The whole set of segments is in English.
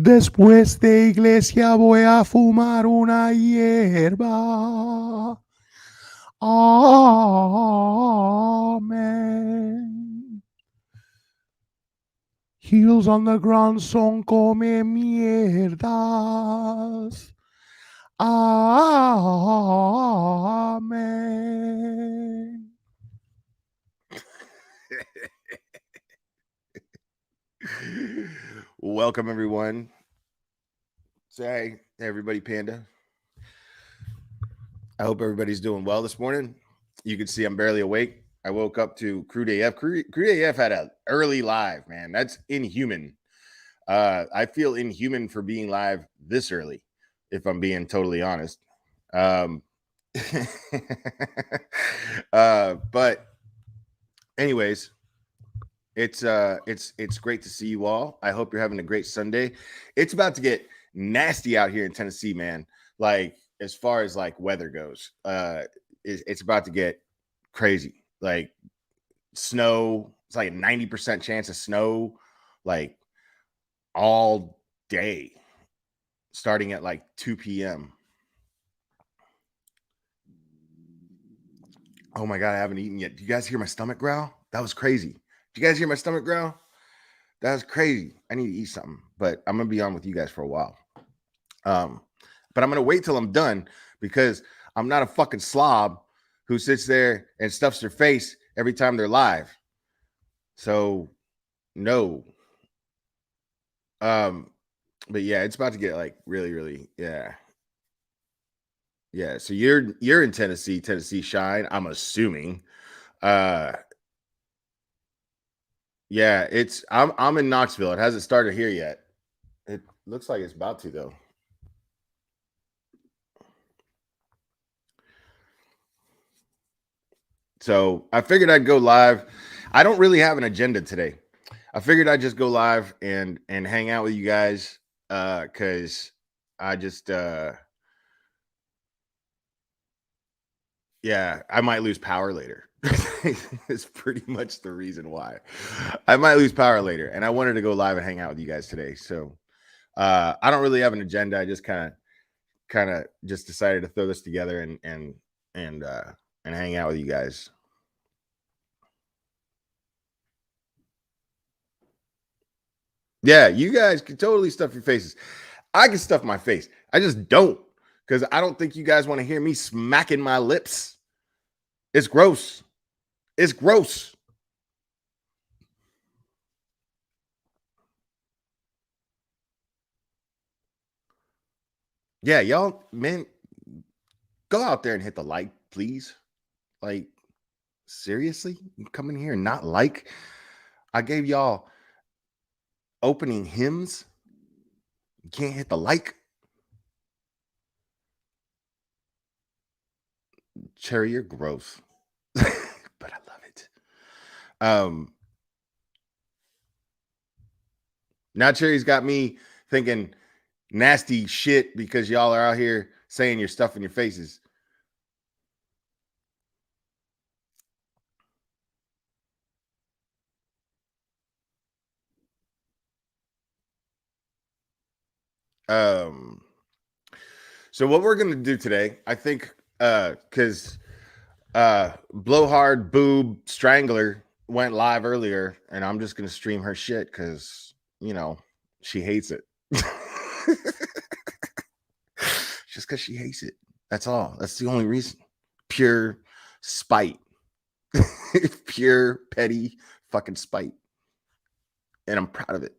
Después de iglesia voy a fumar una hierba. Amen. Heels on the ground son come mierdas. Amen. Welcome, everyone. Say, hey, everybody, Panda. I hope everybody's doing well this morning. You can see I'm barely awake. I woke up to Crude AF. Crude AF had an early live, man. That's inhuman. I feel inhuman for being live this early, if I'm being totally honest. But anyways, it's great to see you all. I hope you're having a great Sunday. It's about to get nasty out here in Tennessee, man. Like as far as like weather goes, it's about to get crazy. Like snow, it's like a 90% chance of snow, like all day, starting at like 2 p.m. Oh my God, I haven't eaten yet. Do you guys hear my stomach growl? That was crazy. Did you guys hear my stomach growl? That was crazy. I need to eat something, but I'm gonna be on with you guys for a while. But I'm gonna wait till I'm done because I'm not a fucking slob who sits there and stuffs their face every time they're live. So no. But yeah, it's about to get like really, really, yeah. Yeah. So you're in Tennessee Shine, I'm assuming. Yeah, I'm in Knoxville. It hasn't started here yet. It looks like it's about to though. So I figured I'd go live. I don't really have an agenda today. I figured I'd just go live and hang out with you guys because I just yeah, I might lose power later. It's pretty much the reason why. I might lose power later, and I wanted to go live and hang out with you guys today. So I don't really have an agenda. I just kind of just decided to throw this together and hang out with you guys. Yeah, you guys can totally stuff your faces. I can stuff my face. I just don't because I don't think you guys want to hear me smacking my lips. It's gross. It's gross. Yeah, y'all, man, go out there and hit the like, please. Like, seriously? You come in here and not like? I gave y'all opening hymns. You can't hit the like? Cherry, you're gross. But I love it. Now Cherry's got me thinking nasty shit because y'all are out here saying your stuff in your faces. So what we're gonna do today, I think, because Blowhard Boob Strangler went live earlier, and I'm just gonna stream her shit because she hates it. Just because she hates it. That's all. That's the only reason. Pure spite. Pure petty fucking spite. And I'm proud of it.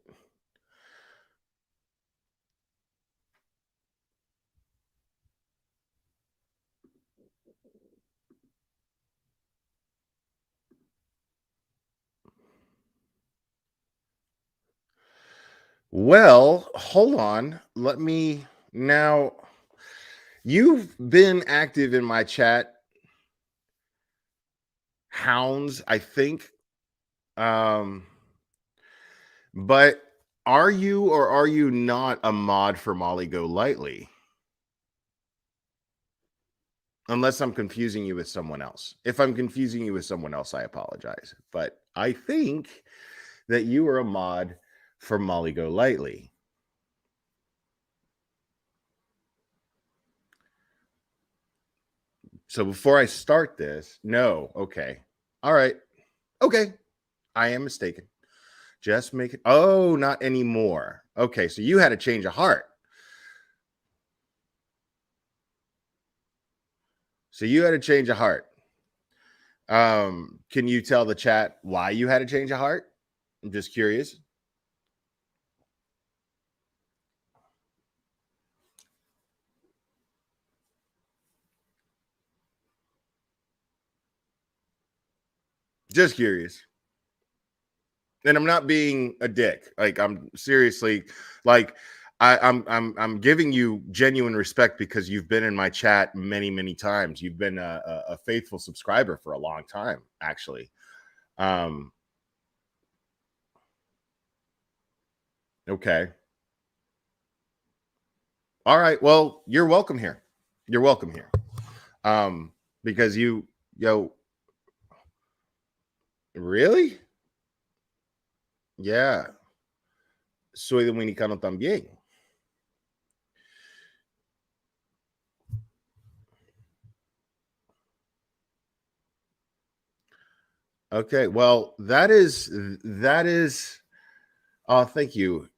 Well, hold on. Let me now. You've been active in my chat, Hounds, I think. But are you or are you not a mod for Molly Go Lightly? Unless I'm confusing you with someone else. If I'm confusing you with someone else, I apologize. But I think that you are a mod for Molly Go Lightly. So before I start this, no, okay. All right. Okay. I am mistaken. Just make it. Oh, not anymore. Okay, so you had a change of heart. So you had a change of heart. Can you tell the chat why you had a change of heart? I'm just curious. Just curious. And I'm not being a dick. Like I'm seriously like I'm giving you genuine respect because you've been in my chat many times. You've been a faithful subscriber for a long time, actually. Okay. All right. Well, you're welcome here. You're welcome here. Because really? Yeah. Soy dominicano también. Okay. Well, that is oh, thank you.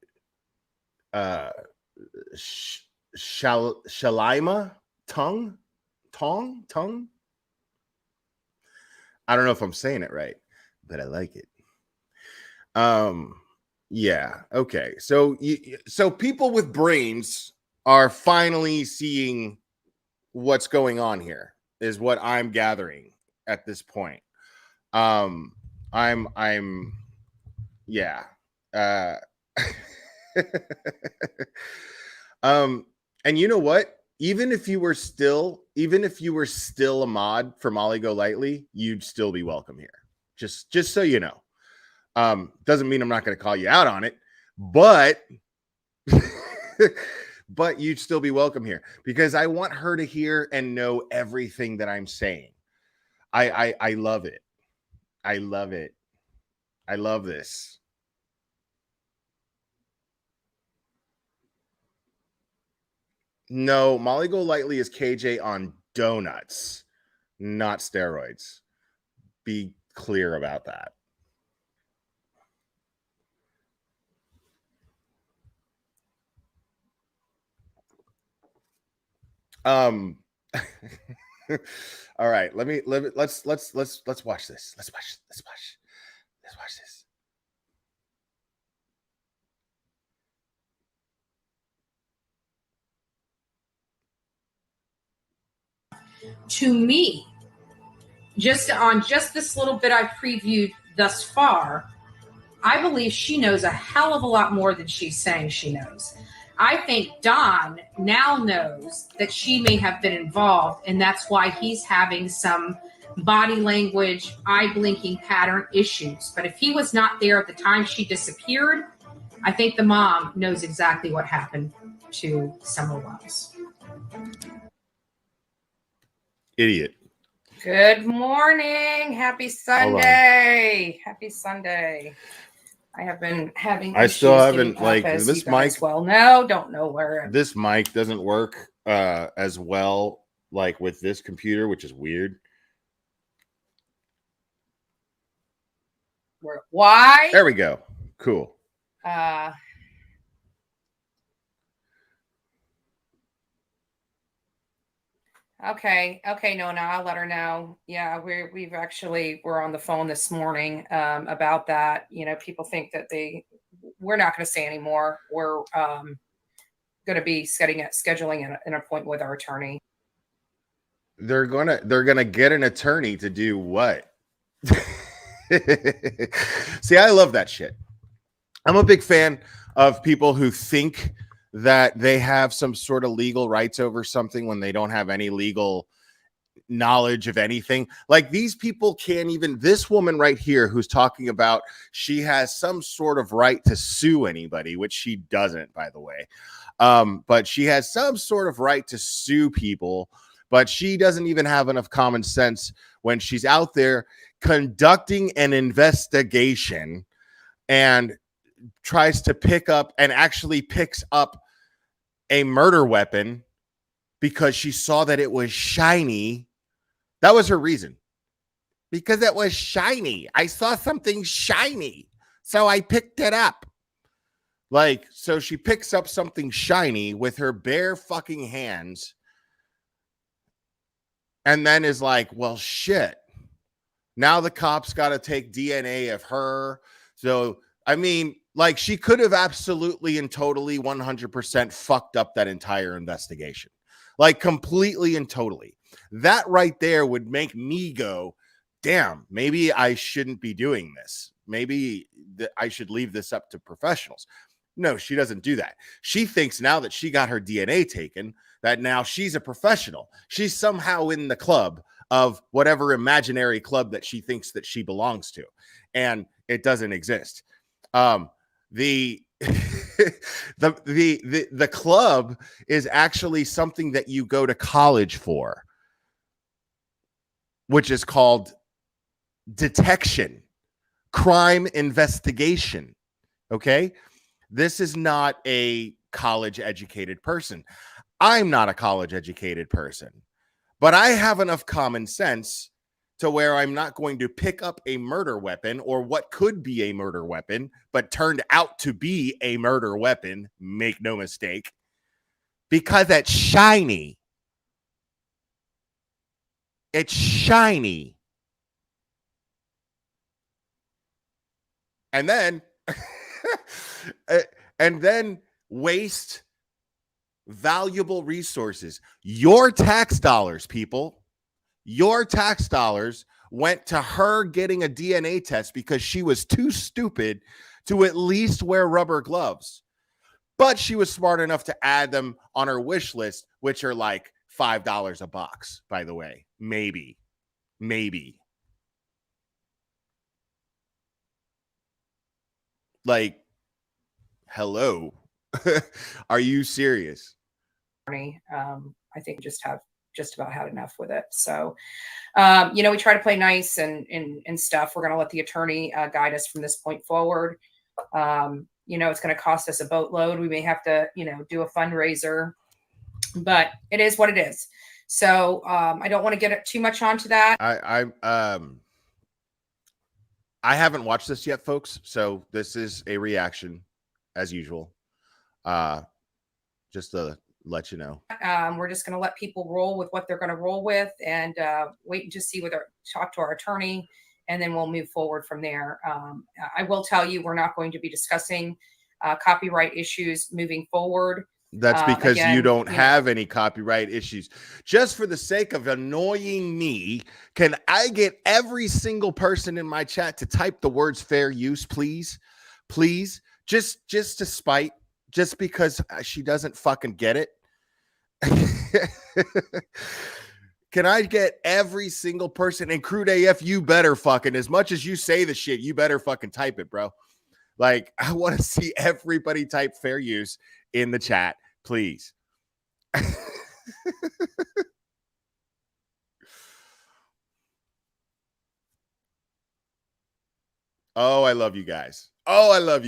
Shalima tongue. I don't know if I'm saying it right, but I like it. Yeah. Okay. So people with brains are finally seeing what's going on here, is what I'm gathering at this point. I'm yeah. Uh and you know what? Even if you were still a mod for Molly Go Lightly, you'd still be welcome here. Just so you know. Doesn't mean I'm not going to call you out on it, but but you'd still be welcome here because I want her to hear and know everything that I'm saying. I love it. I love it. I love this. No, Molly Go Lightly is KJ on donuts, not steroids. Be clear about that. All right, let's watch this. Let's watch this. To me, just this little bit I previewed thus far, I believe she knows a hell of a lot more than she's saying she knows. I think Don now knows that she may have been involved, and that's why he's having some body language, eye blinking pattern issues. But if he was not there at the time she disappeared, I think the mom knows exactly what happened to Summer Wells. Idiot. Good morning. Happy Sunday. Happy Sunday. I have been having I still haven't like this mic. Well, no, don't know where this mic doesn't work as well like with this computer, which is weird. Why? There we go. Cool. Okay, Nona, I'll let her know. Yeah, we're on the phone this morning about that. You know, people think that we're not going to say anymore. We're going to be scheduling an appointment with our attorney. They're gonna get an attorney to do what? See, I love that shit. I'm a big fan of people who think that they have some sort of legal rights over something when they don't have any legal knowledge of anything. Like these people can't even, this woman right here who's talking about she has some sort of right to sue anybody, which she doesn't, by the way. But she has some sort of right to sue people, but she doesn't even have enough common sense when she's out there conducting an investigation and tries to pick up and actually picks up a murder weapon because she saw that it was shiny That was her reason. Because it was shiny. I saw something shiny, so I picked it up. Like, so she picks up something shiny with her bare fucking hands and then is like, well, shit. Now the cops got to take DNA of her. So, I mean, like, she could have absolutely and totally 100% fucked up that entire investigation. Like, completely and totally. That right there would make me go, damn, maybe I shouldn't be doing this. Maybe I should leave this up to professionals. No, she doesn't do that. She thinks now that she got her DNA taken, that now she's a professional. She's somehow in the club of whatever imaginary club that she thinks that she belongs to. And it doesn't exist. The the club is actually something that you go to college for, which is called detection, crime investigation. Okay. This is not a college educated person. I'm not a college educated person, but I have enough common sense to where I'm not going to pick up a murder weapon or what could be a murder weapon, but turned out to be a murder weapon. Make no mistake, because it's shiny. It's shiny. And then waste valuable resources. Your tax dollars, people, your tax dollars went to her getting a DNA test because she was too stupid to at least wear rubber gloves. But she was smart enough to add them on her wish list, which are like $5 a box, by the way. Maybe. Like, hello. Are you serious? I think we just have just about had enough with it. So, we try to play nice and stuff. We're going to let the attorney guide us from this point forward. It's going to cost us a boatload. We may have to, do a fundraiser, but it is what it is. So I don't want to get too much onto that. I haven't watched this yet, folks. So this is a reaction as usual. Just to let you know. We're just going to let people roll with what they're going to roll with and wait and just see talk to our attorney, and then we'll move forward from there. I will tell you, we're not going to be discussing copyright issues moving forward. That's because you don't have any copyright issues. Just for the sake of annoying me, can I get every single person in my chat to type the words fair use, please? Please, just to spite, just because she doesn't fucking get it. Can I get every single person? And Crude AF, you better fucking, as much as you say the shit, you better fucking type it, bro. Like, I want to see everybody type fair use in the chat, please. Oh, I love you guys. I love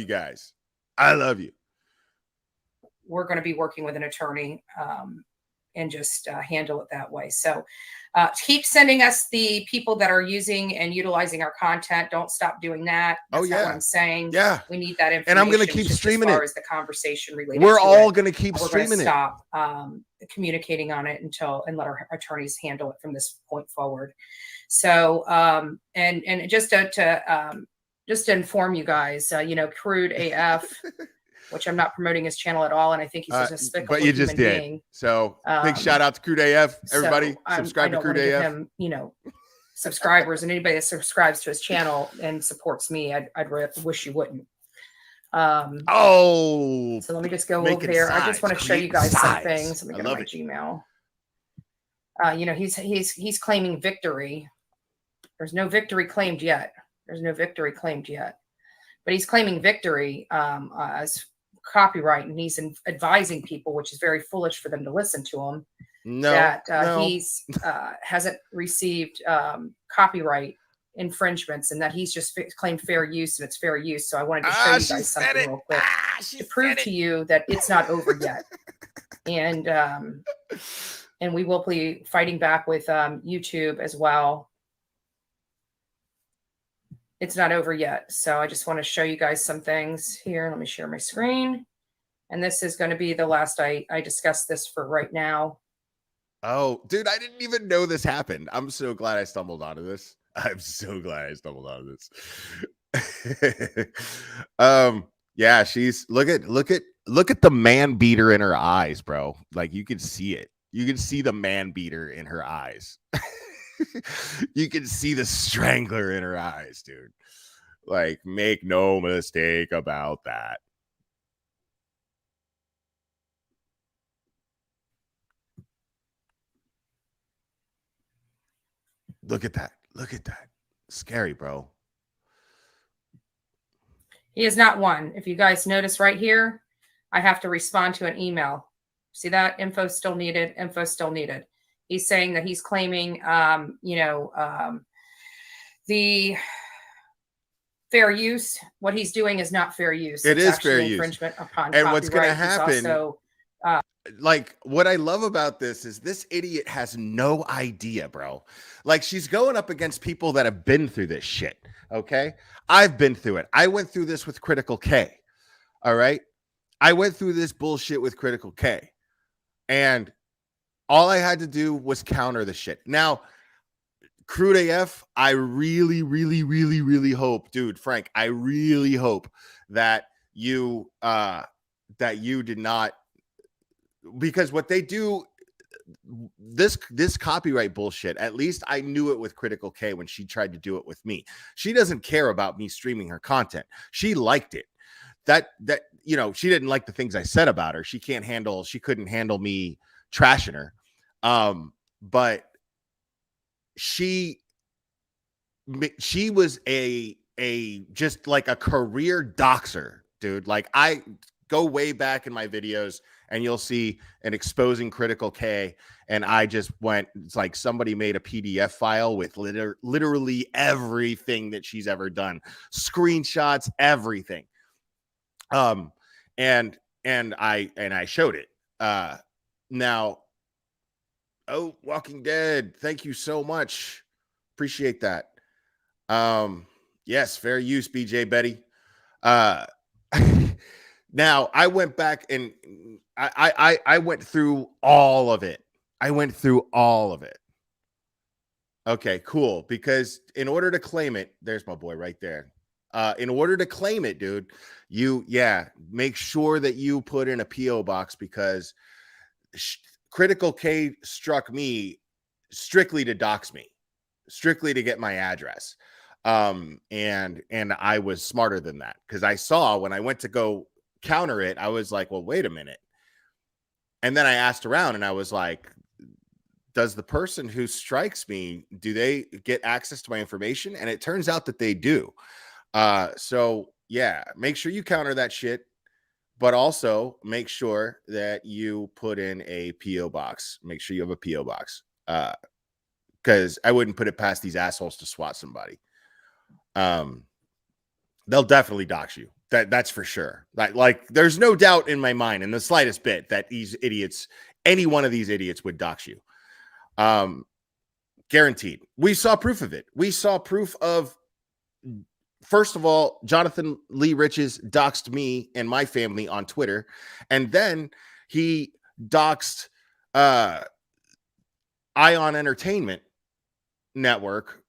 you. We're going to be working with an attorney and just handle it that way. So keep sending us the people that are using and utilizing our content. Don't stop doing that. That's not what I'm saying. Yeah. We need that information. And I'm going to keep streaming as far it. as the conversation related We're to all it. going to keep streaming it. Stop communicating on it and let our attorneys handle it from this point forward. So, and just to inform you guys, Crude AF, which I'm not promoting his channel at all, and I think he's a despicable but you just did. being. So big shout out to Crude AF. Everybody, subscribe to Crude AF. Him, subscribers, and anybody that subscribes to his channel and supports me, I'd wish you wouldn't. So let me just go over there. I just want to show you guys some things. Let me get my Gmail. He's claiming victory. There's no victory claimed yet. But he's claiming victory as copyright, and he's advising people, which is very foolish for them to listen to him. He's hasn't received copyright infringements, and that he's just claimed fair use, and it's fair use. So I wanted to show you guys something real quick to prove to you that it's not over yet. And And we will be fighting back with YouTube as well. It's not over yet. So I just want to show you guys some things here. Let me share my screen. And this is going to be the last I discussed this for right now. Oh, dude, I didn't even know this happened. I'm so glad I stumbled onto this. I'm so glad I stumbled onto this. Yeah, she's look at the man beater in her eyes, bro. Like you can see it. You can see the man beater in her eyes. You can see the strangler in her eyes, dude. Like, make no mistake about that. Look at that. Look at that. Scary, bro. He is not one. If you guys notice right here, I have to respond to an email. See that? Info still needed. Info still needed. He's saying that he's claiming, the fair use. What he's doing is not fair use. It it's is fair use. Infringement upon and what's going to copyright. happen? Also, like what I love about this is this idiot has no idea, bro. Like she's going up against people that have been through this shit. Okay. I've been through it. I went through this with Critical K. All right. I went through this bullshit with Critical K. And all I had to do was counter the shit. Now, Crude AF, I really, really, really, really hope, dude, Frank, I really hope that you did not, because what they do, this copyright bullshit, at least I knew it with Critical K when she tried to do it with me. She doesn't care about me streaming her content. She liked it. That she didn't like the things I said about her. She couldn't handle me trashing her. But she was a just like a career doxer, dude. Like I go way back in my videos and you'll see an exposing Critical K. And I just went, it's like somebody made a PDF file with literally everything that she's ever done, screenshots, everything. And I showed it. Now, oh, Walking Dead, thank you so much. Appreciate that. Yes, fair use, BJ Betty. Now I went back and I went through all of it. Okay, cool. Because in order to claim it, there's my boy right there. In order to claim it, dude, make sure that you put in a PO box, because Critical K struck me strictly to dox me, strictly to get my address. And I was smarter than that, because I saw when I went to go counter it, I was like, well, wait a minute. And then I asked around and I was like, does the person who strikes me, do they get access to my information? And it turns out that they do. So yeah, make sure you counter that shit, but also make sure that you put in a PO box. Make sure you have a PO box. Because I wouldn't put it past these assholes to swat somebody. They'll definitely dox you. That's for sure. Like there's no doubt in my mind, in the slightest bit, that these idiots, any one of these idiots, would dox you. Guaranteed. We saw proof of it. We saw proof of, first of all, Jonathan Lee Riches doxed me and my family on Twitter, and then he doxed Ion Entertainment Network.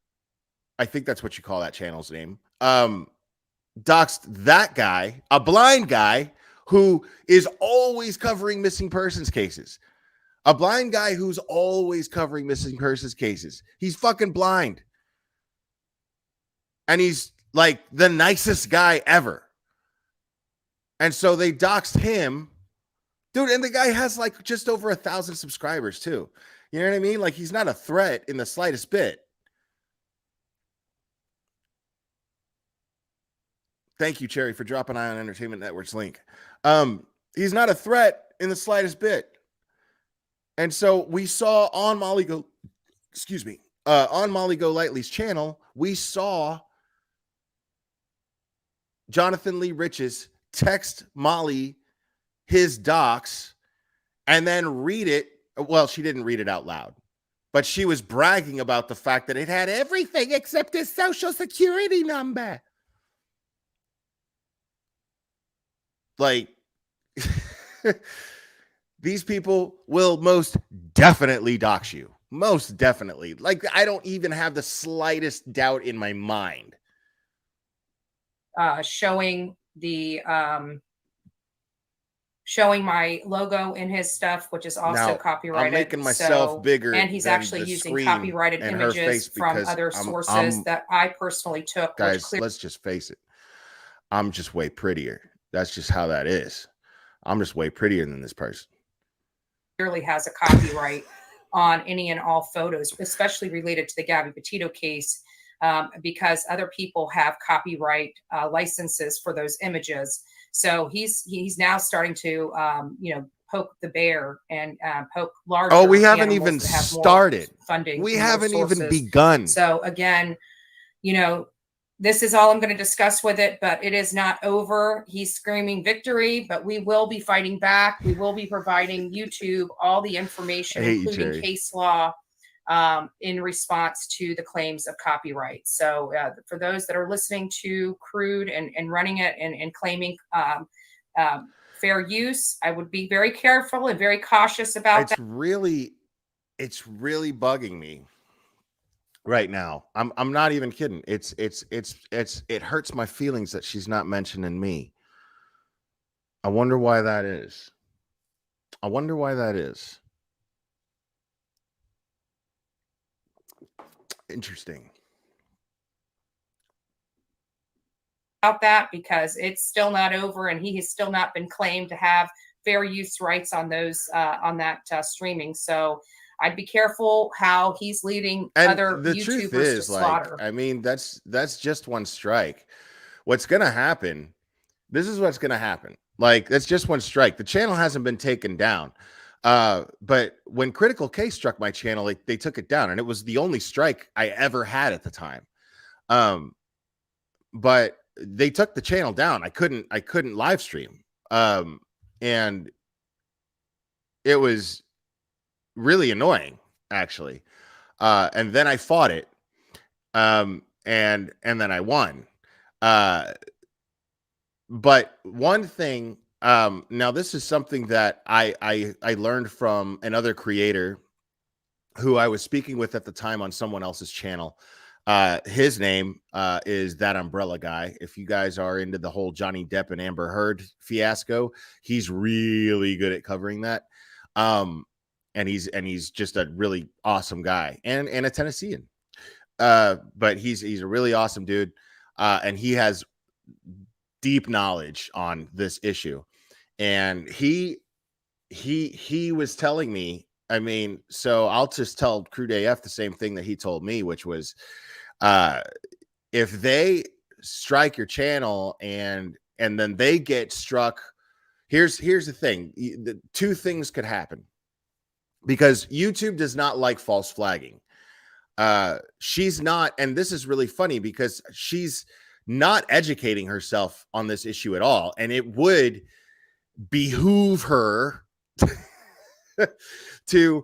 I think that's what you call that channel's name. Doxed that guy, a blind guy who is always covering missing persons cases. A blind guy who's always covering missing persons cases. He's fucking blind. And he's like the nicest guy ever. And so they doxed him. Dude, and the guy has like just over 1,000 subscribers too. You know what I mean? Like he's not a threat in the slightest bit. Thank you, Cherry, for dropping Ion Entertainment Network's link. He's not a threat in the slightest bit. And so we saw on Molly Go Lightly's channel, we saw Jonathan Lee Riches text Molly his docs and then read it Well, she didn't read it out loud, but she was bragging about the fact that it had everything except his social security number. Like, these people will most definitely dox you. Most definitely. Like, I don't even have the slightest doubt in my mind. Showing the showing my logo in his stuff, which is also Now, copyrighted. I'm making myself bigger, and he's than actually the using screen copyrighted and her face images from because other sources that I personally took. guys, let's just face it. I'm just way prettier. That's just how that is. I'm just way prettier than this person. Clearly has a copyright on any and all photos, especially related to the Gabby Petito case, because other people have copyright licenses for those images. So he's now starting to poke the bear and poke larger. Oh, we haven't even started. Funding. We haven't even begun. So again, this is all I'm going to discuss with it, but it is not over. He's screaming victory, but we will be fighting back. We will be providing YouTube all the information, including case law, in response to the claims of copyright. So for those that are listening to Crude and running it and claiming fair use, I would be very careful and very cautious about that. It's really bugging me right now. I'm not even kidding. It hurts my feelings that she's not mentioning me. I wonder why that is. Interesting. About that, because it's still not over and he has still not been claimed to have fair use rights on those on that streaming. So I'd be careful how he's leading other YouTubers to slaughter. I mean, that's just one strike. What's gonna happen? This is what's gonna happen. Like, that's just one strike. The channel hasn't been taken down. But when Critical K struck my channel, they took it down, and it was the only strike I ever had at the time. But they took the channel down. I couldn't live stream. And it was really annoying, actually. And then I fought it. And then I won. But one thing, now this is something that I learned from another creator who I was speaking with at the time on someone else's channel. His name is That Umbrella Guy. If you guys are into the whole Johnny Depp and Amber Heard fiasco, he's really good at covering that. And he's just a really awesome guy and a Tennessean. But he's a really awesome dude. And he has deep knowledge on this issue. And he was telling me, I mean, so I'll just tell Crude AF the same thing that he told me, which was, if they strike your channel and then they get struck, here's the thing. The two things could happen, because YouTube does not like false flagging. She's not, and this is really funny because she's not educating herself on this issue at all. And it would behoove her to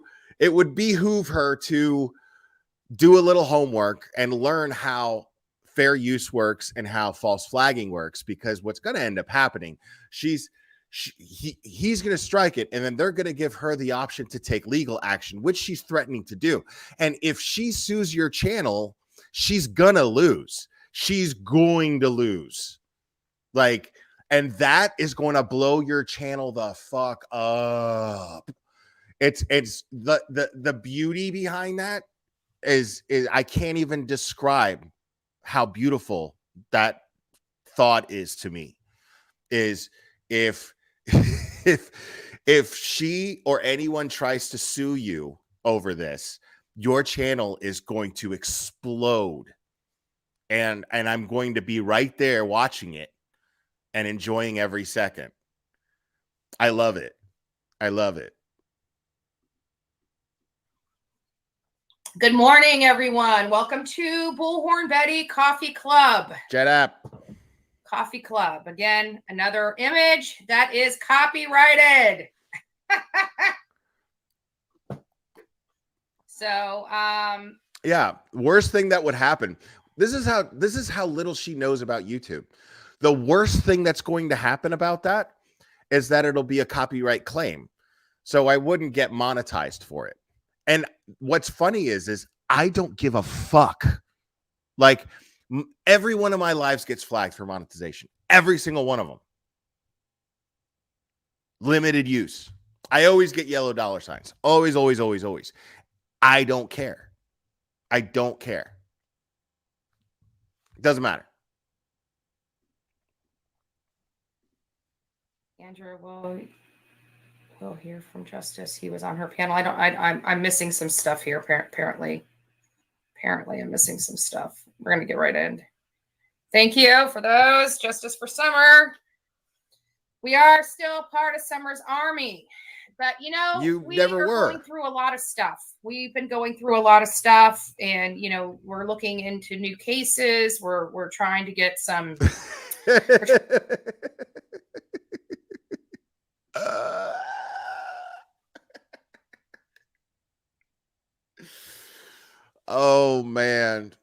do a little homework and learn how fair use works and how false flagging works, because what's going to end up happening, he's going to strike it, and then they're going to give her the option to take legal action, which she's threatening to do. And if she sues your channel, she's going to lose. She's going to lose. Like, and that is going to blow your channel the fuck up. It's the beauty behind that is I can't even describe how beautiful that thought is to me. Is if she or anyone tries to sue you over this, your channel is going to explode. And I'm going to be right there watching it and enjoying every second. I love it. I love it. Good morning, everyone. Welcome to Bullhorn Betty Coffee Club. Jet up. Coffee Club. Again, another image that is copyrighted. So, Yeah, worst thing that would happen. This is how little she knows about YouTube. The worst thing that's going to happen about that is that it'll be a copyright claim. So I wouldn't get monetized for it. And what's funny is I don't give a fuck. Like every one of my lives gets flagged for monetization. Every single one of them. Limited use. I always get yellow dollar signs. Always, always, always, always. I don't care. I don't care. It doesn't matter. Andrew, we'll hear from Justice. He was on her panel. I'm missing some stuff here. Apparently, I'm missing some stuff. We're gonna get right in. Thank you for those. Justice for Summer. We are still part of Summer's army, but we are going through a lot of stuff. We've been going through a lot of stuff, and we're looking into new cases. We're trying to get some. Oh man,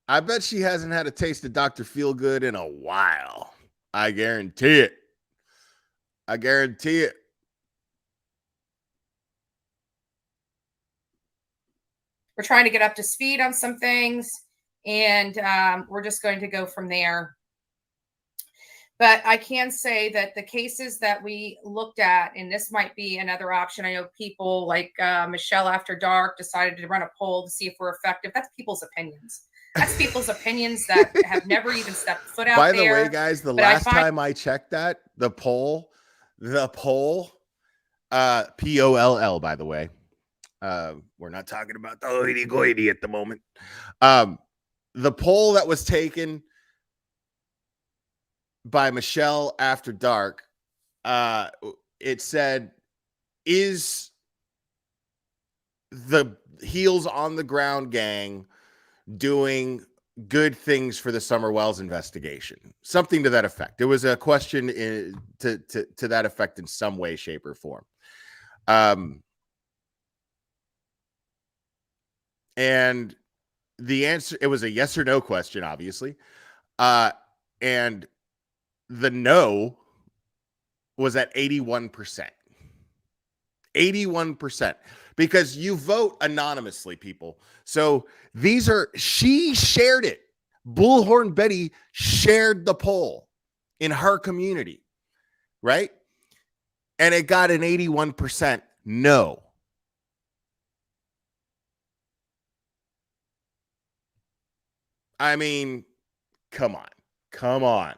I bet she hasn't had a taste of Dr. Feelgood in a while. I guarantee it. I guarantee it. We're trying to get up to speed on some things, and we're just going to go from there. But I can say that the cases that we looked at, and this might be another option. I know people like Michelle After Dark decided to run a poll to see if we're effective. That's people's opinions. That's people's opinions that have never even stepped foot out there. By the way, guys, the last time I checked that, the poll, POLL, by the way. We're not talking about the hoity-goity at the moment. The poll that was taken by Michelle After Dark, it said, is the Heels on the Ground gang doing good things for the Summer Wells investigation? Something to that effect. There was a question to that effect in some way, shape, or form. And the answer, it was a yes or no question, obviously. And the no was at 81%. 81%. Because you vote anonymously, people. So she shared it. Bullhorn Betty shared the poll in her community, right? And it got an 81% no. I mean, come on. I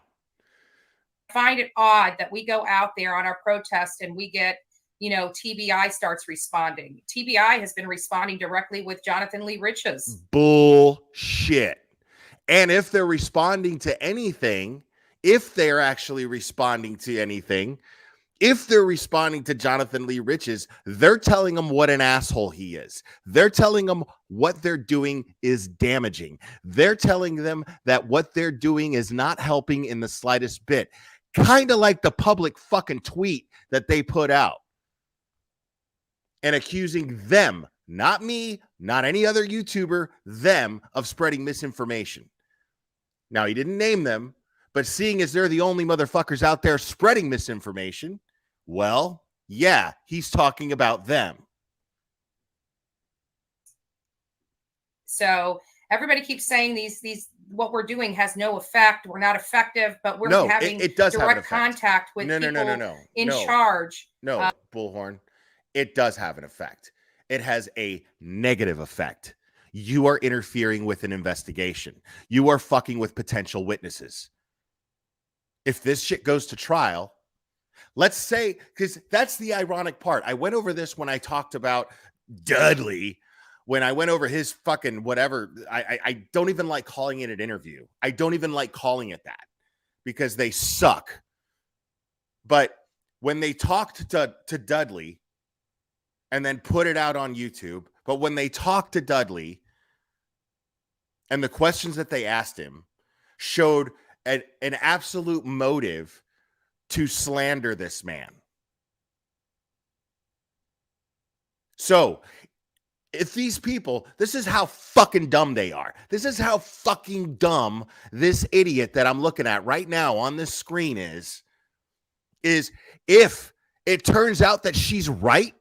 find it odd that we go out there on our protest and we get, TBI starts responding. TBI has been responding directly with Jonathan Lee Riches. Bullshit. And if they're responding to anything, if they're actually responding to anything, if they're responding to Jonathan Lee Riches, they're telling him what an asshole he is. They're telling him what they're doing is damaging. They're telling them that what they're doing is not helping in the slightest bit. Kind of like the public fucking tweet that they put out and accusing them, not me, not any other YouTuber, them of spreading misinformation. Now, he didn't name them, but seeing as they're the only motherfuckers out there spreading misinformation, well, yeah, he's talking about them. So everybody keeps saying these what we're doing has no effect. We're not effective, but we're having it does direct contact with people in charge. No, Bullhorn. It does have an effect. It has a negative effect. You are interfering with an investigation. You are fucking with potential witnesses. If this shit goes to trial, let's say, because that's the ironic part. I went over this when I talked about Dudley, when I went over his fucking whatever. I don't even like calling it an interview. I don't even like calling it that because they suck. But when they talked to Dudley and then put it out on YouTube, but when they talked to Dudley and the questions that they asked him showed an absolute motive to slander this man. So if these people, this is how fucking dumb they are. This is how fucking dumb this idiot that I'm looking at right now on this screen is if it turns out that she's right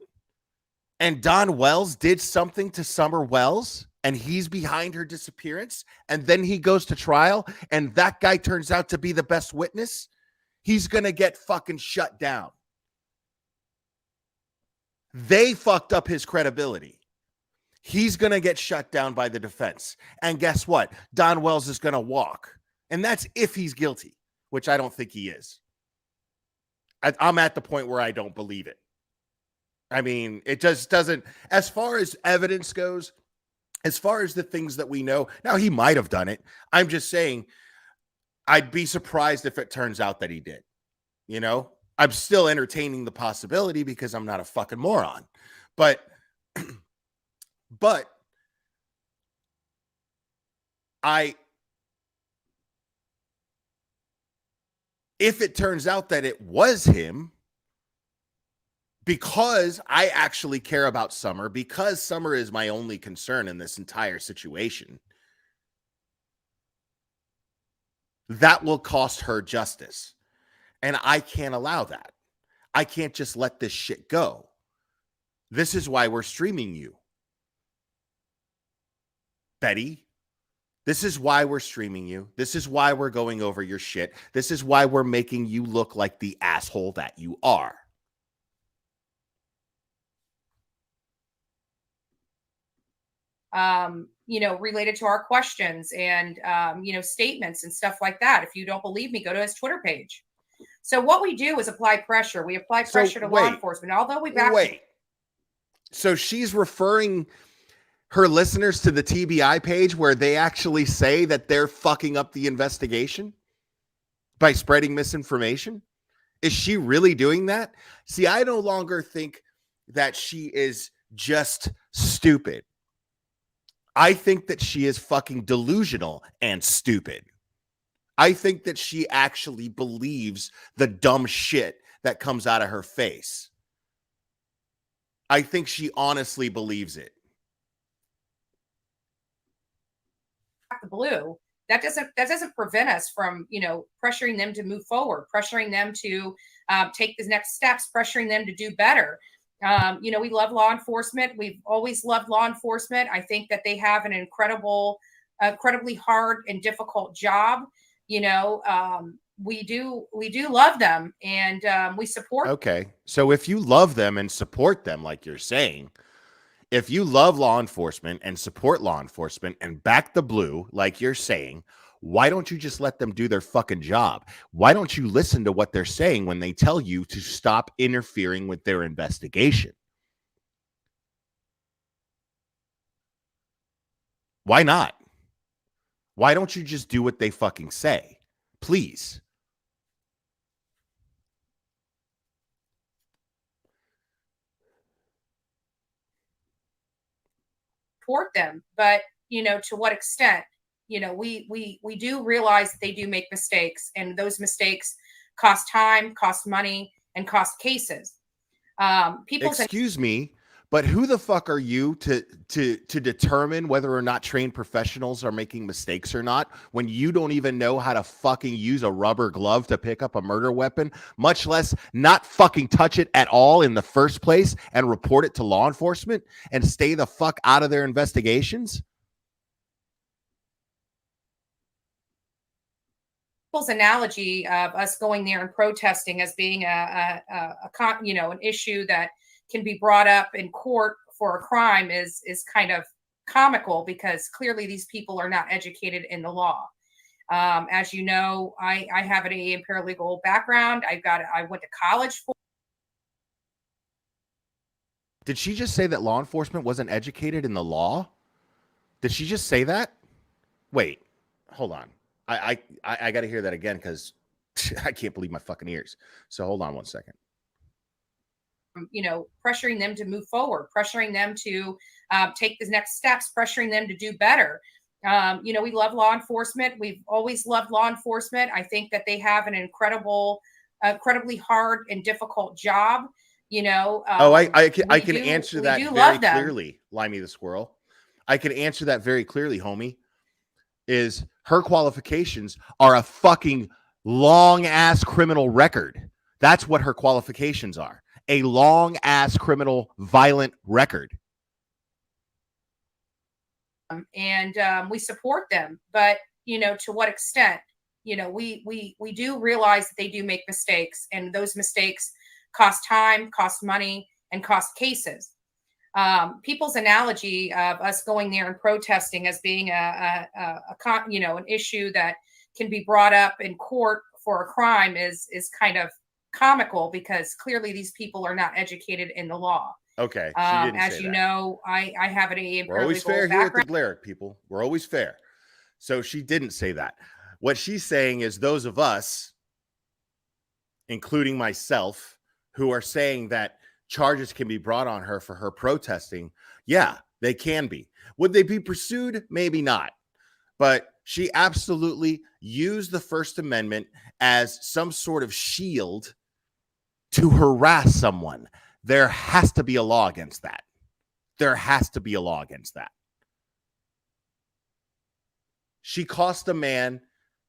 and Don Wells did something to Summer Wells and he's behind her disappearance, and then he goes to trial and that guy turns out to be the best witness, he's going to get fucking shut down. They fucked up his credibility. He's going to get shut down by the defense. And guess what? Don Wells is going to walk. And that's if he's guilty, which I don't think he is. I'm at the point where I don't believe it. I mean, it just doesn't, as far as evidence goes, as far as the things that we know, now he might have done it. I'm just saying, I'd be surprised if it turns out that he did. You know, I'm still entertaining the possibility because I'm not a fucking moron. But if it turns out that it was him, because I actually care about Summer, because Summer is my only concern in this entire situation, that will cost her justice. And I can't allow that. I can't just let this shit go. This is why we're streaming you, Betty. This is why we're streaming you. This is why we're going over your shit. This is why we're making you look like the asshole that you are. Related to our questions and, statements and stuff like that. If you don't believe me, go to his Twitter page. So what we do is apply pressure. We apply pressure to law enforcement. Although we back. So she's referring her listeners to the TBI page where they actually say that they're fucking up the investigation by spreading misinformation. Is she really doing that? See, I no longer think that she is just stupid. I think that she is fucking delusional and stupid. I think that she actually believes the dumb shit that comes out of her face. I think she honestly believes it. The blue, that doesn't prevent us from, pressuring them to move forward, pressuring them to take the next steps, pressuring them to do better. We love law enforcement. We've always loved law enforcement. I think that they have an incredibly hard and difficult job. We do love them, and we support. Okay. So if you love them and support them, like you're saying, if you love law enforcement and support law enforcement and back the blue, like you're saying, why don't you just let them do their fucking job? Why don't you listen to what they're saying when they tell you to stop interfering with their investigation? Why not? Why don't you just do what they fucking say? Please. Support them, but to what extent? We do realize that they do make mistakes, and those mistakes cost time, cost money, and cost cases. Excuse me, but who the fuck are you to determine whether or not trained professionals are making mistakes or not when you don't even know how to fucking use a rubber glove to pick up a murder weapon, much less not fucking touch it at all in the first place and report it to law enforcement and stay the fuck out of their investigations? People's analogy of us going there and protesting as being an issue that can be brought up in court for a crime is kind of comical, because clearly these people are not educated in the law. As you know, I have an AA and paralegal background. I went to college for. Did she just say that law enforcement wasn't educated in the law? Did she just say that? Wait, hold on. I got to hear that again, because I can't believe my fucking ears. So hold on one second. Pressuring them to move forward, pressuring them to take the next steps, pressuring them to do better. We love law enforcement. We've always loved law enforcement. I think that they have an incredibly hard and difficult job. You know, I can we answer we that do very love them. clearly, Limey the squirrel. I can answer that very clearly, homie. Is her qualifications are a fucking long ass criminal record. That's what her qualifications are. A long ass criminal violent record. And we support them, but you know, to what extent? You know, we do realize that they do make mistakes, and those mistakes cost time, cost money, and cost cases. People's analogy of us going there and protesting as being you know, an issue that can be brought up in court for a crime is kind of comical, because clearly these people are not educated in the law. Okay, she didn't as say you that. know, I have a We're always fair background. here at the Glaric, people. We're always fair. So she didn't say that. What she's saying is those of us, including myself, who are saying that charges can be brought on her for her protesting. Yeah, they can be. Would they be pursued? Maybe not. But she absolutely used the First Amendment as some sort of shield to harass someone. There has to be a law against that. There has to be a law against that. She cost a man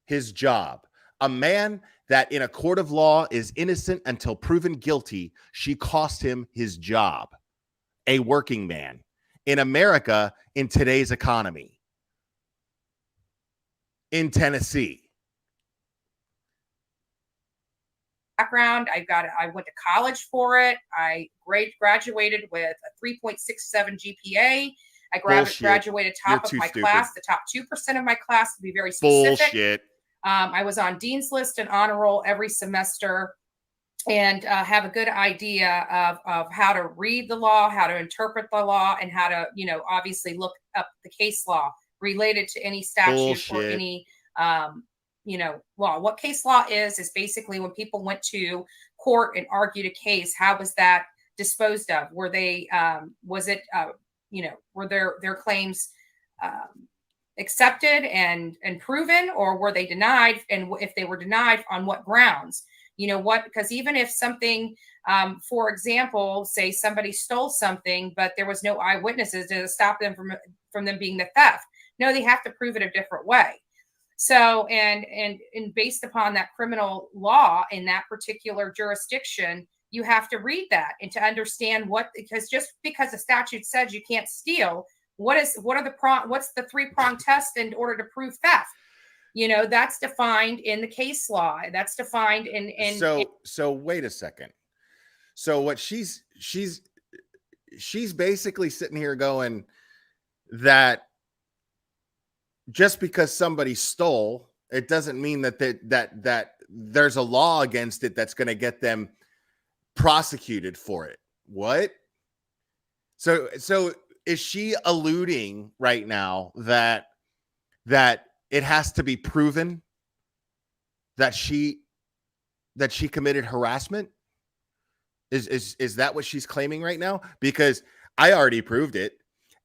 his job. A man that in a court of law is innocent until proven guilty, she cost him his job. A working man in America in today's economy. In Tennessee. Background. I went to college for it. I graduated with a 3.67 GPA. I graduated top of my class, the top 2% of my class, to be very specific. Bullshit. I was on Dean's List and honor roll every semester, and have a good idea of how to read the law, how to interpret the law, and how to, you know, obviously look up the case law related to any statute. Bullshit. Or any, you know, law. What case law is basically when people went to court and argued a case, how was that disposed of? Were they, was it, you know, were their claims accepted and proven, or were they denied? And if they were denied, on what grounds? You know what? Because even if something, for example, say somebody stole something, but there was no eyewitnesses to stop them from them being the theft. No, they have to prove it a different way. So, and based upon that criminal law in that particular jurisdiction, you have to read that and to understand what, because just because the statute says you can't steal, what's the 3-prong test in order to prove theft? You know, that's defined in the case law. That's defined in so wait a second. So what she's basically sitting here going that just because somebody stole, it doesn't mean that there's a law against it that's going to get them prosecuted for it. What? So is she alluding right now that it has to be proven that she committed harassment? Is that what she's claiming right now? Because I already proved it.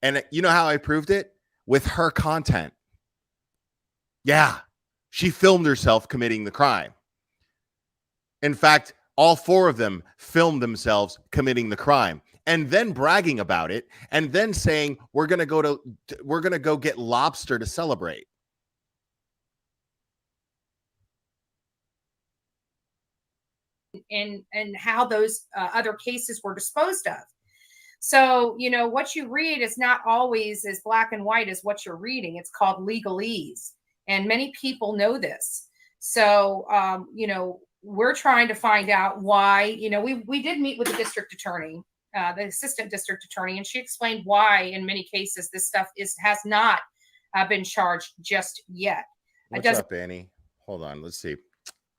And you know how I proved it? With her content. Yeah, she filmed herself committing the crime. In fact, all 4 of them filmed themselves committing the crime and then bragging about it and then saying, we're going to go get lobster to celebrate. And how those other cases were disposed of. So, you know, what you read is not always as black and white as what you're reading. It's called legalese. And many people know this. So, you know, we're trying to find out why, you know, we did meet with the district attorney, the assistant district attorney, and she explained why in many cases this stuff has not been charged just yet. What's up, Annie? Hold on. Let's see.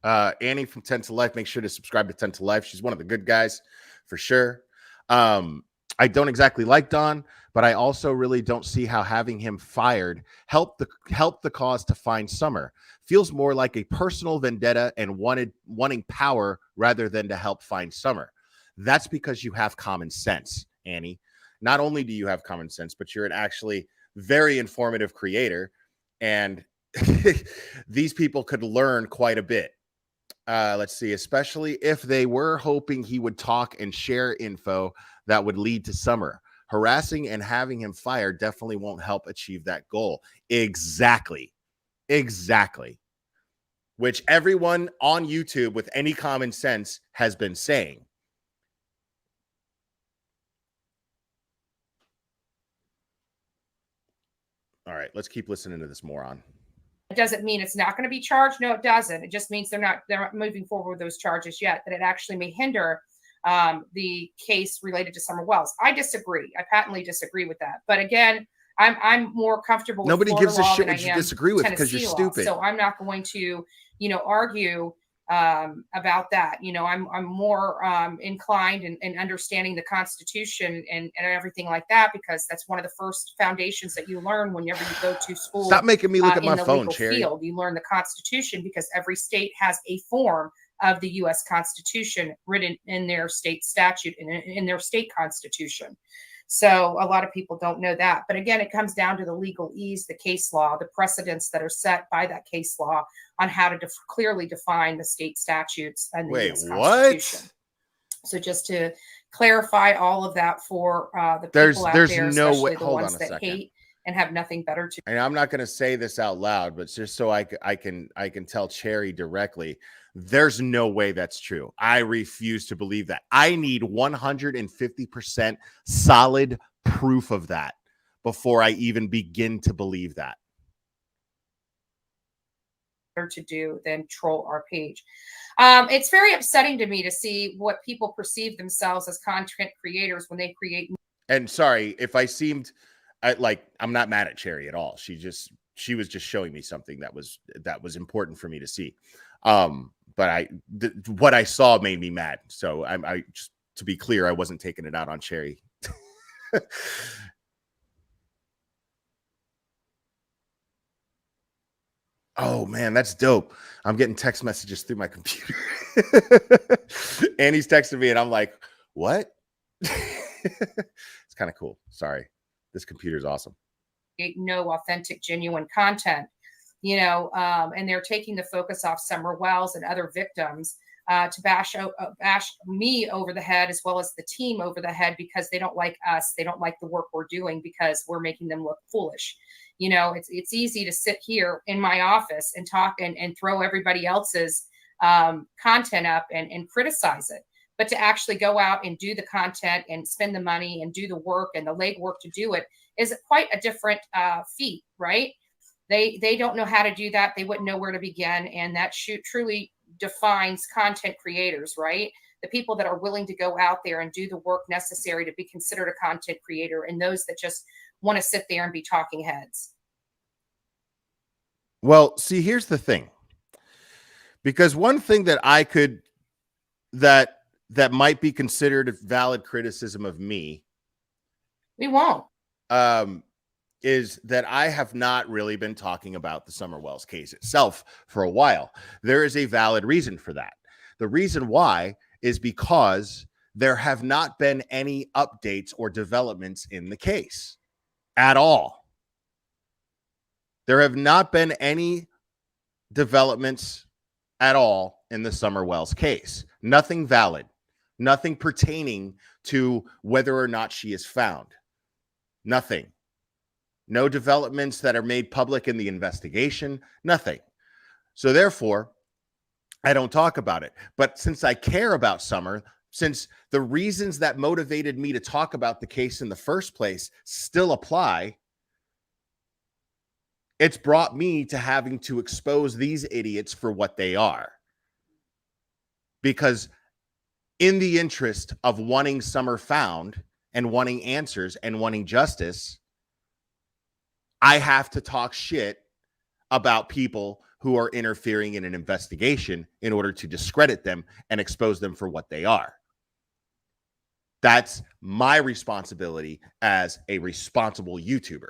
Annie from 10 to Life. Make sure to subscribe to 10 to Life. She's one of the good guys for sure. I don't exactly like Don, but I also really don't see how having him fired helped the cause to find Summer. Feels more like a personal vendetta and wanting power rather than to help find Summer. That's because you have common sense, Annie. Not only do you have common sense, but you're an actually very informative creator, and these people could learn quite a bit. Let's see, especially if they were hoping he would talk and share info that would lead to Summer. Harassing and having him fired definitely won't help achieve that goal. Exactly. Which everyone on YouTube with any common sense has been saying. All right, let's keep listening to this moron. It doesn't mean it's not going to be charged. No, it doesn't. It just means they're not moving forward with those charges yet, that it actually may hinder the case related to Summer Wells. I disagree. I patently disagree with that. But again, I'm more comfortable with nobody Florida gives a law shit than what I you am disagree with because you're Tennessee law. stupid. So I'm not going to, argue about that. I'm more inclined in understanding the Constitution and everything like that, because that's one of the first foundations that you learn whenever you go to school. Stop making me look at my in the phone, legal Cherry. field. You learn the Constitution because every state has a form of the U.S. Constitution written in their state statute and in their state constitution. So a lot of people don't know that. But again, it comes down to the legalese, the case law, the precedents that are set by that case law on how to clearly define the state statutes and the US Constitution. So just to clarify all of that for the people out there, no especially way. the Hold ones on a that second. hate and have nothing better to do. And I'm not going to say this out loud, but just so I can tell Cherry directly, there's no way that's true. I refuse to believe that. I need 150% solid proof of that before I even begin to believe that. To do than troll our page. It's very upsetting to me to see what people perceive themselves as content creators when they create. And sorry if I seemed like I'm not mad at Cherry at all. She was just showing me something that was important for me to see. But what I saw made me mad. So I just, to be clear, I wasn't taking it out on Cherry. Oh man, that's dope. I'm getting text messages through my computer. And he's texting me and I'm like, what? It's kind of cool. Sorry. This computer's awesome. No authentic, genuine content, and they're taking the focus off Summer Wells and other victims to bash me over the head, as well as the team over the head, because they don't like us. They don't like the work we're doing because we're making them look foolish. It's easy to sit here in my office and talk and throw everybody else's content up and criticize it. But to actually go out and do the content and spend the money and do the work and the legwork to do it is quite a different feat, right? They don't know how to do that. They wouldn't know where to begin. And that truly defines content creators, right? The people that are willing to go out there and do the work necessary to be considered a content creator, and those that just want to sit there and be talking heads. Well, see, here's the thing. Because one thing that I could, that might be considered a valid criticism of me. We won't. Is that I have not really been talking about the Summer Wells case itself for a while. There is a valid reason for that. The reason why is because there have not been any updates or developments in the case at all. There have not been any developments at all in the Summer Wells case. Nothing valid, nothing pertaining to whether or not she is found. Nothing. No developments that are made public in the investigation, nothing. So therefore, I don't talk about it. But since I care about Summer, since the reasons that motivated me to talk about the case in the first place still apply, it's brought me to having to expose these idiots for what they are. Because in the interest of wanting Summer found and wanting answers and wanting justice, I have to talk shit about people who are interfering in an investigation in order to discredit them and expose them for what they are. That's my responsibility as a responsible YouTuber.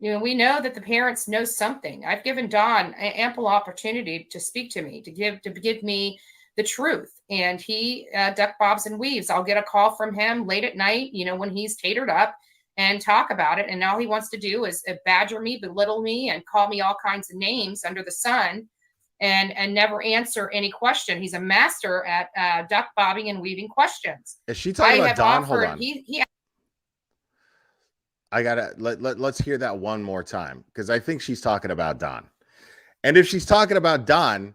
We know that the parents know something. I've given Don ample opportunity to speak to me, to give me the truth. And he duck bobs and weaves. I'll get a call from him late at night, when he's tatered up, and talk about it. And all he wants to do is badger me, belittle me, and call me all kinds of names under the sun, and never answer any question. He's a master at duck bobbing and weaving questions. Is she talking about Don? Hold on. He I gotta let's hear that one more time, because I think she's talking about Don. And if she's talking about Don,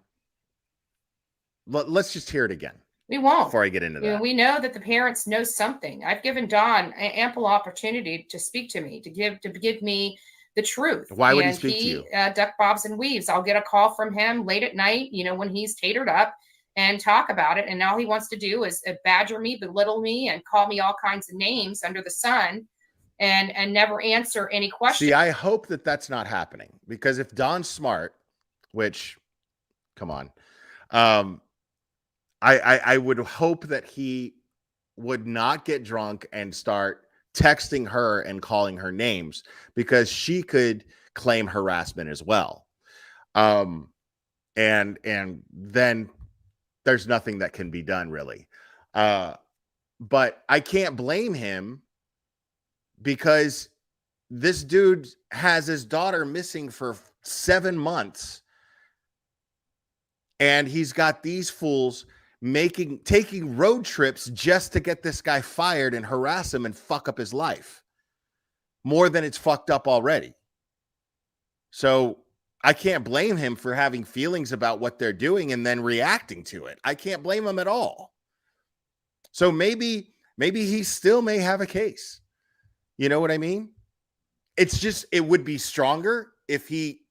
let's just hear it again. We won't. Before I get into that. We know that the parents know something. I've given Don ample opportunity to speak to me, to give me the truth. Why would he speak to you? Duck bobs and weaves. I'll get a call from him late at night, when he's tatered up, and talk about it. And all he wants to do is badger me, belittle me, and call me all kinds of names under the sun, and never answer any questions. See, I hope that that's not happening, because if Don's smart, which, come on, I would hope that he would not get drunk and start texting her and calling her names, because she could claim harassment as well. And then there's nothing that can be done, really. But I can't blame him, because this dude has his daughter missing for 7 months, and he's got these fools taking road trips just to get this guy fired and harass him and fuck up his life more than it's fucked up already. So I can't blame him for having feelings about what they're doing and then reacting to it. I can't blame him at all. So maybe he still may have a case. You know what I mean? It's just, it would be stronger if he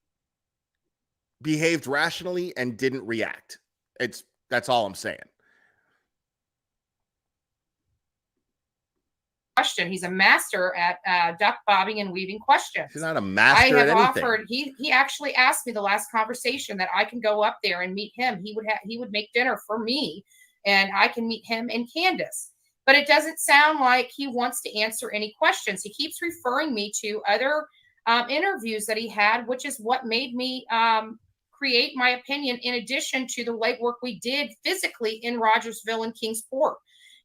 behaved rationally and didn't react. That's all I'm saying. Question. He's a master at duck bobbing and weaving questions. He's not a master I have at anything. offered. He actually asked me the last conversation that I can go up there and meet him. He would make dinner for me, and I can meet him and Candace. But it doesn't sound like he wants to answer any questions. He keeps referring me to other interviews that he had, which is what made me create my opinion, in addition to the legwork we did physically in Rogersville and Kingsport.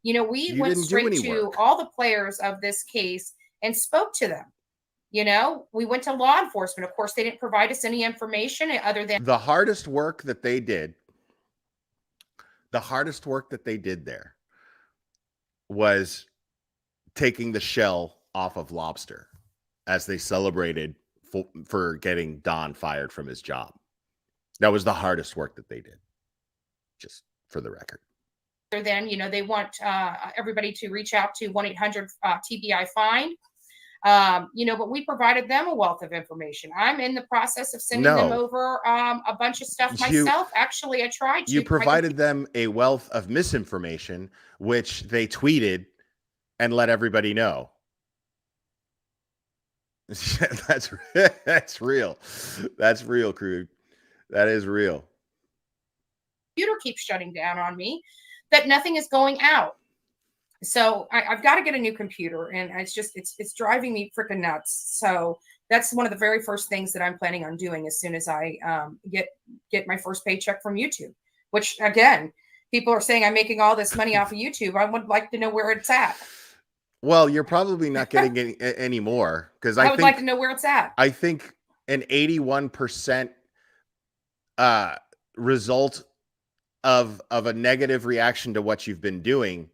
We went straight to all the players of this case and spoke to them. We went to law enforcement. Of course, they didn't provide us any information other than the hardest work that they did. The hardest work that they did there was taking the shell off of Lobster as they celebrated for getting Don fired from his job. That was the hardest work that they did, just for the record. Then, they want everybody to reach out to 1-800-TBI-FIND. But we provided them a wealth of information. I'm in the process of sending them over a bunch of stuff myself. Actually, I tried to. You provided them a wealth of misinformation, which they tweeted and let everybody know. That's real. That's real, Crude. That is real. Computer keeps shutting down on me, that nothing is going out. So I've got to get a new computer, and it's driving me freaking nuts. So that's one of the very first things that I'm planning on doing as soon as I get my first paycheck from YouTube, which, again, people are saying I'm making all this money off of YouTube. I would like to know where it's at. Well, you're probably not getting any more, because I would like to know where it's at. I think an 81% result of a negative reaction to what you've been doing.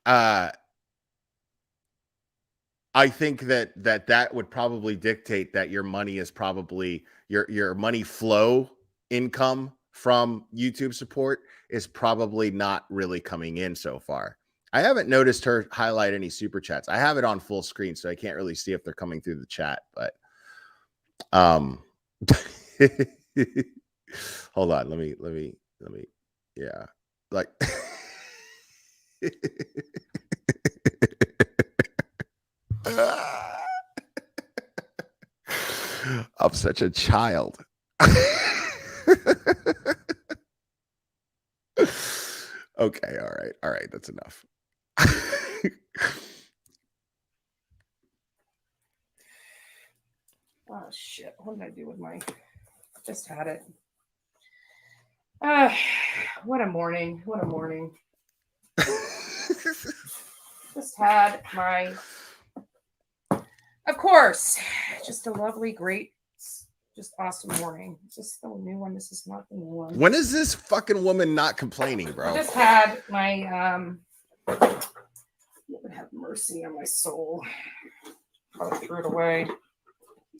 I think that would probably dictate that your money is probably your money flow income from YouTube support is probably not really coming in so far. I haven't noticed her highlight any super chats. I have it on full screen, so I can't really see if they're coming through the chat, but hold on. Let me, yeah, like, I'm such a child. Okay, all right, that's enough. Oh shit! What did I do with my? Just had it. What a morning! What a morning! Just had my course, just a lovely, great, just awesome morning. Is this the new one? This is not the new one. When is this fucking woman not complaining, I bro? just had my Lord have mercy on my soul. Probably threw it away.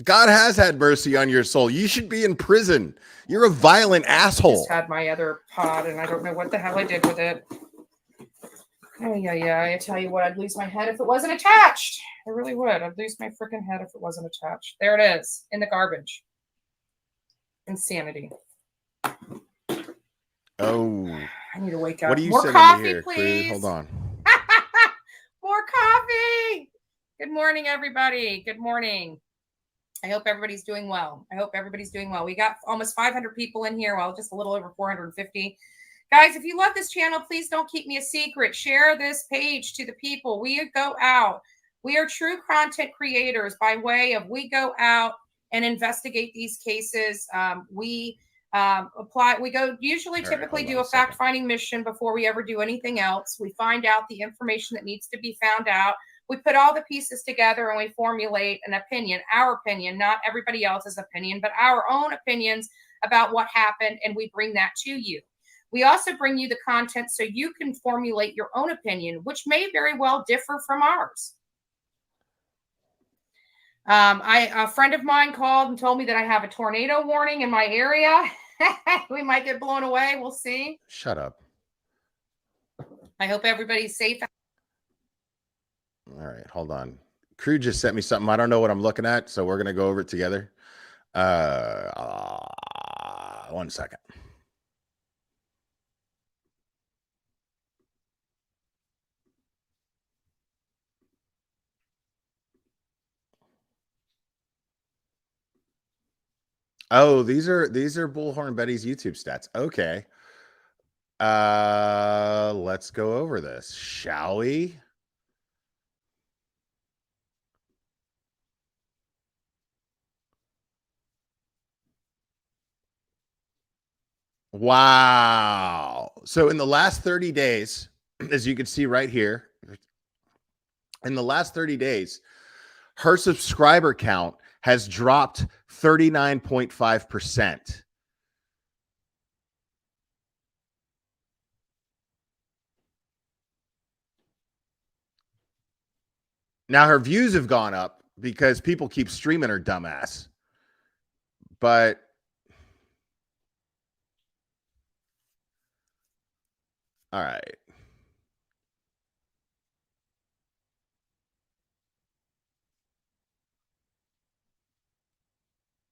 God has had mercy on your soul. You should be in prison. You're a violent asshole. Just had my other pod, and I don't know what the hell I did with it. Oh yeah. I tell you what, I'd lose my head if it wasn't attached. I really would. I'd lose my freaking head if it wasn't attached. There it is, in the garbage. Insanity. Oh, I need to wake up. what do you More sending coffee, me here, please. Cruz? Hold on. More coffee. Good morning, everybody. Good morning. I hope everybody's doing well. We got almost 500 people in here. Well, just a little over 450. Guys, if you love this channel, please don't keep me a secret. Share this page to the people. We go out. We are true content creators by way of we go out and investigate these cases. We apply. We go typically do a fact-finding mission before we ever do anything else. We find out the information that needs to be found out. We put all the pieces together and we formulate an opinion, our opinion, not everybody else's opinion, but our own opinions about what happened, and we bring that to you. We also bring you the content so you can formulate your own opinion, which may very well differ from ours. A friend of mine called and told me that I have a tornado warning in my area. We might get blown away. We'll see. Shut up. I hope everybody's safe. All right, hold on. Crew just sent me something. I don't know what I'm looking at, so we're gonna go over it together. 1 second. Oh, these are Bullhorn Betty's YouTube stats. Okay. Let's go over this, shall we? Wow. So in the last 30 days, as you can see right here, in the last 30 days, her subscriber count has dropped 39.5%. Now her views have gone up because people keep streaming her dumbass. But all right.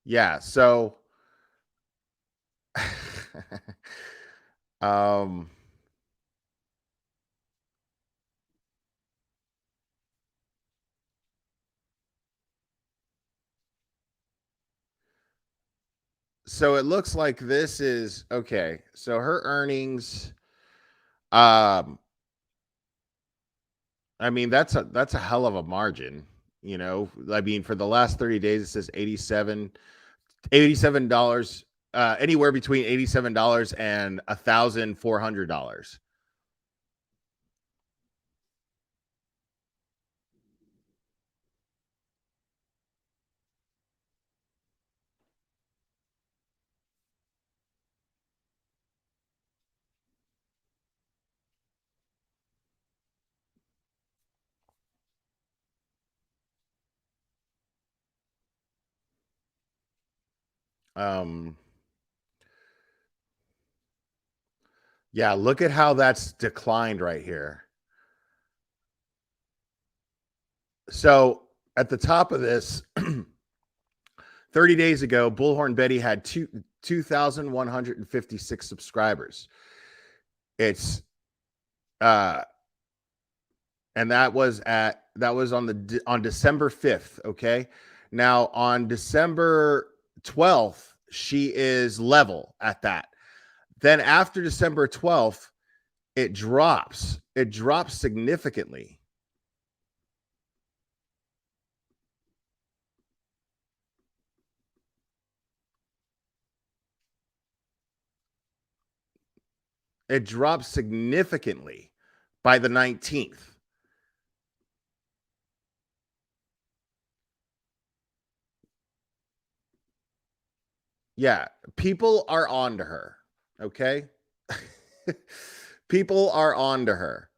Yeah, so so it looks like this is okay. So her earnings, I mean, that's a hell of a margin, you know. I mean, for the last 30 days, it says $87, anywhere between $87 and $1,400. Yeah, look at how that's declined right here. So at the top of this, 30 days ago, Bullhorn Betty had 2,156 subscribers. It's and that was on December 5th. Okay. Now on December 12th, she is level at that. Then after December 12th, it drops. It drops significantly. It drops significantly by the 19th. Yeah, people are on to her. Okay. People are on to her.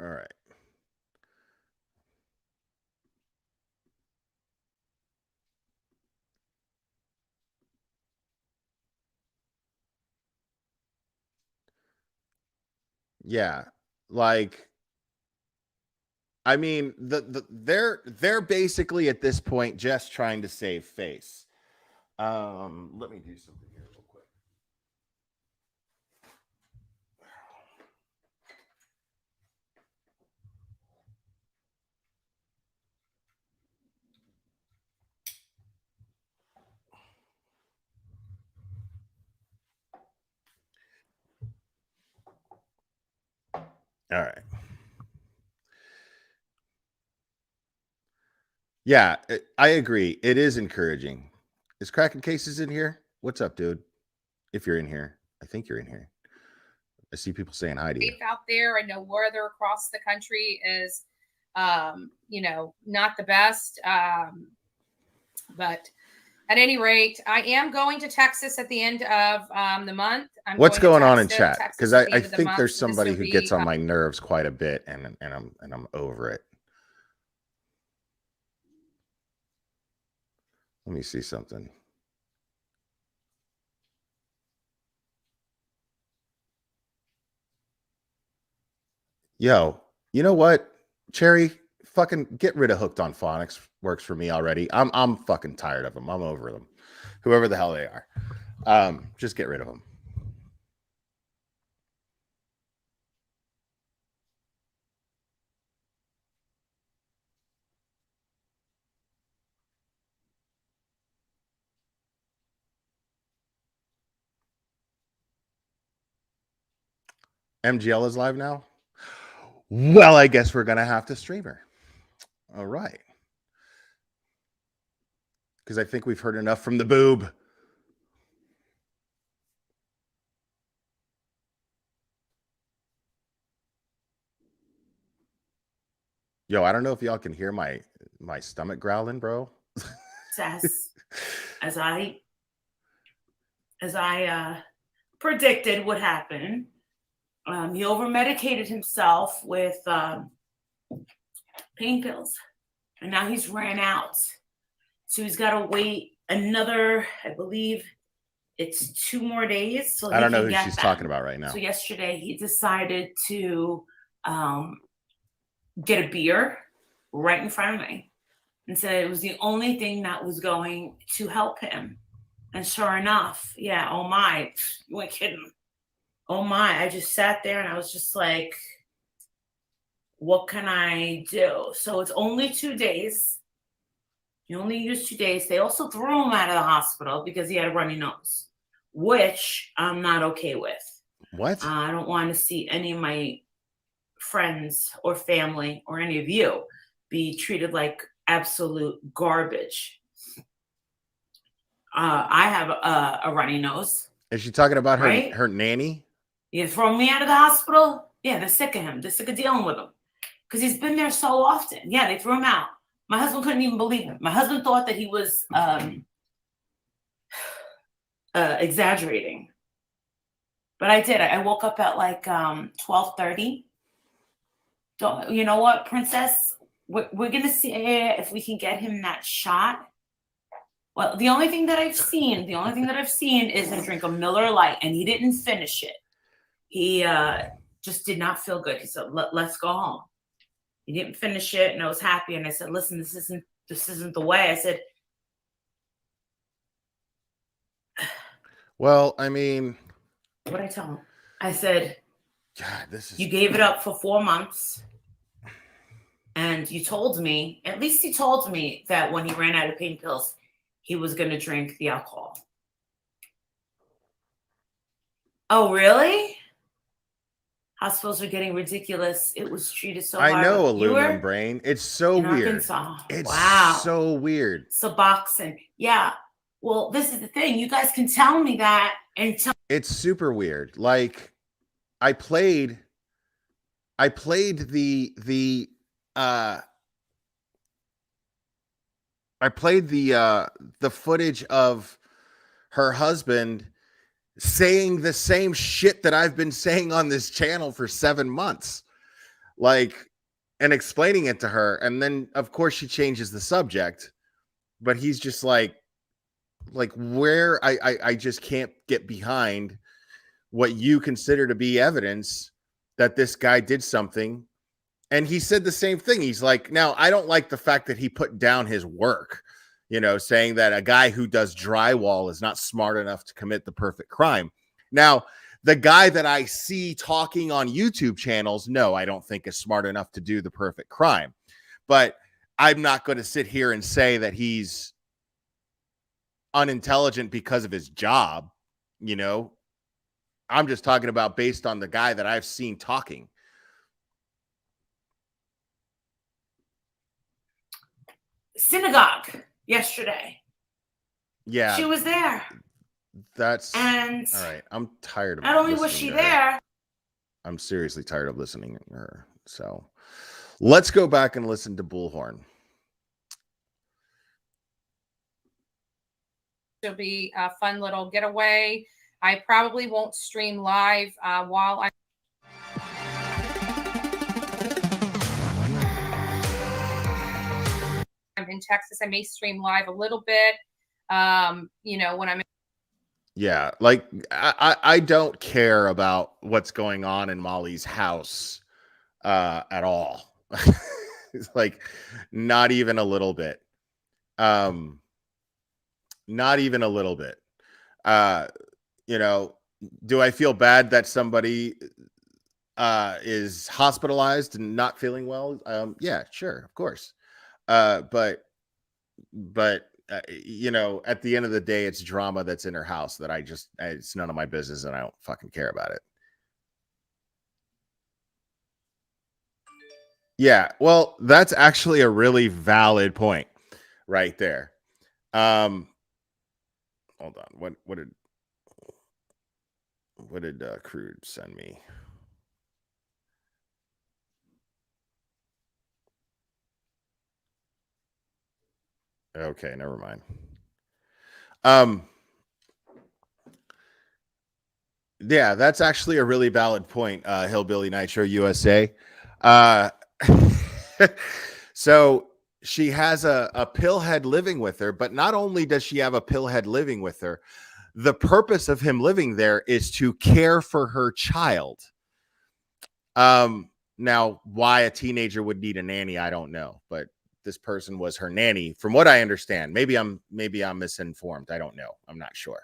All right. Yeah. Like, I mean, they're basically at this point just trying to save face. Let me do something here real quick. All right. Yeah, I agree. It is encouraging. Is Kraken Cases in here? What's up, dude? If you're in here, I think you're in here. I see people saying hi to you. Safe out there. I know weather across the country is, not the best. But at any rate, I am going to Texas at the end of the month. What's going on in Texas chat? Because I at the end of the think month. there's So this somebody will who be, gets on my nerves quite a bit, and I'm over it. Let me see something. Yo, you know what, Cherry? Fucking get rid of Hooked on Phonics. Works for me already. I'm fucking tired of them. I'm over them. Whoever the hell they are. Just get rid of them. MGL is live now. Well, I guess we're gonna have to stream her. All right. Because I think we've heard enough from the boob. Yo, I don't know if y'all can hear my stomach growling, bro. As I predicted would happen. He over-medicated himself with pain pills, and now he's ran out. So he's got to wait another, I believe it's 2 more days. So I don't know who she's talking about right now. So yesterday he decided to get a beer right in front of me and said it was the only thing that was going to help him. And sure enough, yeah, oh my, you ain't kidding. Oh my, I just sat there and I was just like, what can I do? So it's only 2 days. You only use 2 days. They also threw him out of the hospital because he had a runny nose, which I'm not okay with. What? I don't want to see any of my friends or family or any of you be treated like absolute garbage. I have a runny nose. Is she talking about right? her nanny? You throw me out of the hospital? Yeah, they're sick of him. They're sick of dealing with him because he's been there so often. Yeah, they threw him out. My husband couldn't even believe it. My husband thought that he was exaggerating. But I did. I woke up at like 12:30. You know what, Princess? We're going to see if we can get him that shot. Well, the only thing that I've seen is him drink a Miller Lite, and he didn't finish it. He just did not feel good. He said, let's go home. He didn't finish it, and I was happy. And I said, listen, this isn't the way. I said, well, I mean, what did I tell him? I said, God, you gave it up for 4 months. And you told me, at least he told me that when he ran out of pain pills, he was going to drink the alcohol. Oh, really? Hospitals are getting ridiculous. It was treated so hard. I know, aluminum brain. It's so weird. Arkansas. It's wow. so weird. Suboxone. Yeah. Well, this is the thing. You guys can tell me that and tell. It's super weird. Like, I played I played the footage of her husband saying the same shit that I've been saying on this channel for 7 months, like, and explaining it to her. And then of course she changes the subject, but he's just like where I just can't get behind what you consider to be evidence that this guy did something. And he said the same thing. He's like, now I don't like the fact that he put down his work, you know, saying that a guy who does drywall is not smart enough to commit the perfect crime. Now, the guy that I see talking on YouTube channels, no, I don't think is smart enough to do the perfect crime. But I'm not going to sit here and say that he's unintelligent because of his job, you know. I'm just talking about based on the guy that I've seen talking. Synagogue yesterday. Yeah. She was there. That's and all right. I'm tired of not only was listening she to her. there. I'm seriously tired of listening to her. So let's go back and listen to Bullhorn. It'll be a fun little getaway. I probably won't stream live while I'm in Texas. I may stream live a little bit. You know, when I'm Yeah, like I don't care about what's going on in Molly's house at all. It's like not even a little bit. Not even a little bit. You know, do I feel bad that somebody is hospitalized and not feeling well? Yeah, sure, of course. But you know, at the end of the day, it's drama that's in her house that it's none of my business and I don't fucking care about it. Yeah, well, that's actually a really valid point right there. Hold on. What did Crude send me? Okay, never mind. Yeah, that's actually a really valid point, Hillbilly Nitro USA. So she has a pillhead living with her, but not only does she have a pillhead living with her, the purpose of him living there is to care for her child. Now, why a teenager would need a nanny, I don't know, but this person was her nanny, from what I understand. Maybe I'm misinformed. I don't know. I'm not sure.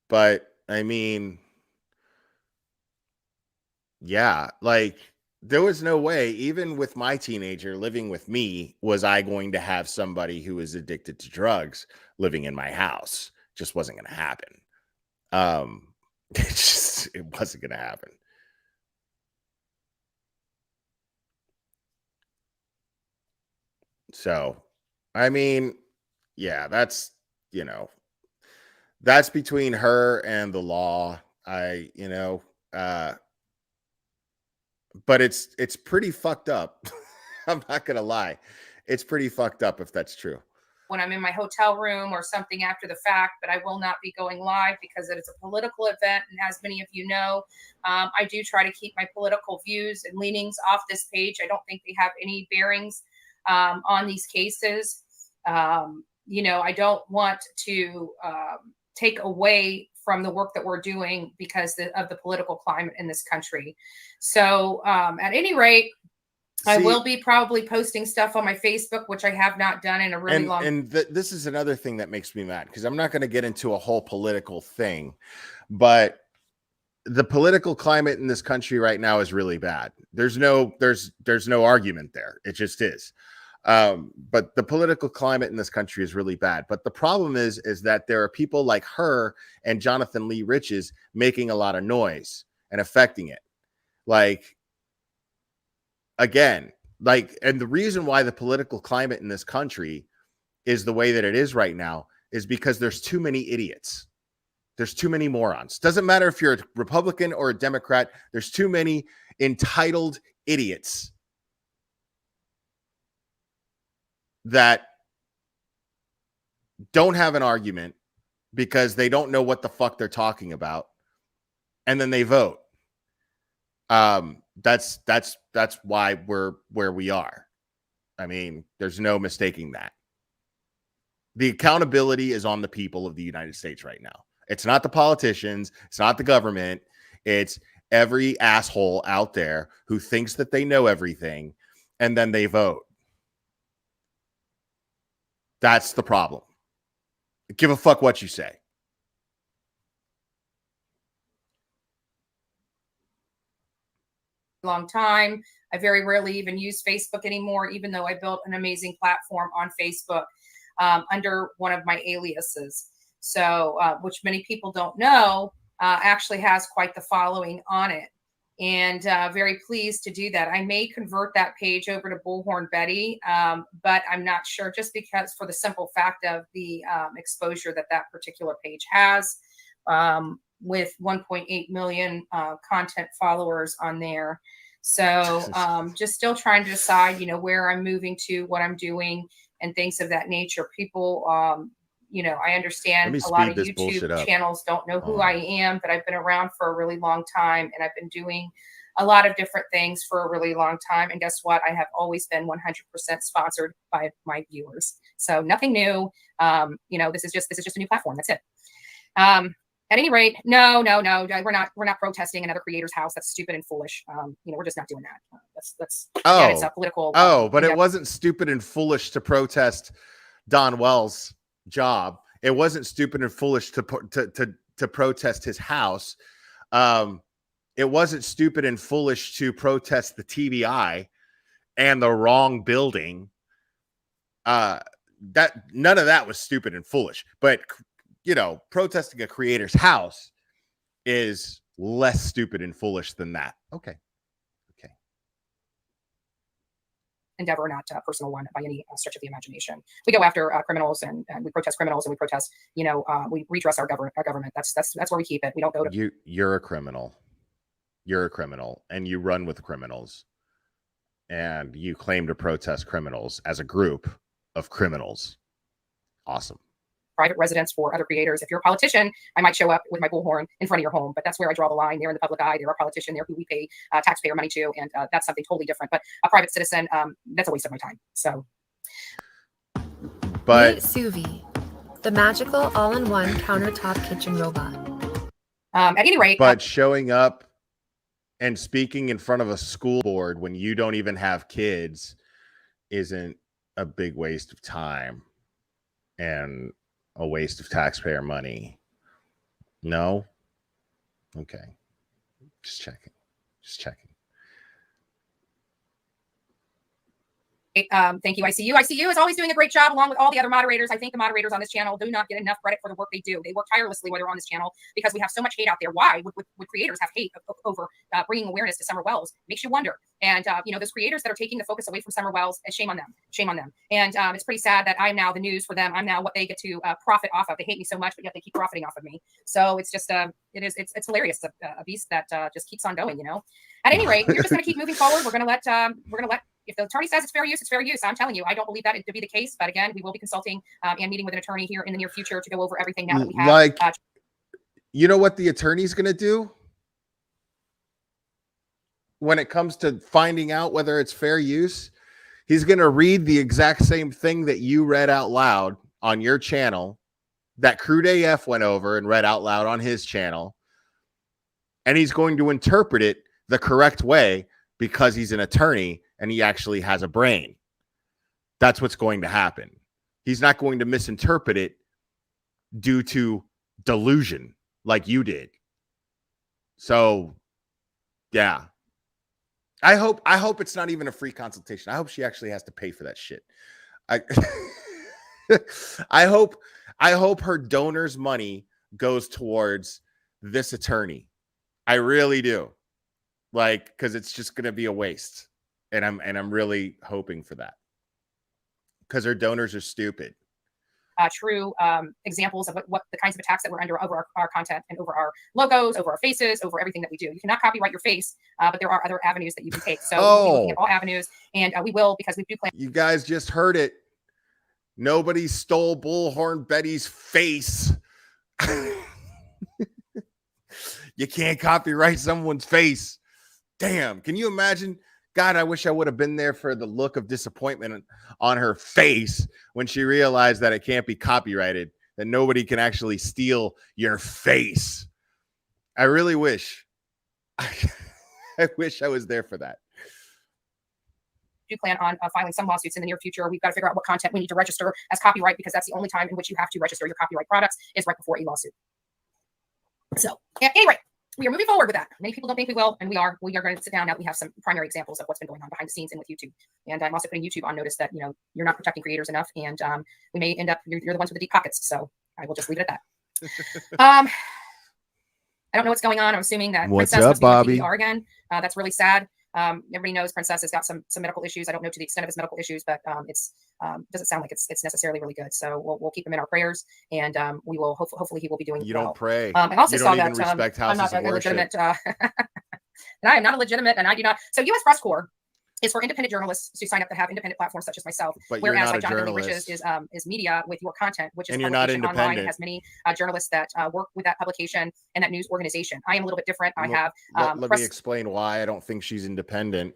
But I mean, yeah, like there was no way, even with my teenager living with me, was I going to have somebody who is addicted to drugs living in my house. Just wasn't going to happen. It wasn't going to happen. So, I mean, yeah, that's, you know, that's between her and the law. But it's pretty fucked up. I'm not going to lie. It's pretty fucked up if that's true. When I'm in my hotel room or something after the fact, but I will not be going live because it is a political event. And as many of you know, I do try to keep my political views and leanings off this page. I don't think they have any bearings on these cases. You know, I don't want to take away from the work that we're doing because of the political climate in this country. So at any rate, I will be probably posting stuff on my Facebook, which I have not done in a really long time. And this is another thing that makes me mad, because I'm not going to get into a whole political thing, but the political climate in this country right now is really bad. There's no argument there. It just is. But the political climate in this country is really bad. But the problem is that there are people like her and Jonathan Lee Riches making a lot of noise and affecting it. Like, again, and the reason why the political climate in this country is the way that it is right now is because there's too many idiots. There's too many morons. Doesn't matter if you're a Republican or a Democrat. There's too many entitled idiots that don't have an argument because they don't know what the fuck they're talking about, and then they vote. That's why we're where we are. I mean, there's no mistaking that. The accountability is on the people of the United States right now. It's not the politicians. It's not the government. It's every asshole out there who thinks that they know everything, and then they vote. That's the problem. Give a fuck what you say. Long time. I very rarely even use Facebook anymore, even though I built an amazing platform on Facebook under one of my aliases. So, which many people don't know, actually has quite the following on it. And very pleased to do that. I may convert that page over to Bullhorn Betty, but I'm not sure, just because for the simple fact of the exposure that that particular page has, with 1.8 million content followers on there. So just still trying to decide, you know, where I'm moving to, what I'm doing, and things of that nature. People, you know, I understand a lot of YouTube channels don't know who I am, but I've been around for a really long time, and I've been doing a lot of different things for a really long time. And guess what? I have always been 100% sponsored by my viewers. So nothing new. You know, this is just a new platform. That's it. At any rate, no, we're not protesting another creator's house. That's stupid and foolish. You know, we're just not doing that. That's again, it's a political. But it wasn't stupid and foolish to protest Don Wells' job. It wasn't stupid and foolish to protest his house. It wasn't stupid and foolish to protest the TBI and the wrong building. That none of that was stupid and foolish, but you know, protesting a creator's house is less stupid and foolish than that. Okay. Endeavor, not a personal one by any stretch of the imagination. We go after criminals, and we protest criminals, and we protest, you know, we redress our government. That's where we keep it. We don't go to. You're a criminal. You're a criminal, and you run with criminals, and you claim to protest criminals as a group of criminals. Awesome. Private residence for other creators. If you're a politician, I might show up with my bullhorn in front of your home, but that's where I draw the line. They're in the public eye. They're a politician. They're who we pay taxpayer money to, and that's something totally different. But a private citizen, that's a waste of my time. So, but Meet Suvi, the magical all-in-one countertop kitchen robot. At any rate, but showing up and speaking in front of a school board when you don't even have kids isn't a big waste of time and a waste of taxpayer money. No? Okay. Just checking. Thank you. ICU is always doing a great job along with all the other moderators. I think the moderators on this channel do not get enough credit for the work they do. They work tirelessly while they're on this channel because we have so much hate out there. Why would creators have hate over bringing awareness to Summer Wells? Makes you wonder. And, you know, those creators that are taking the focus away from Summer Wells, shame on them. And it's pretty sad that I'm now the news for them. I'm now what they get to profit off of. They hate me so much, but yet they keep profiting off of me. So it's just, it's hilarious. It's a beast that just keeps on going, you know. At any rate, we're just going to keep moving forward. We're going to let, if the attorney says it's fair use, it's fair use. I'm telling you, I don't believe that to be the case. But again, we will be consulting and meeting with an attorney here in the near future to go over everything now that we have. Like, you know what the attorney's going to do when it comes to finding out whether it's fair use? He's going to read the exact same thing that you read out loud on your channel, that Crude AF went over and read out loud on his channel. And he's going to interpret it the correct way because he's an attorney and he actually has a brain. That's what's going to happen. He's not going to misinterpret it due to delusion like you did. So, yeah. I hope it's not even a free consultation. I hope she actually has to pay for that shit. I hope her donors' money goes towards this attorney. I really do. Like, because it's just going to be a waste. And I'm really hoping for that. Because her donors are stupid. true examples of what the kinds of attacks that we're under over our content and over our logos, over our faces, over everything that we do. You cannot copyright your face, but there are other avenues that you can take. So we'll be looking at all avenues, and we will, because we do plan. You guys just heard it. Nobody stole Bullhorn Betty's face. You can't copyright someone's face. Damn. Can you imagine? God, I wish I would have been there for the look of disappointment on her face when she realized that it can't be copyrighted, that nobody can actually steal your face. I really wish. I wish I was there for that. Do plan on filing some lawsuits in the near future. We've got to figure out what content we need to register as copyright, because that's the only time in which you have to register your copyright products is right before a lawsuit. So anyway, we are moving forward with that. Many people don't think we will, and we are. We are going to sit down now. We have some primary examples of what's been going on behind the scenes and with YouTube. And I'm also putting YouTube on notice that, you're not protecting creators enough, and we may end up, you're the ones with the deep pockets. So I will just leave it at that. I don't know what's going on. I'm assuming that What's Princess up, must be on Bobby? PBR again. That's really sad. Everybody knows Princess has got some medical issues. I don't know to the extent of his medical issues, but it's doesn't sound like it's necessarily really good. So we'll keep him in our prayers, and we will hopefully he will be doing You well. don't pray. I also You saw don't even that respect I'm houses not of a worship. legitimate, and I am not a legitimate, and I do not. So U.S. Press Corps is for independent journalists to sign up to have independent platforms such as myself. But you're Whereas not a like Jonathan Lee journalist. Riches is media with your content, which is And you're not publication online. It independent. has many journalists that work with that publication and that news organization. I am a little bit different. I have Let me explain why I don't think she's independent.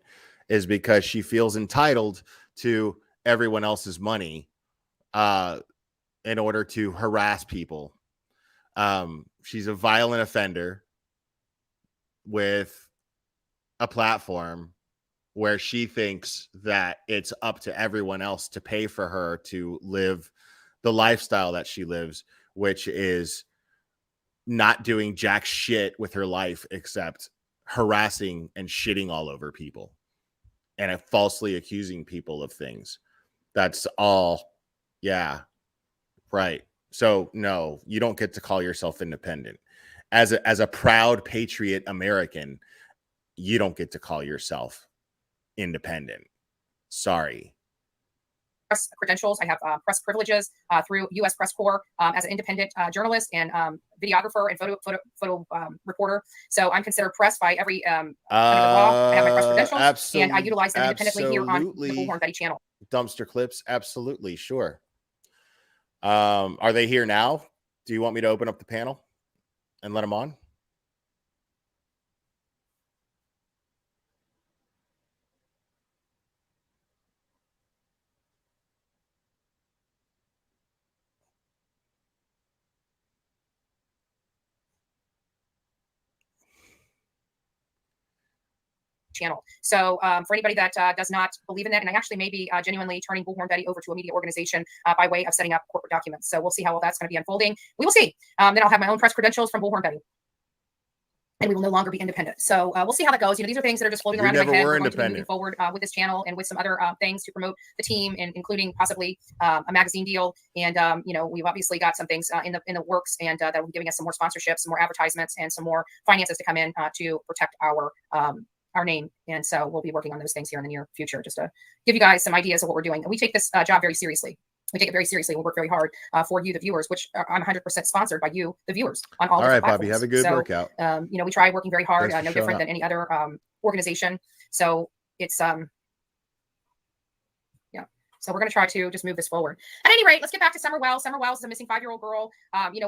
Is because she feels entitled to everyone else's money in order to harass people. She's a violent offender with a platform where she thinks that it's up to everyone else to pay for her to live the lifestyle that she lives, which is not doing jack shit with her life except harassing and shitting all over people and falsely accusing people of things. That's all. Yeah. Right. So no, you don't get to call yourself independent. As a proud patriot American, you don't get to call yourself independent. Sorry. Press credentials. I have press privileges through U.S. Press Corps as an independent journalist and videographer and photo reporter. So I'm considered press by every under the law. I have my press credentials, and I utilize them independently here on the Bullhorn Betty channel. Dumpster clips, absolutely, sure. Are they here now? Do you want me to open up the panel and let them on? Channel. So for anybody that does not believe in that, and I actually may be genuinely turning Bullhorn Betty over to a media organization by way of setting up corporate documents. So we'll see how all that's going to be unfolding. We will see. Then I'll have my own press credentials from Bullhorn Betty, and we will no longer be independent. So we'll see how that goes. These are things that are just floating around in my head. We're going to be moving forward with this channel and with some other things to promote the team, and including possibly a magazine deal. And we've obviously got some things in the works, and that will be giving us some more sponsorships, some more advertisements, and some more finances to come in to protect our name. And so we'll be working on those things here in the near future, just to give you guys some ideas of what we're doing. And we take this job very seriously. We take it very seriously. We'll work very hard for you, the viewers, which I'm 100% sponsored by you, the viewers, on all right, platforms. Bobby, have a good workout. We try working very hard, no different up. than any other organization. So it's So we're going to try to just move this forward. At any rate, let's get back to Summer Wells. Summer Wells is a missing 5-year-old girl.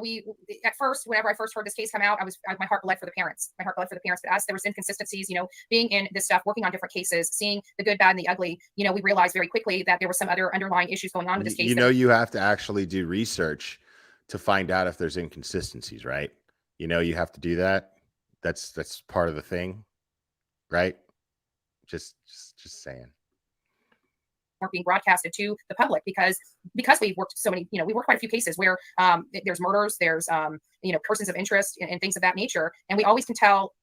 We at first, whenever I first heard this case come out, my heart bled for the parents. My heart bled for the parents. But as there was inconsistencies, being in this stuff, working on different cases, seeing the good, bad, and the ugly, we realized very quickly that there were some other underlying issues going on with this case. You have to actually do research to find out if there's inconsistencies, right? You have to do that. That's part of the thing, right? Just saying. Weren't being broadcasted to the public because we've worked so many, we worked quite a few cases where there's murders, there's persons of interest and things of that nature, and we always can tell,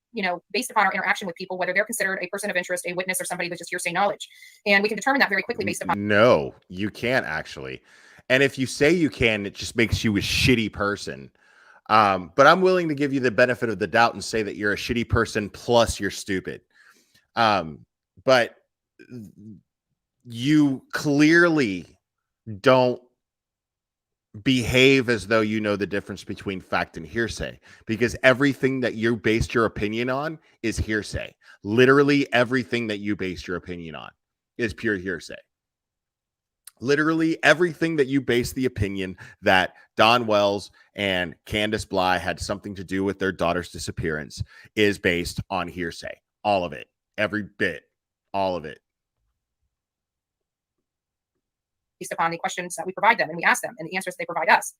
based upon our interaction with people, whether they're considered a person of interest, a witness, or somebody with just hearsay knowledge, and we can determine that very quickly based upon. No, you can't actually, and if you say you can, it just makes you a shitty person. But I'm willing to give you the benefit of the doubt and say that you're a shitty person plus you're stupid. But you clearly don't behave as though you know the difference between fact and hearsay, because everything that you based your opinion on is hearsay. Literally everything that you based your opinion on is pure hearsay. Literally everything that you base the opinion that Don Wells and Candace Bly had something to do with their daughter's disappearance is based on hearsay. All of it. Every bit. All of it. Based upon the questions that we provide them and we ask them and the answers they provide us.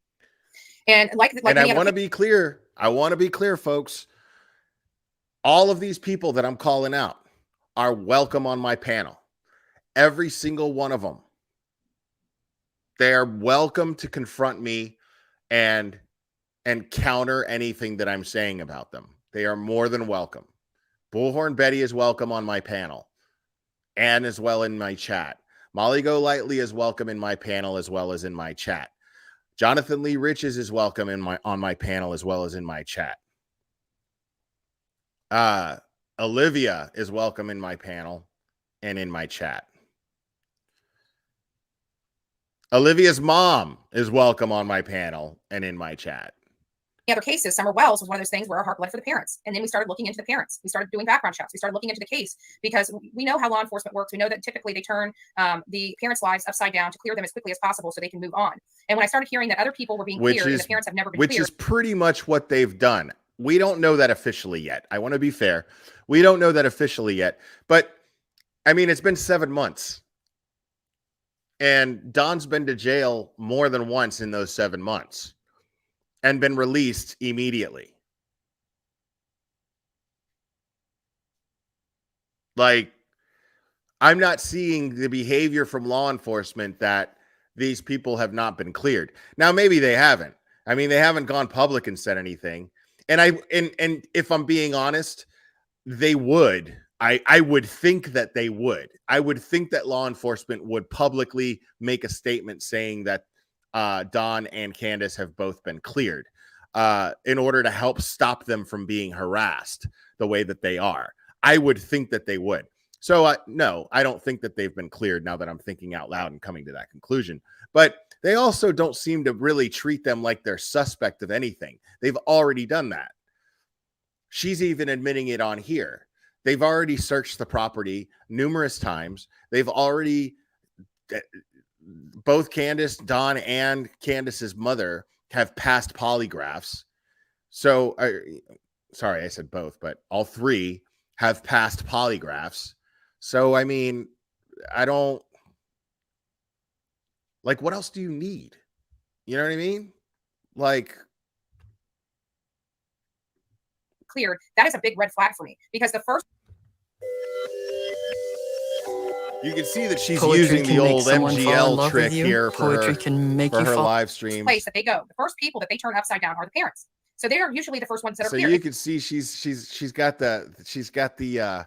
And and I want to be clear. I want to be clear, folks. All of these people that I'm calling out are welcome on my panel. Every single one of them. They are welcome to confront me and counter anything that I'm saying about them. They are more than welcome. Bullhorn Betty is welcome on my panel and as well in my chat. Molly Golightly is welcome in my panel as well as in my chat. Jonathan Lee Riches is welcome on my panel as well as in my chat. Olivia is welcome in my panel and in my chat. Olivia's mom is welcome on my panel and in my chat. The other cases, Summer Wells was one of those things where our heart bled for the parents. And then we started looking into the parents. We started doing background checks. We started looking into the case because we know how law enforcement works. We know that typically they turn the parents' lives upside down to clear them as quickly as possible so they can move on. And when I started hearing that other people were being cleared and the parents have never been cleared. Which is pretty much what they've done. We don't know that officially yet. I want to be fair. We don't know that officially yet. But, I mean, it's been 7 months. And Don's been to jail more than once in those 7 months and been released immediately. Like, I'm not seeing the behavior from law enforcement that these people have not been cleared. Now, maybe they haven't. I mean, they haven't gone public and said anything. And if I'm being honest, they would. I would think that they would. I would think that law enforcement would publicly make a statement saying that Don and Candace have both been cleared in order to help stop them from being harassed the way that they are. I would think that they would. So, no, I don't think that they've been cleared now that I'm thinking out loud and coming to that conclusion. But they also don't seem to really treat them like they're suspect of anything. They've already done that. She's even admitting it on here. They've already searched the property numerous times. They've already, both Candace, Don, and Candace's mother have passed polygraphs. So, sorry, I said both, but all three have passed polygraphs. So, I mean, I don't, like, what else do you need? You know what I mean? Like, cleared, that is a big red flag for me because the first you can see that she's Poetry using can the make old someone fall in MGL love trick with you. here for Poetry her, can make for you her fall. live stream. place that they go, the first people that they turn upside down are the parents. So they are usually the first ones that are So cleared. you can see she's got the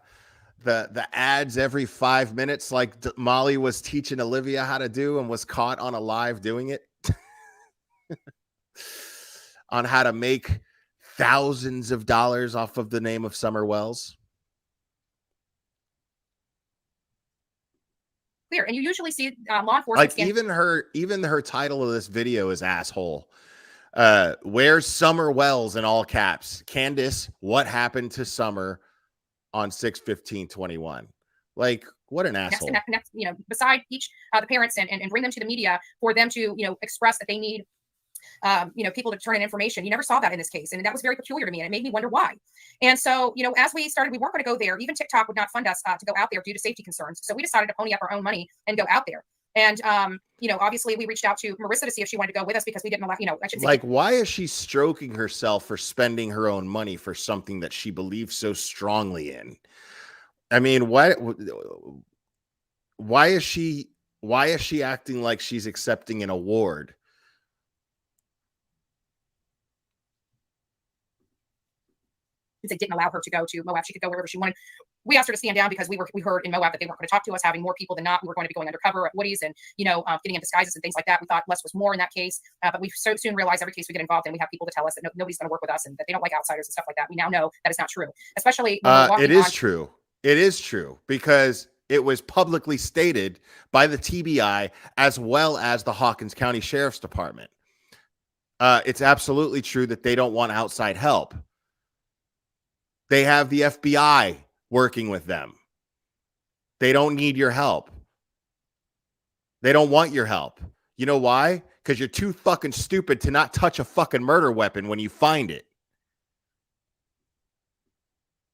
ads every 5 minutes, like Molly was teaching Olivia how to do and was caught on a live doing it on how to make thousands of dollars off of the name of Summer Wells. Clear, and you usually see law enforcement. Like even her title of this video is asshole. Where's Summer Wells in all caps? Candace, what happened to Summer on 6/15/21? Like, what an asshole. Next, beside each the parents and bring them to the media for them to express that they need people to turn in information. You never saw that in this case, and that was very peculiar to me, and it made me wonder why. And so, as we started, we weren't going to go there. Even TikTok would not fund us to go out there due to safety concerns. So we decided to pony up our own money and go out there. And obviously, we reached out to Marissa to see if she wanted to go with us because we didn't allow. I should say, like, why is she stroking herself for spending her own money for something that she believes so strongly in? I mean, why is she acting like she's accepting an award? They didn't allow her to go to Moab. She could go wherever she wanted. We asked her to stand down because we heard in Moab that they weren't going to talk to us, having more people than not. We were going to be going undercover at Woody's and, getting in disguises and things like that. We thought less was more in that case. But we so soon realized every case we get involved in, we have people to tell us that nobody's going to work with us and that they don't like outsiders and stuff like that. We now know that is not true, especially when it is true. It is true because it was publicly stated by the TBI as well as the Hawkins County Sheriff's Department. It's absolutely true that they don't want outside help. They have the FBI working with them. They don't need your help. They don't want your help. You know why? Because you're too fucking stupid to not touch a fucking murder weapon when you find it.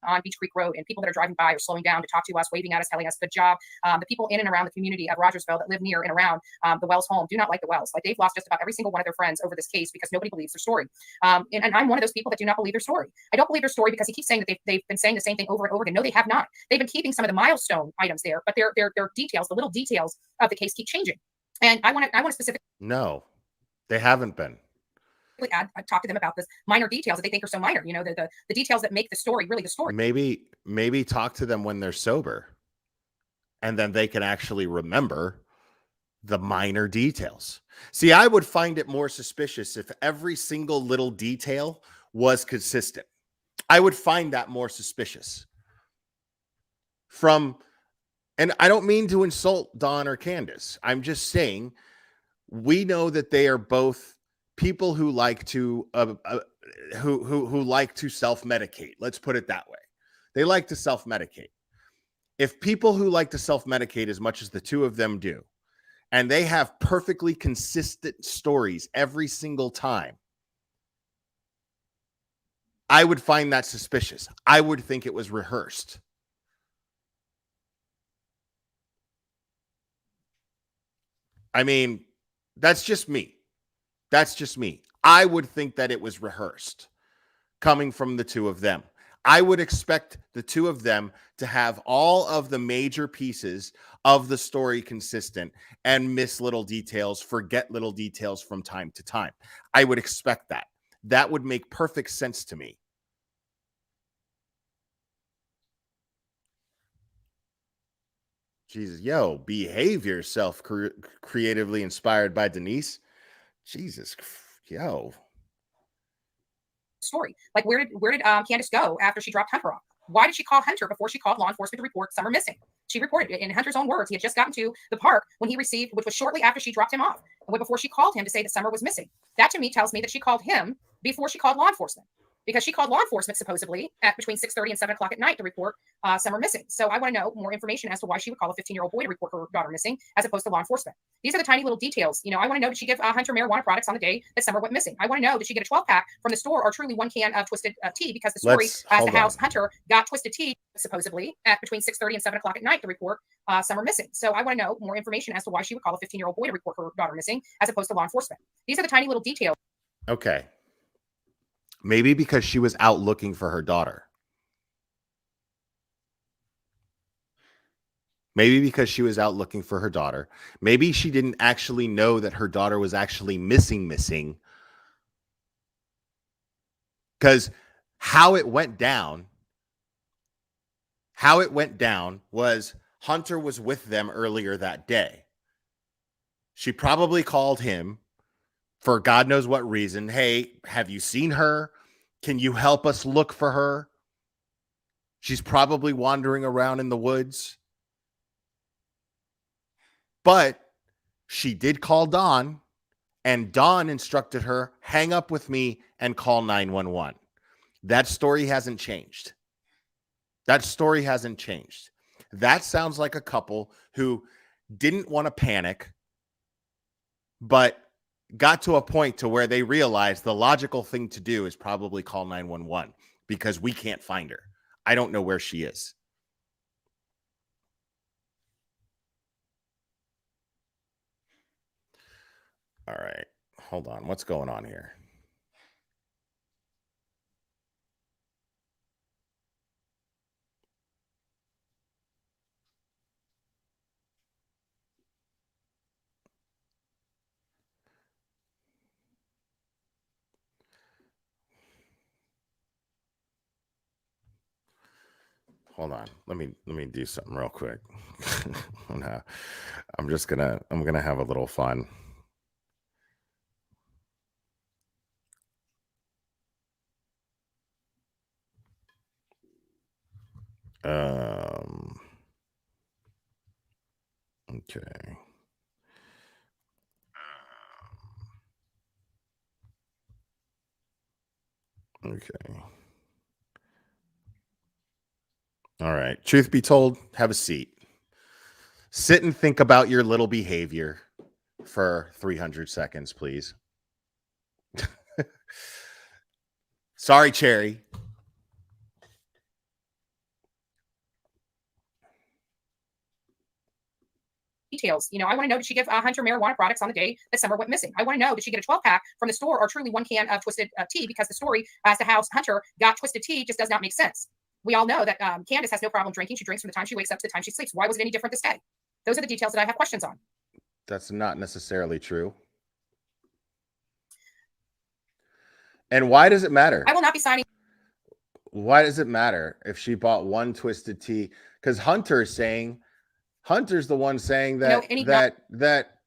On Beach Creek Road, and people that are driving by are slowing down to talk to us, waving at us, telling us good job. The people in and around the community of Rogersville that live near and around the Wells home do not like the Wells. Like, they've lost just about every single one of their friends over this case because nobody believes their story. And I'm one of those people that do not believe their story. I don't believe their story because he keeps saying that they've been saying the same thing over and over again. No, they have not. They've been keeping some of the milestone items there, but their details, the little details of the case, keep changing. And I want to specifically. No, they haven't been. I talk to them about this minor details that they think are so minor, you know, the details that make the story really the story. Maybe talk to them when they're sober, and then they can actually remember the minor details. See, I would find it more suspicious if every single little detail was consistent. I would find that more suspicious. And I don't mean to insult Dawn or Candace. I'm just saying we know that they are both people who like to who like to self-medicate. Let's put it that way. They like to self-medicate. If people who like to self-medicate as much as the two of them do, and they have perfectly consistent stories every single time, I would find that suspicious. I would think it was rehearsed. I mean, that's just me. That's just me. I would think that it was rehearsed coming from the two of them. I would expect the two of them to have all of the major pieces of the story consistent and miss little details, forget little details from time to time. I would expect that. That would make perfect sense to me. Jesus, yo, behave yourself, creatively inspired by Denise. Jesus, yo. Story. Like, where did Candace go after she dropped Hunter off? Why did she call Hunter before she called law enforcement to report Summer missing? She reported it in Hunter's own words. He had just gotten to the park when he received, which was shortly after she dropped him off, before she called him to say that Summer was missing. That to me tells me that she called him before she called law enforcement, because she called law enforcement supposedly at between 6:30 and 7 o'clock at night to report Summer missing. So I want to know more information as to why she would call a 15-year-old boy to report her daughter missing as opposed to law enforcement. These are the tiny little details. You know, I want to know, did she give Hunter marijuana products on the day that Summer went missing? I want to know, did she get a 12-pack from the store or truly one can of Twisted Tea? Because the story as to how Hunter got Twisted Tea supposedly at between 6:30 and 7 o'clock at night to report Summer missing. So I want to know more information as to why she would call a 15-year-old boy to report her daughter missing as opposed to law enforcement. These are the tiny little details. Okay. Maybe because she was out looking for her daughter. Maybe because she was out looking for her daughter. Maybe she didn't actually know that her daughter was actually missing. Because how it went down was Hunter was with them earlier that day. She probably called him for God knows what reason. Hey, have you seen her? Can you help us look for her? She's probably wandering around in the woods. But she did call Dawn, and Dawn instructed her, hang up with me and call 911. That story hasn't changed. That sounds like a couple who didn't want to panic, but got to a point to where they realized the logical thing to do is probably call 911 because we can't find her. I don't know where she is. All right. Hold on. What's going on here? Hold on. Let me do something real quick. I'm gonna have a little fun. Okay. Okay. All right. Truth be told, have a seat. Sit and think about your little behavior for 300 seconds, please. Sorry, Cherry. Details. I want to know, did she give Hunter marijuana products on the day that Summer went missing? I want to know, did she get a 12-pack from the store or truly one can of Twisted Tea? Because the story as to how Hunter got Twisted Tea just does not make sense. We all know that Candace has no problem drinking. She drinks from the time she wakes up to the time she sleeps. Why was it any different this day? Those are the details that I have questions on. That's not necessarily true. And why does it matter? I will not be signing. Why does it matter if she bought one Twisted Tea? Because Hunter's the one saying that that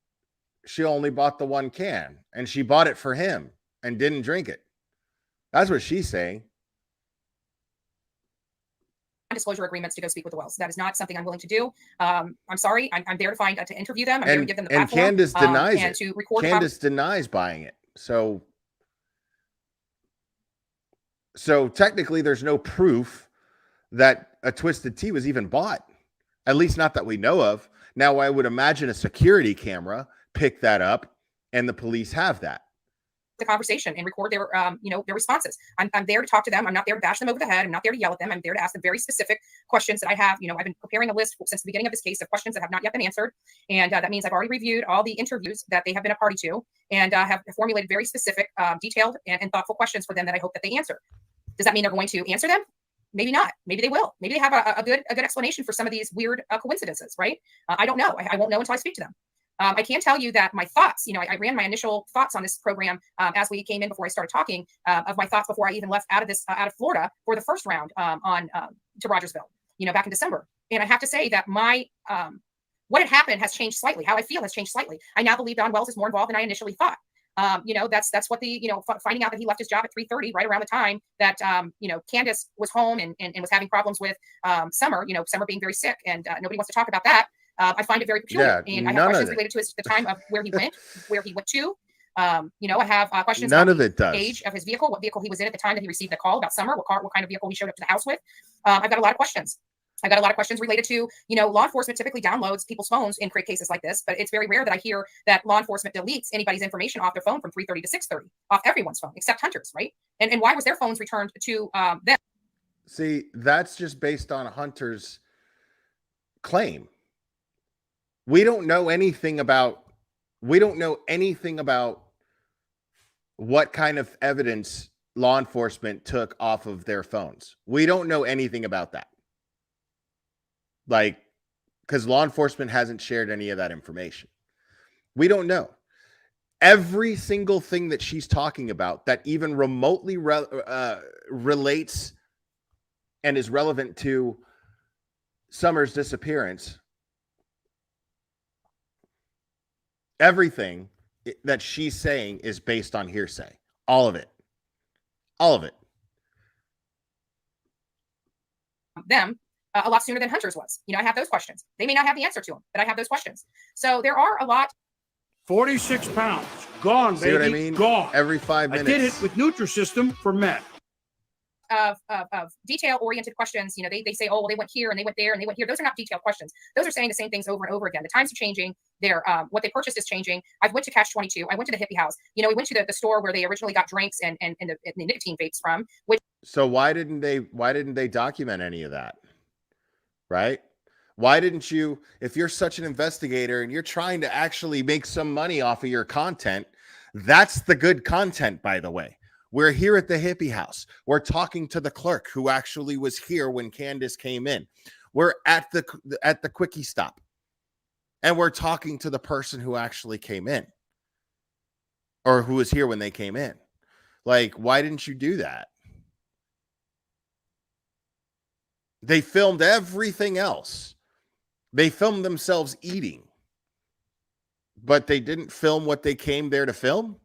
she only bought the one can and she bought it for him and didn't drink it. That's what she's saying. Disclosure agreements to go speak with the Wells. That is not something I'm willing to do. I'm sorry. I'm there to interview them. I'm there to give them the platform. And Candace denies and it. To record. Candace denies buying it. So technically, there's no proof that a Twisted Tea was even bought. At least not that we know of. Now, I would imagine a security camera picked that up, and the police have that. The conversation and record their their responses. I'm there to talk to them. I'm not there to bash them over the head. I'm not there to yell at them. I'm there to ask them very specific questions that I have. I've been preparing a list since the beginning of this case of questions that have not yet been answered, and that means I've already reviewed all the interviews that they have been a party to, and have formulated very specific, detailed, and thoughtful questions for them that I hope that they answer. Does that mean they're going to answer them? Maybe not. Maybe they will. Maybe they have a good explanation for some of these weird coincidences, right? I don't know. I won't know until I speak to them. I can tell you that my thoughts, I ran my initial thoughts on this program as we came in before I started talking of my thoughts before I even left out of Florida for the first round to Rogersville, back in December. And I have to say that my what had happened has changed slightly. How I feel has changed slightly. I now believe Don Wells is more involved than I initially thought. That's what the, finding out that he left his job at 3:30, right around the time that, Candace was home and was having problems with Summer, Summer being very sick, and nobody wants to talk about that. I find it very peculiar. Yeah, and I have questions related to the time of where he went to. I have questions none about of it does. The age of his vehicle, what vehicle he was in at the time that he received the call about Summer, what kind of vehicle he showed up to the house with. I've got a lot of questions. I got a lot of questions related to, law enforcement typically downloads people's phones in cases like this, but it's very rare that I hear that law enforcement deletes anybody's information off their phone from 3:30 to 6:30, off everyone's phone, except Hunter's, right? And why was their phones returned to them? See, that's just based on Hunter's claim. We don't know anything about what kind of evidence law enforcement took off of their phones. We don't know anything about that. Because law enforcement hasn't shared any of that information. We don't know. Every single thing that she's talking about that even remotely relates and is relevant to Summer's disappearance, everything that she's saying is based on hearsay. All of it. All of it. Them a lot sooner than Hunter's was. I have those questions. They may not have the answer to them, but I have those questions. So there are a lot. 46 pounds. Gone, baby. See what I mean? Gone. Every 5 minutes. I did it with Nutrisystem for men. Of detail-oriented questions. They say, oh, well, they went here and they went there and they went here. Those are not detailed questions. Those are saying the same things over and over again. The times are changing. What they purchased is changing. I went to Catch 22. I went to the Hippie House. We went to the store where they originally got drinks and the nicotine vapes from. So why didn't they document any of that? Right? Why didn't you, if you're such an investigator and you're trying to actually make some money off of your content, that's the good content, by the way. We're here at the Hippie House. We're talking to the clerk who actually was here when Candace came in. We're at the Quickie Stop. And we're talking to the person who actually came in. Or who was here when they came in. Why didn't you do that? They filmed everything else. They filmed themselves eating. But they didn't film what they came there to film?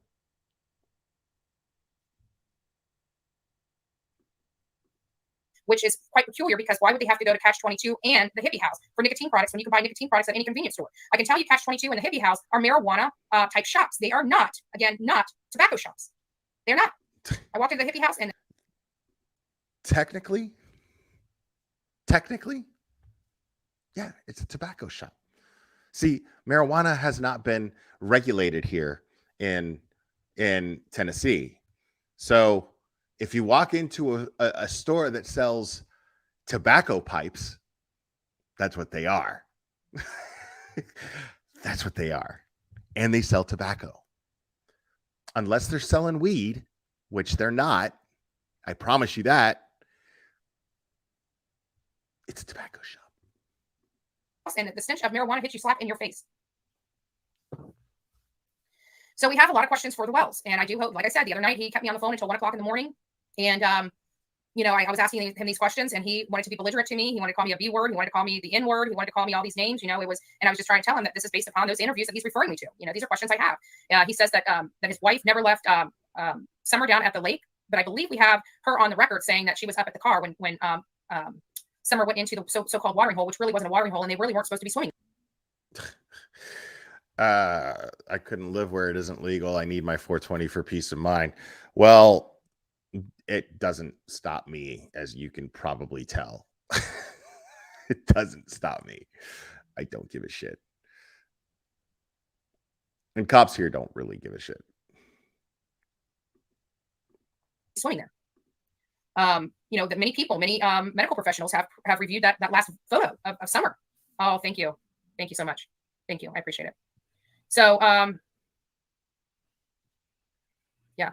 Which is quite peculiar because why would they have to go to Catch 22 and the Hippie House for nicotine products when you can buy nicotine products at any convenience store? I can tell you Catch 22 and the Hippie House are marijuana type shops. They are not tobacco shops. They're not. I walked into the Hippie House and technically, yeah, it's a tobacco shop. See, marijuana has not been regulated here in Tennessee. So if you walk into a store that sells tobacco pipes, that's what they are. That's what they are. And they sell tobacco. Unless they're selling weed, which they're not. I promise you that. It's a tobacco shop. And the stench of marijuana hits you slap in your face. So we have a lot of questions for the Wells. And I do hope, like I said, the other night, he kept me on the phone until 1 o'clock in the morning. And, you know, I was asking him these questions and he wanted to be belligerent to me. He wanted to call me a B word. He wanted to call me the N word. He wanted to call me all these names. You know, and I was just trying to tell him that this is based upon those interviews that he's referring me to. You know, these are questions I have. He says that that his wife never left Summer down at the lake. But I believe we have her on the record saying that she was up at the car when Summer went into the so-called watering hole, which really wasn't a watering hole, and they really weren't supposed to be swimming. I couldn't live where it isn't legal. I need my 420 for peace of mind. Well, it doesn't stop me, as you can probably tell. It doesn't stop me. I don't give a shit. And cops here don't really give a shit. Swimming there. You know, that many people, many medical professionals have reviewed that last photo of Summer. Oh, thank you. Thank you so much. Thank you. I appreciate it. So, yeah.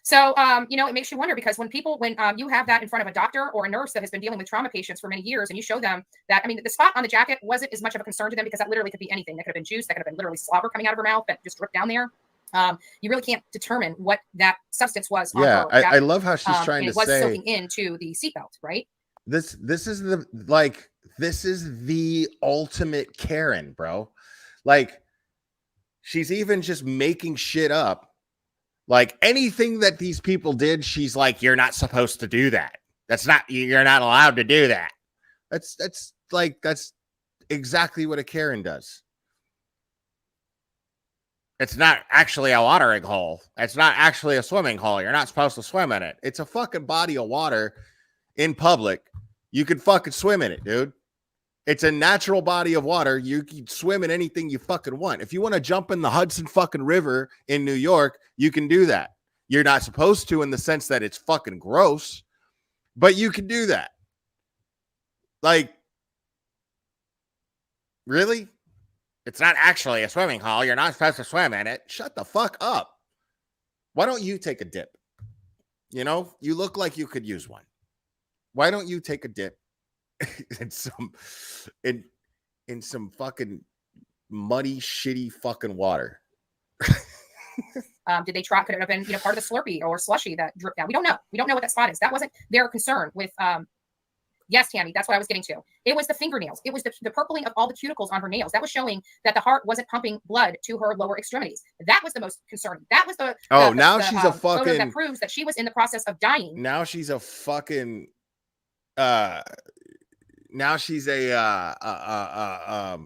So, you know, it makes you wonder because when you have that in front of a doctor or a nurse that has been dealing with trauma patients for many years and you show them that, I mean, the spot on the jacket wasn't as much of a concern to them because that literally could be anything. That could have been juice. That could have been literally slobber coming out of her mouth that just dripped down there. You really can't determine what that substance was. Yeah, on her I love how she's trying to it was say soaking into the seatbelt, right? this is the ultimate Karen, bro. Like, she's even just making shit up. Like, anything that these people did, she's like, you're not supposed to do that. You're not allowed to do that. That's exactly what a Karen does. It's not actually a watering hole. It's not actually a swimming hole. You're not supposed to swim in it. It's a fucking body of water in public. You can fucking swim in it, dude. It's a natural body of water. You can swim in anything you fucking want. If you want to jump in the Hudson fucking River in New York, you can do that. You're not supposed to in the sense that it's fucking gross, but you can do that. Like, really? It's not actually a swimming hole. You're not supposed to swim in it. Shut the fuck up. Why don't you take a dip? You know, you look like you could use one. Why don't you take a dip in some fucking muddy, shitty fucking water? Did they try? Could it have been, part of the Slurpee or slushy that dripped down? We don't know. We don't know what that spot is. That wasn't their concern with. Yes, Tammy, that's what I was getting to. It was the fingernails. It was the purpling of all the cuticles on her nails. That was showing that the heart wasn't pumping blood to her lower extremities. That was the most concerning. That was the she's a fucking photo that proves that she was in the process of dying. Now she's a fucking now she's a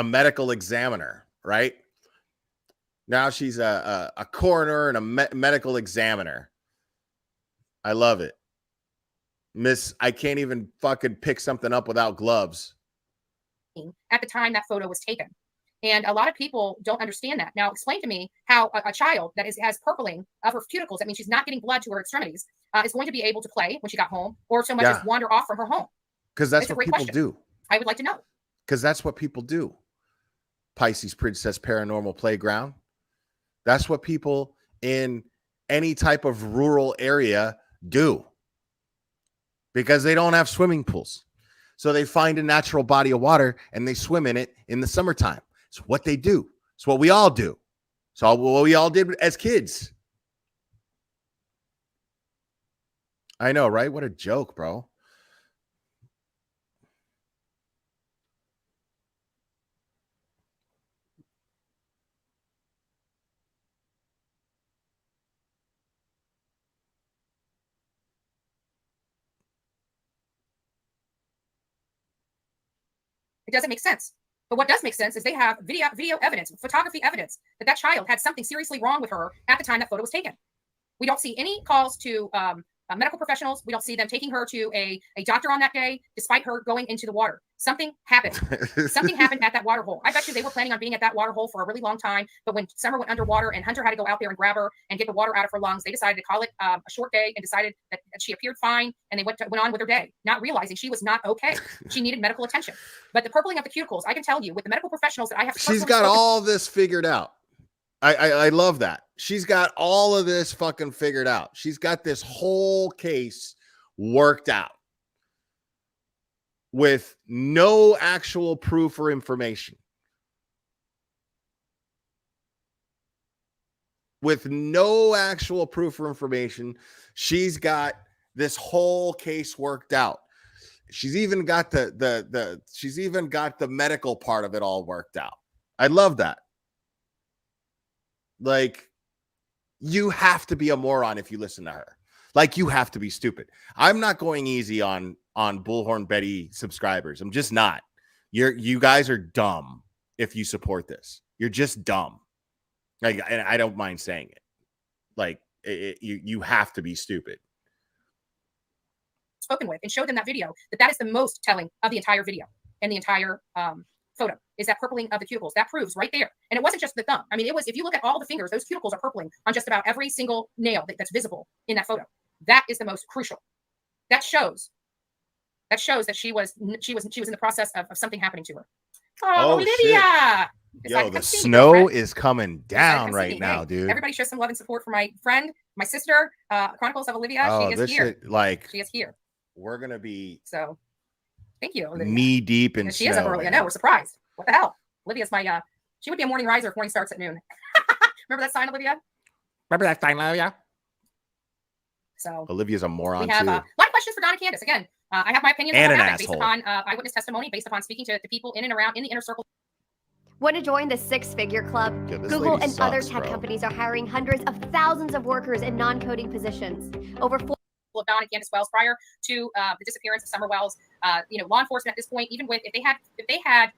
medical examiner, right? Now she's a coroner and a medical examiner. I love it. Miss, I can't even fucking pick something up without gloves. At the time that photo was taken. And a lot of people don't understand that. Now, explain to me how a child that has purpling of her cuticles, that means she's not getting blood to her extremities, is going to be able to play when she got home or so much as wander off from her home. Because that's what people do. I would like to know. Because that's what people do. Pisces Princess Paranormal Playground. That's what people in any type of rural area do. Because they don't have swimming pools. So they find a natural body of water and they swim in it in the summertime. It's what they do. It's what we all do. It's all what we all did as kids. I know, right? What a joke, bro. It doesn't make sense. But what does make sense is they have video evidence, photography evidence that child had something seriously wrong with her at the time that photo was taken. We don't see any calls to medical professionals, we don't see them taking her to a doctor on that day, despite her going into the water. Something happened. Something happened at that water hole. I bet you they were planning on being at that water hole for a really long time. But when Summer went underwater and Hunter had to go out there and grab her and get the water out of her lungs, they decided to call it a short day and decided that she appeared fine. And they went on with their day, not realizing she was not okay. She needed medical attention. But the purpling of the cuticles, I can tell you with the medical professionals that I have. She's got all this figured out. I love that. She's got all of this fucking figured out. She's got this whole case worked out with no actual proof or information. With no actual proof or information, she's got this whole case worked out. She's even got she's even got the medical part of it all worked out. I love that. Like, you have to be a moron if you listen to her. Like, you have to be stupid. I'm not going easy on Bullhorn Betty subscribers. I'm just not. You guys are dumb if you support this. You're just dumb. Like, and I don't mind saying it. Like, you have to be stupid. Spoken with and showed them that video, that is the most telling of the entire video and the entire photo is that purpling of the cuticles. That proves right there. And it wasn't just the thumb. I mean, it was, if you look at all the fingers, those cuticles are purpling on just about every single nail that's visible in that photo. That is the most crucial. That shows that she was in the process of something happening to her. Oh, Olivia! Yo, the snow is coming down right now, dude. Everybody show some love and support for my friend, my sister, Chronicles of Olivia. Oh, she is here. She is here. We're gonna be so. Thank you, Olivia. Knee deep in she snow. Is up early. I know. We're surprised. What the hell? Olivia's my. She would be a morning riser if morning starts at noon. Remember that sign, Olivia? Remember that sign, Olivia? So Olivia's a moron we have too. a lot of questions for Donna Candace. Again, I have my opinions and on an that based asshole. upon eyewitness testimony, based upon speaking to people in and around in the inner circle. Want to join the six-figure club? Yeah, this Google lady and other sucks, tech bro. companies are hiring hundreds of thousands of workers in non-coding positions. Over Of Dawn and Candace Wells prior to the disappearance of Summer Wells. Law enforcement at this point, even with if they had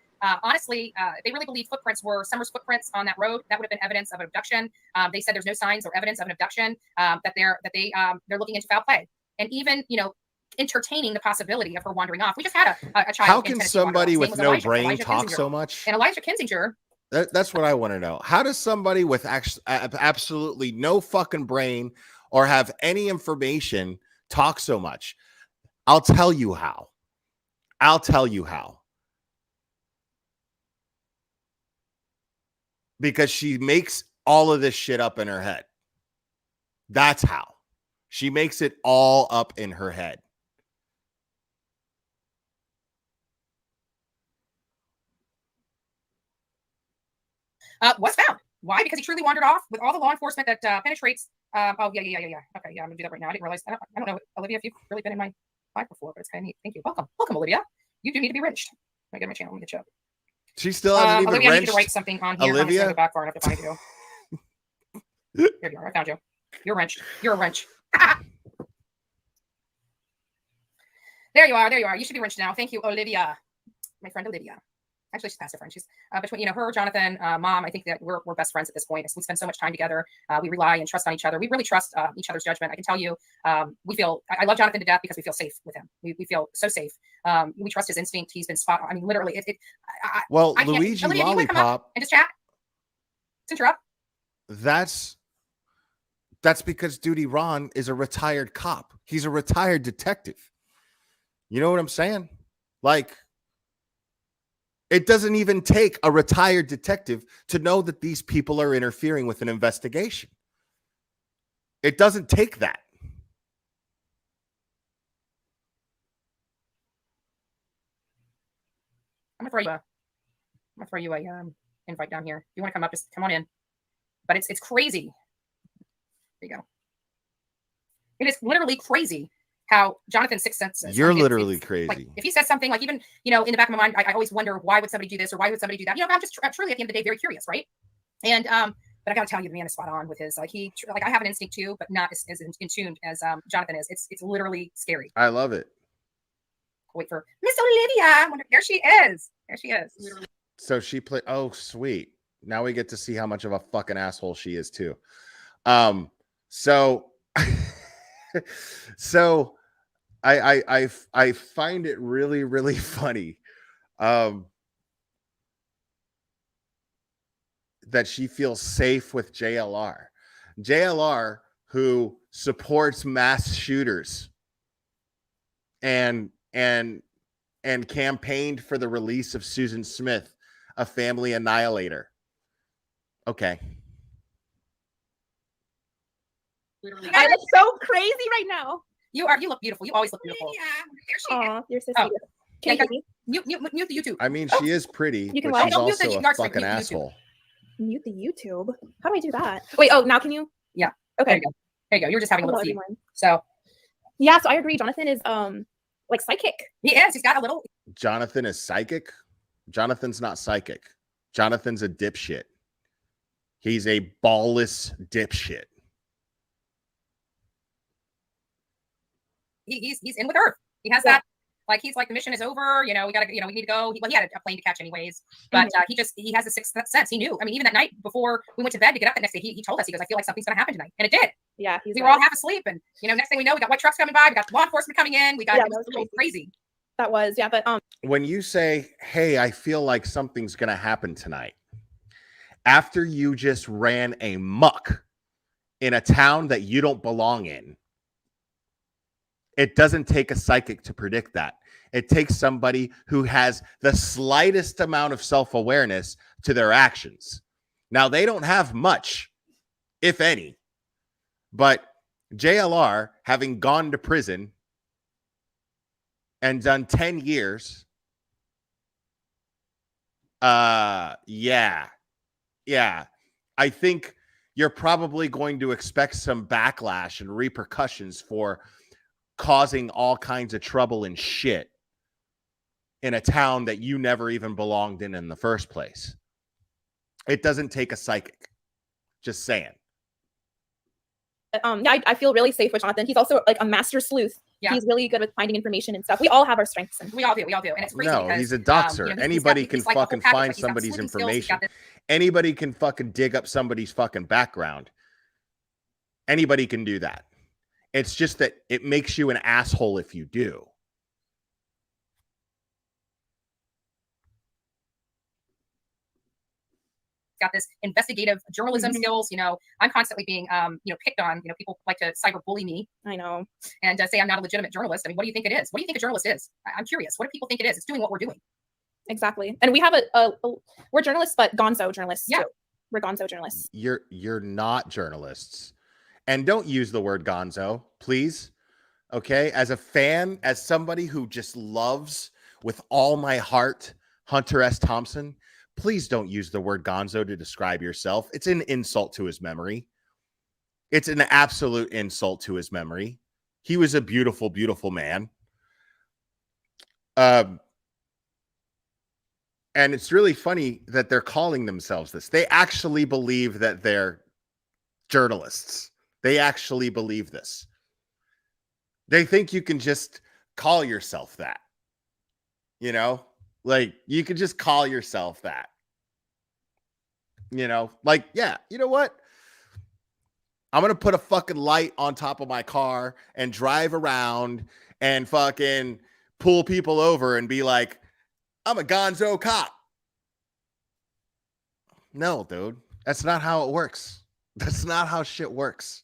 honestly, if they really believed footprints were Summer's footprints on that road, that would have been evidence of an abduction. They said there's no signs or evidence of an abduction. That they're looking into foul play, and even entertaining the possibility of her wandering off. We just had a child. How can somebody with no brain talk Kinzinger. so much? And Elijah Kinzinger. That's what I want to know. How does somebody with absolutely no fucking brain or have any information talk so much? I'll tell you how. Because she makes all of this shit up in her head. That's how. She makes it all up in her head. Was found. Why? Because he truly wandered off with all the law enforcement that penetrates. Okay, yeah. Okay, yeah, I'm gonna do that right now. I didn't realize. I don't know, Olivia, if you've really been in my live before, but it's kind of neat. Thank you. Welcome, Olivia. You do need to be wrenched. I get my channel. Let me get you up. She still hasn't even Olivia, I need you wrenched. to write something on here. Olivia, I'm gonna go back far enough to find you. Here you are. I found you. You're wrenched. You're a wrench. There you are. You should be wrenched now. Thank you, Olivia. My friend Olivia. Actually, she's past her friend. She's between her, Jonathan, Mom. I think that we're best friends at this point. We spend so much time together. We rely and trust on each other. We really trust each other's judgment. I can tell you, we feel. I love Jonathan to death because we feel safe with him. We feel so safe. We trust his instinct. He's been spot on. I mean, literally. Luigi Olivia, Lollipop. And just chat. Since you're up. That's because Duty Ron is a retired cop. He's a retired detective. You know what I'm saying? Like, it doesn't even take a retired detective to know that these people are interfering with an investigation. It doesn't take that. I'm gonna throw you a invite down here. If you want to come up, just come on in. But it's crazy. There you go. It is literally crazy how Jonathan's sixth sense is. You're literally crazy. Like, if he says something, like, even, in the back of my mind, I always wonder, why would somebody do this or why would somebody do that? I'm just truly at the end of the day very curious, right? And but I gotta tell you, the man is spot on with his I have an instinct too, but not as in tune as Jonathan is. It's literally scary. I love it. Wait for Miss Olivia. There she is. Literally. So she played. Oh, sweet. Now we get to see how much of a fucking asshole she is too. So So I find it really, really funny that she feels safe with JLR. JLR, who supports mass shooters and campaigned for the release of Susan Smith, a family annihilator. Okay. Literally. I look so crazy right now. You look beautiful. You always look beautiful. Oh, you're so Oh. sweet. Can you Yeah, hear me? Mute the YouTube. I mean, she is pretty, You can but what? she's Don't mute the- also a Dark Side, fucking mute the YouTube. asshole. Mute the YouTube. How do I do that? Wait, oh, now can you? Yeah. Okay. There you go. There you go. You're just having a Hello, little tea. everyone. So Yeah, so I agree. Jonathan is like psychic. he is. He's got a little. Jonathan is psychic. Jonathan's not psychic. Jonathan's a dipshit. He's a ballless dipshit. He's in with Earth. He has that. Like he's like the mission is over. You know, we gotta. You know, we need to go. He had a plane to catch anyways. But he has a sixth sense. He knew. I mean, even that night before we went to bed to get up the next day, he told us. He goes, I feel like something's gonna happen tonight, and it did. Yeah, he's We were all half asleep, and next thing we know, we got white trucks coming by. We got law enforcement coming in. We got Yeah, it was that was a little crazy. That was, yeah, but When you say, hey, I feel like something's gonna happen tonight, after you just ran a muck in a town that you don't belong in, it doesn't take a psychic to predict that. It takes somebody who has the slightest amount of self-awareness to their actions. Now, they don't have much, if any, but JLR, having gone to prison and done 10 years, yeah. I think you're probably going to expect some backlash and repercussions for causing all kinds of trouble and shit in a town that you never even belonged in the first place. It doesn't take a psychic. Just saying. yeah, I feel really safe with Jonathan. He's also like a master sleuth. Yeah. He's really good with finding information and stuff. We all have our strengths. And We all do, and it's crazy. No, because, he's a doxer. he's got- Anybody he's can like a whole fucking package, find like he's got somebody's sleuthing skills, he's got information. this- Anybody can fucking dig up somebody's fucking background. Anybody can do that. It's just that it makes you an asshole if you do. got this investigative journalism skills. I'm constantly being, picked on. People like to cyberbully me I know. and say I'm not a legitimate journalist. I mean, what do you think it is? What do you think a journalist is? I'm curious. What do people think it is? It's doing what we're doing. Exactly. And we have we're journalists, but gonzo journalists Yeah. too. We're gonzo journalists. You're not journalists. And don't use the word gonzo, please. Okay? As a fan, as somebody who just loves with all my heart Hunter S. Thompson, please don't use the word gonzo to describe yourself. It's an insult to his memory. It's an absolute insult to his memory. He was a beautiful, beautiful man. And it's really funny that they're calling themselves this. They actually believe that they're journalists. They actually believe this. They think you can just call yourself that. Like you could just call yourself that. Like, yeah, you know what? I'm going to put a fucking light on top of my car and drive around and fucking pull people over and be like, I'm a gonzo cop. No, dude. That's not how it works. That's not how shit works.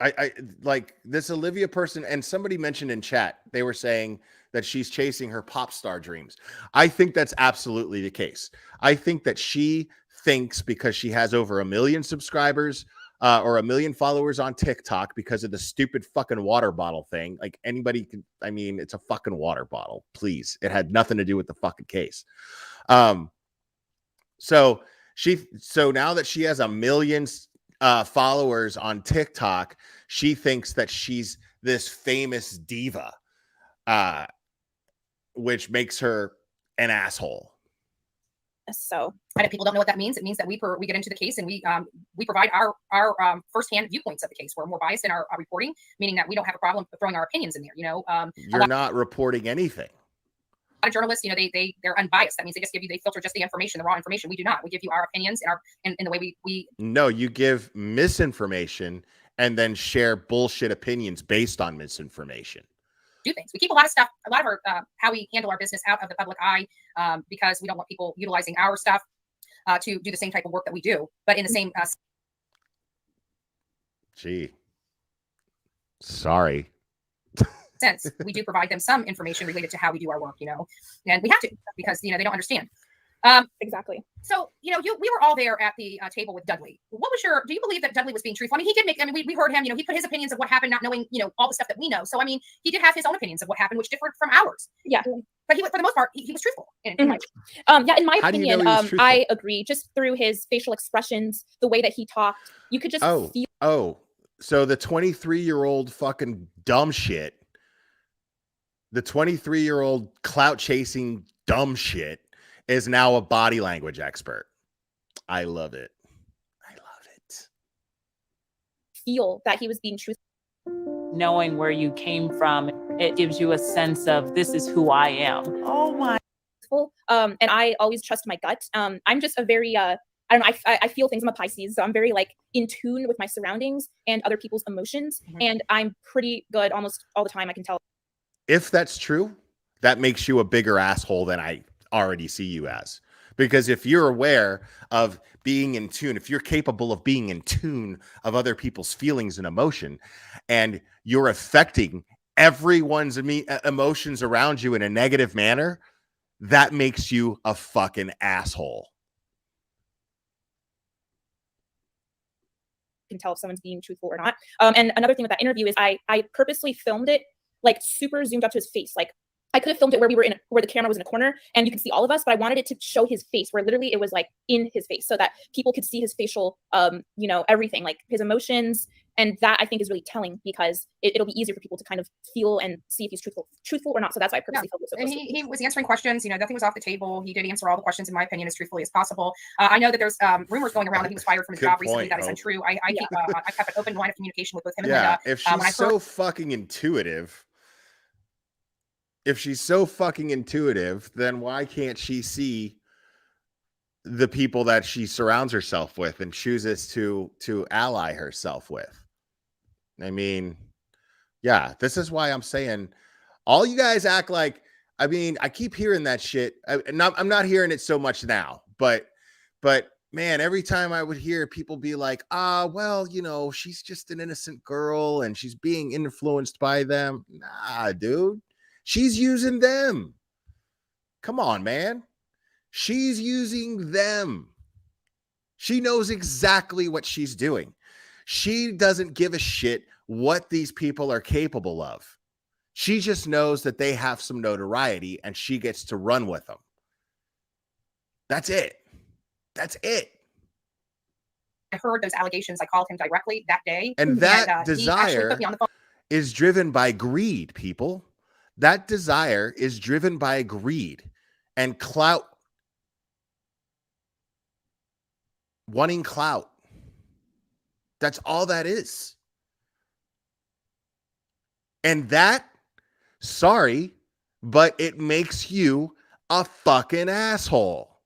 I like this Olivia person, and somebody mentioned in chat, they were saying that she's chasing her pop star dreams. I think that's absolutely the case. I think that she thinks because she has over 1 million subscribers or 1 million followers on TikTok because of the stupid fucking water bottle thing. Like anybody can, it's a fucking water bottle. Please. It had nothing to do with the fucking case. So now that she has 1 million followers on TikTok, she thinks that she's this famous diva, which makes her an asshole. So, And if people don't know what that means, it means that we get into the case and we provide our firsthand viewpoints of the case. We're more biased in our reporting, meaning that we don't have a problem throwing our opinions in there. You're not reporting anything. lot of journalists, they're unbiased. That means they filter just the information, the raw information. We do not. We give you our opinions and in the way we. No, you give misinformation and then share bullshit opinions based on misinformation. Do things. We keep a lot of stuff, a lot of our how we handle our business out of the public eye, because we don't want people utilizing our stuff to do the same type of work that we do, but in the same. Gee, sorry. Sense, we do provide them some information related to how we do our work, and we have to because they don't understand. Exactly. So we were all there at the table with Dudley. What was do you believe that Dudley was being truthful? I mean, he did make. I mean, we heard him. He put his opinions of what happened, not knowing all the stuff that we know. So I mean, he did have his own opinions of what happened, which differed from ours. Yeah. But for the most part, he was truthful. In my How do you know opinion, he was truthful? I agree. Just through his facial expressions, the way that he talked, you could just feel. So the 23-year-old fucking dumb shit, the 23-year-old clout chasing dumb shit is now a body language expert. I love it. I love it. Feel that he was being truthful. Knowing where you came from, it gives you a sense of this is who I am. Oh my. And I always trust my gut. I'm just a very I don't know. I feel things. I'm a Pisces, so I'm very in tune with my surroundings and other people's emotions. Mm-hmm. And I'm pretty good almost all the time. I can tell. If that's true, that makes you a bigger asshole than I already see you as. Because if you're aware of being in tune, if you're capable of being in tune of other people's feelings and emotion, and you're affecting everyone's emotions around you in a negative manner, that makes you a fucking asshole. Can tell if someone's being truthful or not. And another thing with that interview is I purposely filmed it super zoomed up to his face. I could have filmed it where where the camera was in a corner and you could see all of us, but I wanted it to show his face where literally it was in his face so that people could see his facial, everything, his emotions. And that I think is really telling because it'll be easier for people to kind of feel and see if he's truthful or not. So that's why I purposely filmed it. So and he was answering questions. Nothing was off the table. He did answer all the questions, in my opinion, as truthfully as possible. I know that there's rumors going around that he was fired from his job recently. That is untrue. I kept an open line of communication with him and Linda. If she's so fucking intuitive. If she's so fucking intuitive, then why can't she see the people that she surrounds herself with and chooses to ally herself with? I mean, yeah, this is why I'm saying all you guys act like, I mean, I keep hearing that shit. I'm not hearing it so much now, but man, every time I would hear people be like, well, she's just an innocent girl and she's being influenced by them. Nah, dude. She's using them. Come on, man. She's using them. She knows exactly what she's doing. She doesn't give a shit what these people are capable of. She just knows that they have some notoriety and she gets to run with them. That's it. That's it. I heard those allegations. I called him directly that day. And that desire is driven by greed, people. That desire is driven by greed and clout. Wanting clout. That's all that is. And that, sorry, but it makes you a fucking asshole.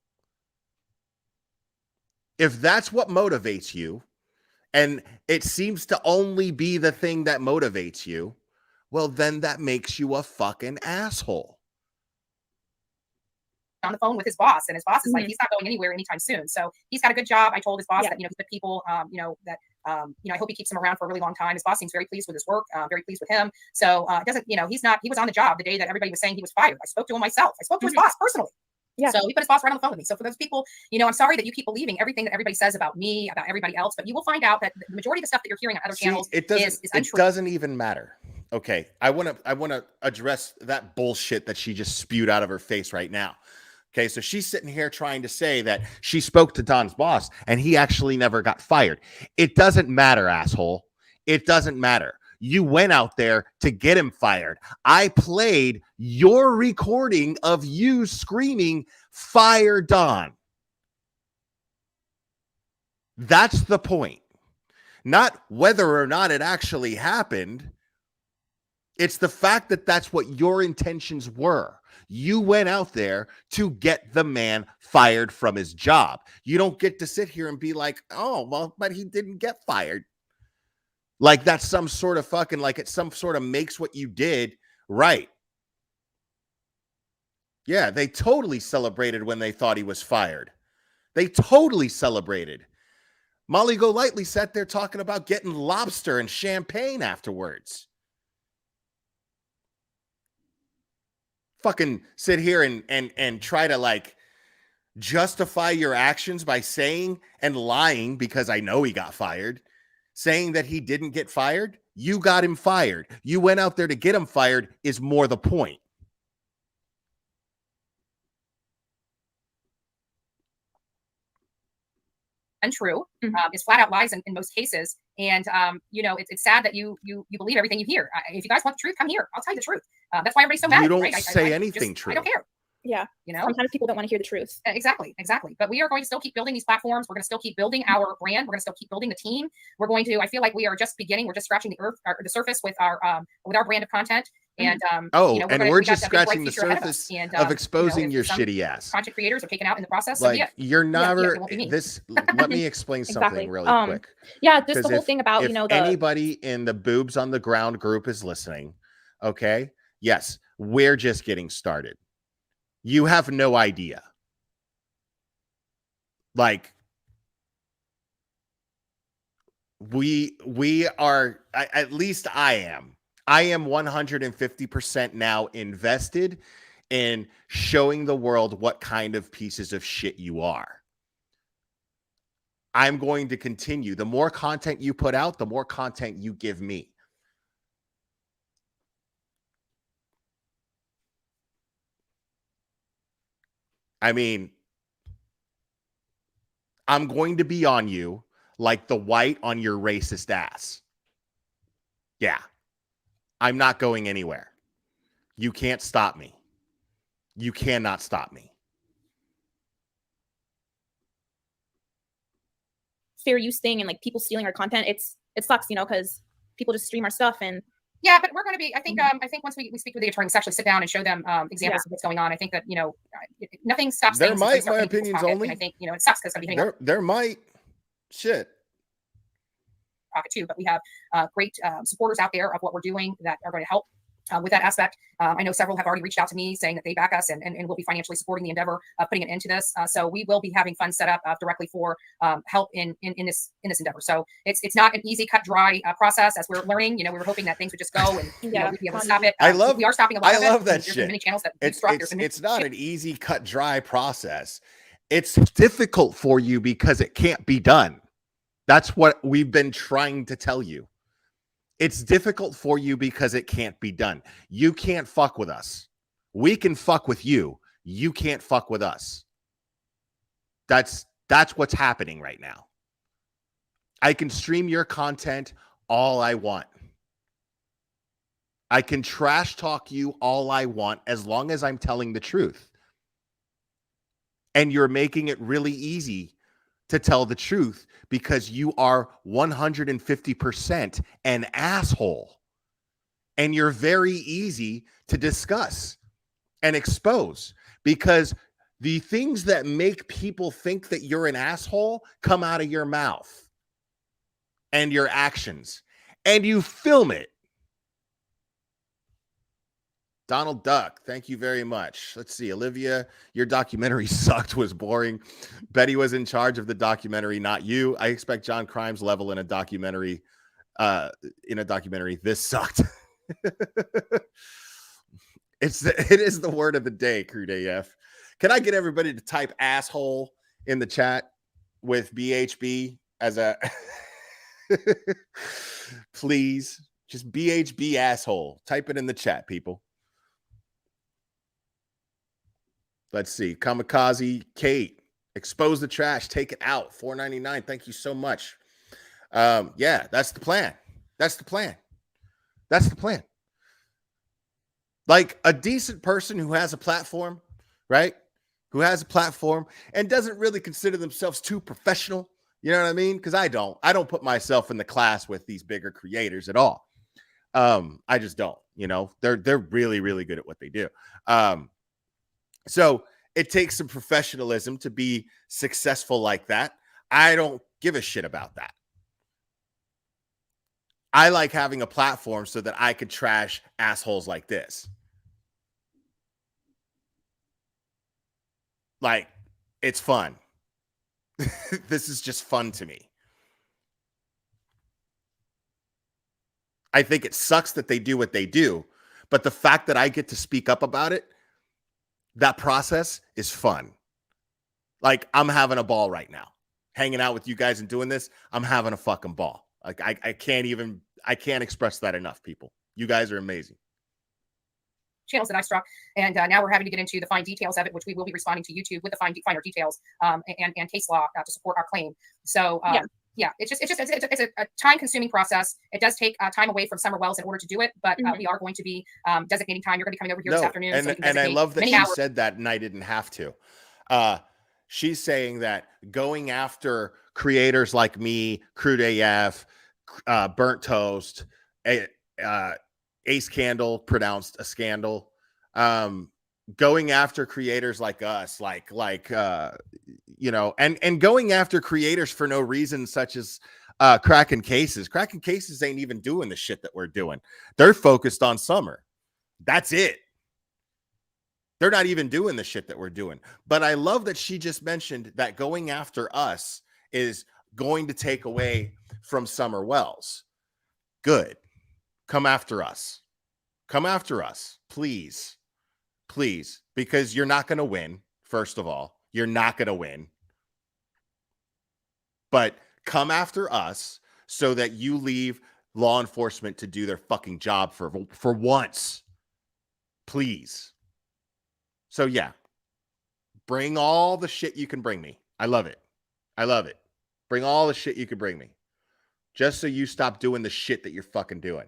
If that's what motivates you, and it seems to only be the thing that motivates you, well, then that makes you a fucking asshole. On the phone with his boss, and his boss is like, he's not going anywhere anytime soon. So he's got a good job. I told his boss that, he's good people, that, I hope he keeps him around for a really long time. His boss seems very pleased with his work, very pleased with him. So it doesn't, he was on the job the day that everybody was saying he was fired. I spoke to him myself. I spoke to his boss personally. Yeah. So he put his boss right on the phone with me. So for those people, I'm sorry that you keep believing everything that everybody says about me, about everybody else, but you will find out that the majority of the stuff that you're hearing on other channels is untrue. It doesn't even matter. Okay. I want to address that bullshit that she just spewed out of her face right now. Okay. So she's sitting here trying to say that she spoke to Don's boss and he actually never got fired. It doesn't matter, asshole. It doesn't matter. You went out there to get him fired. I played your recording of you screaming, "Fire Don." That's the point. Not whether or not it actually happened. It's the fact that that's what your intentions were. You went out there to get the man fired from his job. You don't get to sit here and be like, oh, well, but he didn't get fired. Like that's some sort of fucking, like it some sort of makes what you did right. Yeah, they totally celebrated when they thought he was fired. They totally celebrated. Molly Golightly sat there talking about getting lobster and champagne afterwards. Fucking sit here and try to like justify your actions by saying and lying, because I know he got fired, saying that he didn't get fired. You got him fired. You went out there to get him fired is more the point. Untrue. It's flat out lies in most cases. And, you know, it's sad that you believe everything you hear. If you guys want the truth, come here. I'll tell you the truth. That's why everybody's so mad. You don't right? say anything true. I don't care. Yeah. You know, Sometimes people don't want to hear the truth. Exactly. But we are going to still keep building these platforms. We're going to still keep building our brand. We're going to still keep building the team. We're going to, I feel like we are just beginning. We're just scratching the surface with our brand of content. And, you know, we're just scratching the surface of exposing your shitty ass. Content creators are taken out in the process. Like, so yeah, you're never, it won't be me. this, let me explain something really quick. Yeah, just the 'Cause whole thing about, if you know, anybody in the Boobs on the Ground group is listening, okay? Yes, we're just getting started. You have no idea. Like, we are, at least I am 150% now invested in showing the world what kind of pieces of shit you are. I'm going to continue. The more content you put out, the more content you give me. I mean, I'm going to be on you like the white on your racist ass. Yeah. I'm not going anywhere. You can't stop me. You cannot stop me. fair use thing and like people stealing our content, it sucks, you know, because people just stream our stuff. And yeah, but we're going to be, I think once we speak with the attorneys, actually sit down and show them examples of what's going on. I think that, you know, nothing stops. There might, my opinion's only. I think, you know, it sucks because somebody there might shit pocket too, but we have great supporters out there of what we're doing that are going to help with that aspect. I know several have already reached out to me saying that they back us and will be financially supporting the endeavor, putting an end to this. So we will be having funds set up directly for help in this endeavor. So it's not an easy cut dry process as we're learning. You know, we were hoping that things would just go and you know, we'd be able to stop it. We are stopping a lot of it. I love that There's shit. many channels that it's not an easy cut dry process. It's difficult for you because it can't be done. That's what we've been trying to tell you. It's difficult for you because it can't be done. You can't fuck with us. We can fuck with you. You can't fuck with us. That's what's happening right now. I can stream your content all I want. I can trash talk you all I want as long as I'm telling the truth. And you're making it really easy to tell the truth because you are 150% an asshole. And you're very easy to discuss and expose because the things that make people think that you're an asshole come out of your mouth and your actions, and you film it. Donald Duck, thank you very much. Let's see. Olivia, your documentary sucked, was boring. Betty was in charge of the documentary, not you. I expect John Crimes level in a documentary. This sucked. It is the word of the day, Crude AF. Can I get everybody to type asshole in the chat with BHB as a please? Just BHB asshole. Type it in the chat, people. Let's see. Kamikaze Kate, expose the trash, take it out. $4.99. Thank you so much. Yeah, that's the plan. That's the plan. That's the plan. Like a decent person who has a platform, right? Who has a platform and doesn't really consider themselves too professional. You know what I mean? Because I don't put myself in the class with these bigger creators at all. I just don't. You know, they're really, really good at what they do. So it takes some professionalism to be successful like that. I don't give a shit about that. I like having a platform so that I could trash assholes like this. Like, it's fun. This is just fun to me. I think it sucks that they do what they do, but the fact that I get to speak up about it, that process is fun. Like, I'm having a ball right now. Hanging out with you guys and doing this, I'm having a fucking ball. Like, I can't express that enough, people. You guys are amazing. Channels that I struck, and now we're having to get into the fine details of it, which we will be responding to YouTube with the finer details and case law to support our claim. So yeah, it's a time-consuming process. It does take time away from Summer Wells in order to do it, but we are going to be designating time. You're going to be coming over here this afternoon. And I love that she said that, and I didn't have to. She's saying that going after creators like me, Crude AF, Burnt Toast, Ace Candle, pronounced a scandal, going after creators like us, you know, and going after creators for no reason, such as Kraken Cases. Kraken Cases ain't even doing the shit that we're doing. They're focused on Summer. That's it. They're not even doing the shit that we're doing. But I love that she just mentioned that going after us is going to take away from Summer Wells. Good. Come after us. Come after us, please. Please, because you're not going to win, first of all. You're not going to win. But come after us so that you leave law enforcement to do their fucking job for once. Please. So, yeah. Bring all the shit you can bring me. I love it. I love it. Bring all the shit you can bring me. Just so you stop doing the shit that you're fucking doing.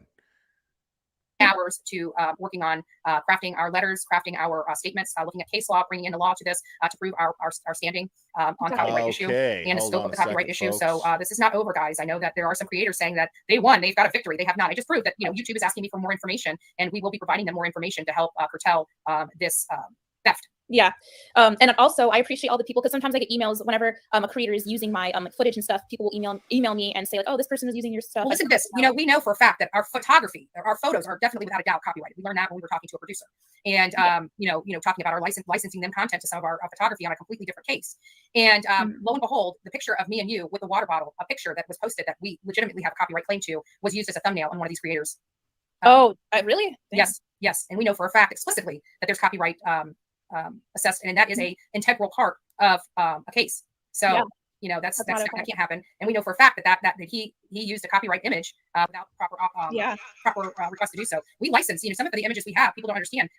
Hours to working on crafting our letters, crafting our statements, looking at case law, bringing in the law to this to prove our standing on copyright issue and the scope of the copyright issue. Folks. So this is not over, guys. I know that there are some creators saying that they won, they've got a victory. They have not. I just proved that YouTube is asking me for more information, and we will be providing them more information to help curtail this theft. Yeah. And also I appreciate all the people, because sometimes I get emails whenever a creator is using my footage and stuff. People will email me and say like, oh, this person was using your stuff. Well, listen to this. We know for a fact that our photography, our photos are definitely without a doubt copyrighted. We learned that when we were talking to a producer, and talking about our licensing them content to some of our photography on a completely different case. And lo and behold, the picture of me and you with the water bottle, a picture that was posted that we legitimately have a copyright claim to, was used as a thumbnail on one of these creators. Really? Yes. And we know for a fact explicitly that there's copyright assessed, and that is a integral part of a case. So that can't happen. And we know for a fact that he used a copyright image without proper request to do so. We license some of the images we have. People don't understand.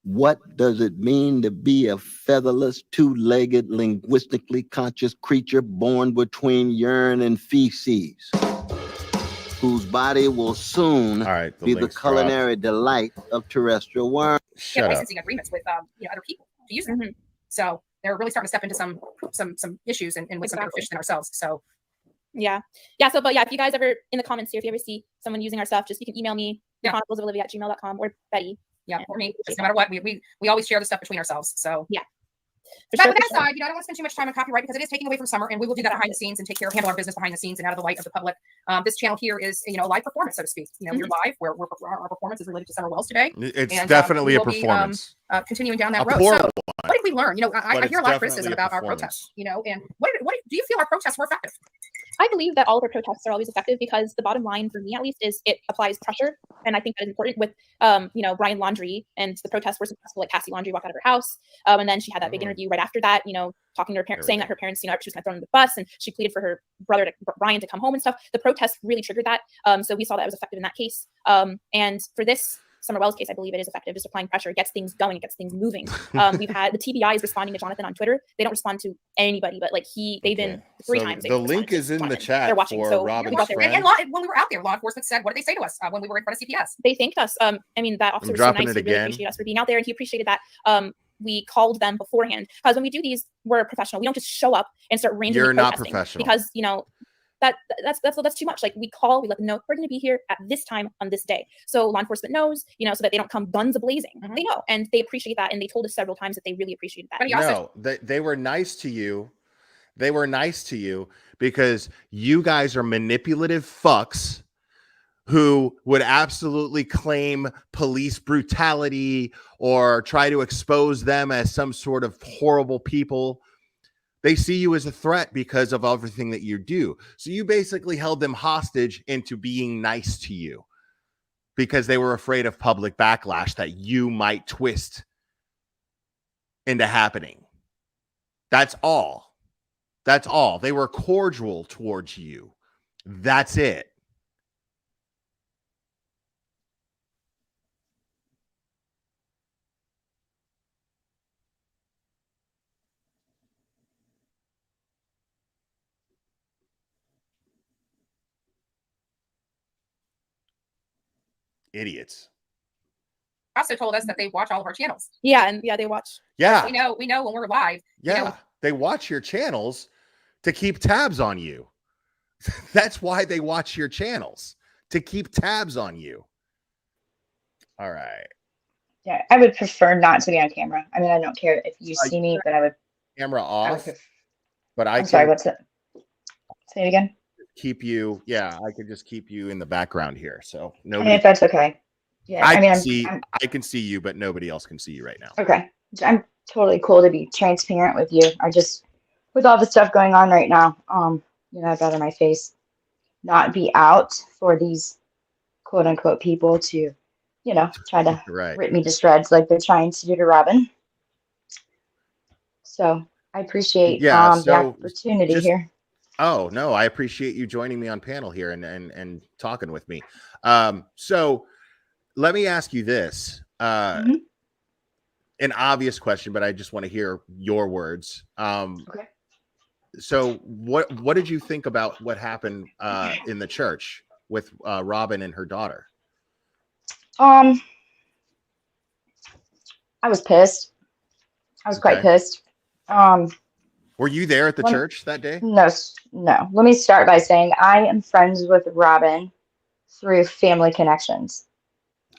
What does it mean to be a featherless, two-legged, linguistically conscious creature born between urine and feces, whose body will soon be the culinary delight of terrestrial worms? Get licensing agreements with other people to use them. So they're really starting to step into some issues and with some bigger fish than ourselves. So yeah. So if you guys ever in the comments here, if you ever see someone using our stuff, just you can email me chroniclesofolivia@gmail.com or Betty. Yeah, or me. Just no matter what, we always share the stuff between ourselves. So yeah. But with that side, I don't want to spend too much time on copyright because it is taking away from Summer, and we will do that behind the scenes and handle our business behind the scenes and out of the light of the public. This channel here is, a live performance, so to speak. We're live. Our performance is related to Summer Wells today. It's definitely a performance. Continuing down that road. So, what did we learn? I hear a lot of criticism about our protests. And what do you feel our protests were effective? I believe that all of our protests are always effective because the bottom line for me, at least, is it applies pressure. And I think that is important with, Brian Laundrie, and the protests were successful. Like Cassie Laundrie walked out of her house. And then she had that big interview right after that, talking to her parents, saying that her parents, she was going to throw in the bus, and she pleaded for her brother, Brian, to come home and stuff. The protest really triggered that. So we saw that it was effective in that case. And for this Summer Wells case, I believe it is effective. Just applying pressure, it gets things going, it gets things moving. We've had the TBI is responding to Jonathan on Twitter. They don't respond to anybody, but they've been three times. The link is in the chat. They're watching. For so Robin's friend. And when we were out there, law enforcement said, what did they say to us when we were in front of CPS? They thanked us. That officer was so nice. He really appreciated us for being out there, and he appreciated that. We called them beforehand, because when we do these, we're professional. We don't just show up and start randomly protesting. You're not professional. Because, that's too much. Like we let them know we're going to be here at this time on this day, so law enforcement knows, so that they don't come guns blazing. They know, and they appreciate that, and they told us several times that they really appreciated that. But he also- No, they were nice to you. They were nice to you because you guys are manipulative fucks who would absolutely claim police brutality or try to expose them as some sort of horrible people. They see you as a threat because of everything that you do. So you basically held them hostage into being nice to you because they were afraid of public backlash that you might twist into happening. That's all. That's all. They were cordial towards you. That's it. Idiots. Also told us that they watch all of our channels. Yeah, and they watch. Yeah. We know when we're live. Yeah. They watch your channels to keep tabs on you. That's why they watch your channels, to keep tabs on you. All right. Yeah, I would prefer not to be on camera. I mean, I don't care if you see me, but I would. Camera off. pref- But I'm sorry, what's it? Say it again. keep you. Yeah, I could just keep you in the background here. So I nobody. mean, if that's okay. Yeah, I mean, I can see you, but nobody else can see you right now. okay. I'm totally cool to be transparent with you. I just, with all the stuff going on right now, I'd rather my face not be out for these quote unquote people to, try to Right. rip me to shreds like they're trying to do to Robin. So I appreciate the opportunity here. Oh no, I appreciate you joining me on panel here and talking with me. So let me ask you this. An obvious question, but I just want to hear your words. Okay. So what did you think about what happened in the church with Robin and her daughter? I was pissed. I was quite pissed. Were you there at the church that day? No. Let me start by saying I am friends with Robin through family connections.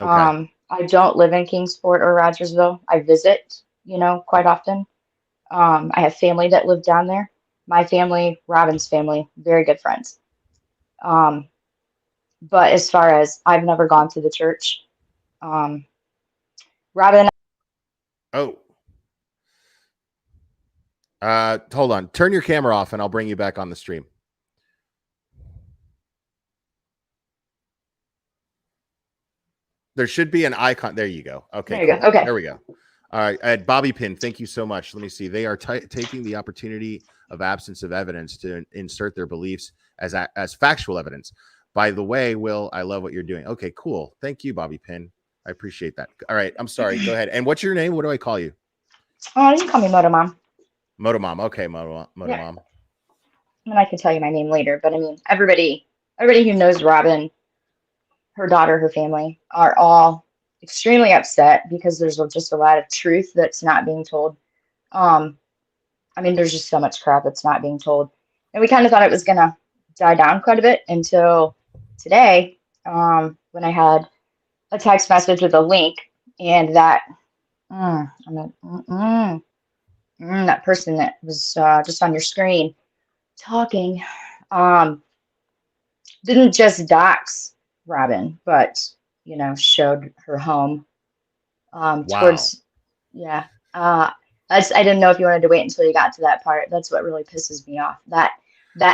Okay. I don't live in Kingsport or Rogersville. I visit, quite often. I have family that live down there. My family, Robin's family, very good friends. But as far as I've never gone to the church, Robin. Oh. Hold on. Turn your camera off and I'll bring you back on the stream. There should be an icon. There you go. Okay. There you go. Okay. There we go. All right. At Bobby Pin, thank you so much. Let me see. They are taking the opportunity of absence of evidence to insert their beliefs as factual evidence. By the way, Will, I love what you're doing. Okay, cool. Thank you, Bobby Pin. I appreciate that. All right. I'm sorry. Go ahead. And what's your name? What do I call you? Oh, you can call me Moto Mom. Moto Mom. Okay, Moto Yeah. Mom. I mean, I can tell you my name later, but I mean, everybody who knows Robin, her daughter, her family, are all extremely upset because there's just a lot of truth that's not being told. I mean, there's just so much crap that's not being told. And we kind of thought it was going to die down quite a bit until today, when I had a text message with a link and that, that person that was just on your screen talking, didn't just dox Robin, but showed her home. Towards, yeah. I didn't know if you wanted to wait until you got to that part. That's what really pisses me off. That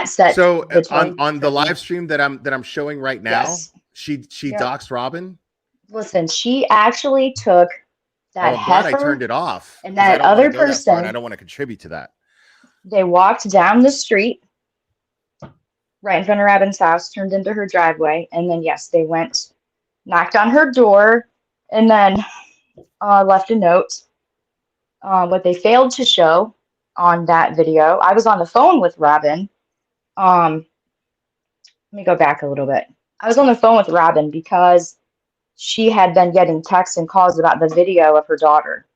set. So on the live stream that I'm showing right now, Yes. she doxed Robin. Listen, she actually took that I'm glad I heifer turned it off. and 'cause I that don't wanna other go that far, person. and I don't want to contribute to that. They walked down the street right in front of Robin's house, turned into her driveway, and then yes, they went, knocked on her door, and then left a note. What they failed to show on that video, I was on the phone with Robin. Let me go back a little bit. I was on the phone with Robin because she had been getting texts and calls about the video of her daughter.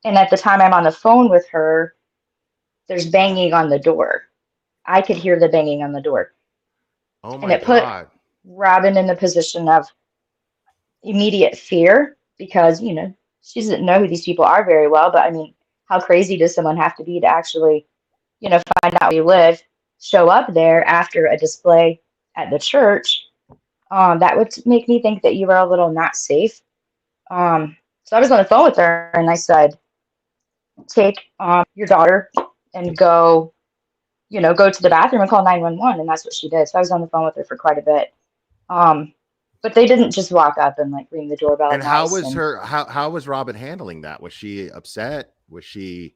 And at the time I'm on the phone with her, there's banging on the door. I could hear the banging on the door. Oh And my it put God. Robin in the position of immediate fear because, you know, she doesn't know who these people are very well. But I mean, how crazy does someone have to be to actually, you know, find out where you live, show up there after a display at the church? That would make me think that you are a little not safe. So I was on the phone with her and I said, take your daughter and go, you know, go to the bathroom and call 911. And that's what she did. So I was on the phone with her for quite a bit. But they didn't just walk up and like ring the doorbell. And how nice was and- her? How was Robin handling that? Was she upset? Was she?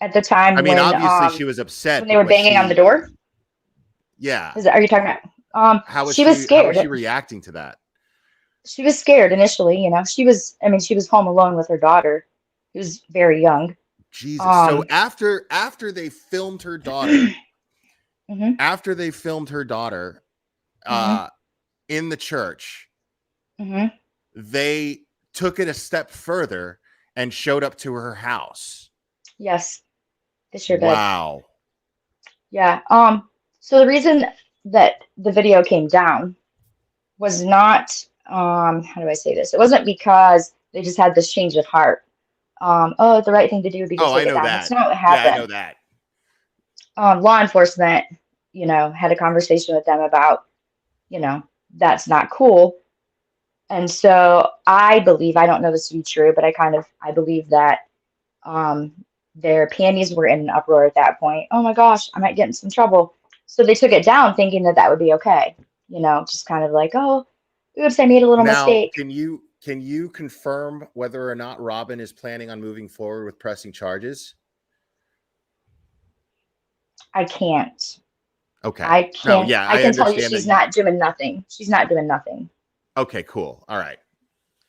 at the time? I mean, when, obviously she was upset when they were but was banging on the she- door. Yeah. Are you talking about? How was she was How scared. was she reacting to that? She was scared initially. You know, she was home alone with her daughter, who was very young. Jesus. So after they filmed her daughter, Mhm. after they filmed her daughter, Mhm. in the church, Hmm. they took it a step further and showed up to her house. Yes, they sure did. Wow. Yeah. So the reason that the video came down was not how do I say this? It wasn't because they just had this change of heart. Oh, the right thing to do would be to Oh, take I it know down. that. That's not what Yeah, happened. I know that. Law enforcement, you know, had a conversation with them about, you know, that's not cool. And so I believe, I don't know this to be true, but I believe that their panties were in an uproar at that point. Oh my gosh, I might get in some trouble. So they took it down thinking that that would be okay. You know, just kind of like, oh, oops, I made a little Now, mistake. can you confirm whether or not Robin is planning on moving forward with pressing charges? I can't. Okay. I can't. No, yeah, I can tell you understand that she's not doing nothing. She's not doing nothing. Okay, cool. All right.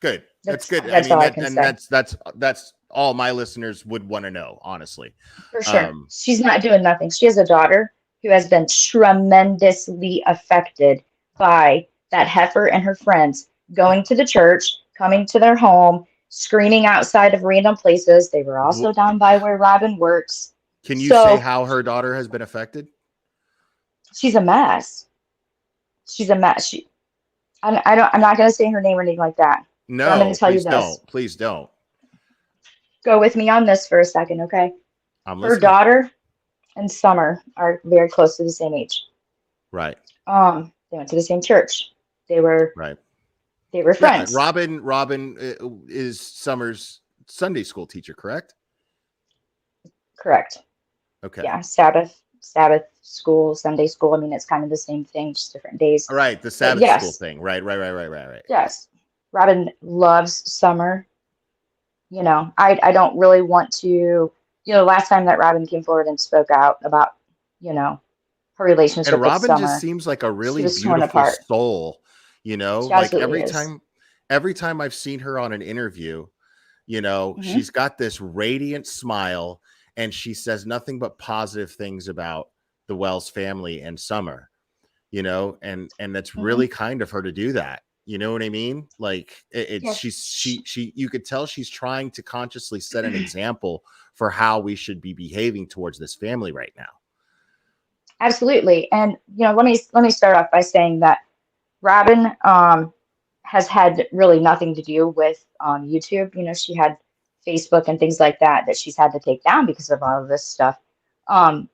Good. That's good. That's all I can and say. that's all my listeners would want to know, honestly. For sure. She's not doing nothing. She has a daughter who has been tremendously affected by that heifer and her friends going to the church, coming to their home, screaming outside of random places. They were also down by where Robin works. Can you So- say how her daughter has been affected? She's a mess. She's a mess. I'm not going to say her name or anything like that. No, But I'm going to tell you please this. don't. Please don't. Go with me on this for a second, okay? I'm Her listening. daughter and Summer are very close to the same age. Right. They went to the same church. They were Right. friends. Yeah, Robin is Summer's Sunday school teacher, correct? Correct. Okay. Yeah, Sabbath school, Sunday school. I mean, it's kind of the same thing, just different days. All right, the Sabbath yes. school thing. Right. Yes. Robin loves Summer. You know, I don't really want to, you know, last time that Robin came forward and spoke out about, you know, her relationship And with Robin Summer. just seems like a really was torn beautiful apart. soul, you know, She like absolutely is. every time I've seen her on an interview, you know, Mhm. she's got this radiant smile and she says nothing but positive things about the Wells family and Summer, you know, and that's Mhm. really kind of her to do that. You know what I mean? Like it's Yes. she you could tell she's trying to consciously set an example for how we should be behaving towards this family right now. Absolutely. And you know, let me start off by saying that Robin has had really nothing to do with YouTube. You know, she had Facebook and things like that she's had to take down because of all of this stuff. I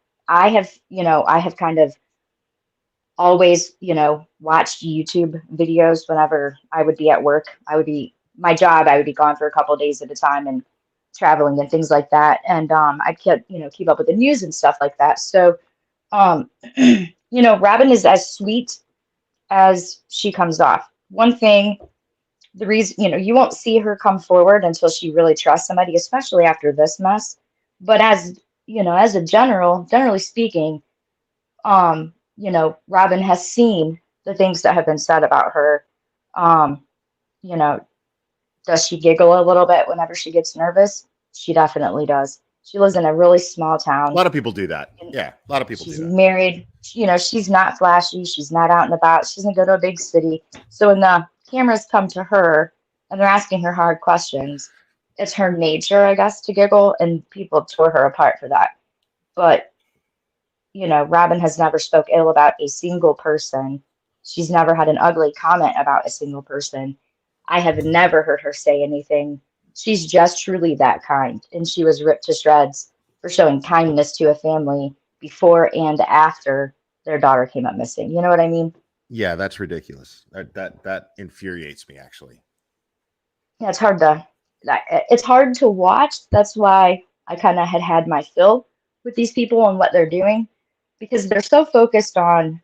have kind of always, you know, watched YouTube videos whenever I would be at work. I would be gone for a couple of days at a time and traveling and things like that. And I'd keep up with the news and stuff like that. So you know, Robin is as sweet as she comes off. One thing, the reason, you know, you won't see her come forward until she really trusts somebody, especially after this mess. But as, you know, as a generally speaking, you know, Robin has seen the things that have been said about her. You know, does she giggle a little bit whenever she gets nervous? She definitely does. She lives in a really small town. A lot of people do that. Yeah, a lot of people do She's that. married. You know, she's not flashy. She's not out and about. She doesn't go to a big city. So when the cameras come to her and they're asking her hard questions, it's her nature, I guess, to giggle, and people tore her apart for that. But Robin has never spoke ill about a single person. She's never had an ugly comment about a single person. I have never heard her say anything. She's just truly that kind. And she was ripped to shreds for showing kindness to a family before and after their daughter came up missing. You know what I mean? Yeah, that's ridiculous. That infuriates me, actually. Yeah, it's hard to watch. That's why I kind of had my fill with these people and what they're doing, because they're so focused on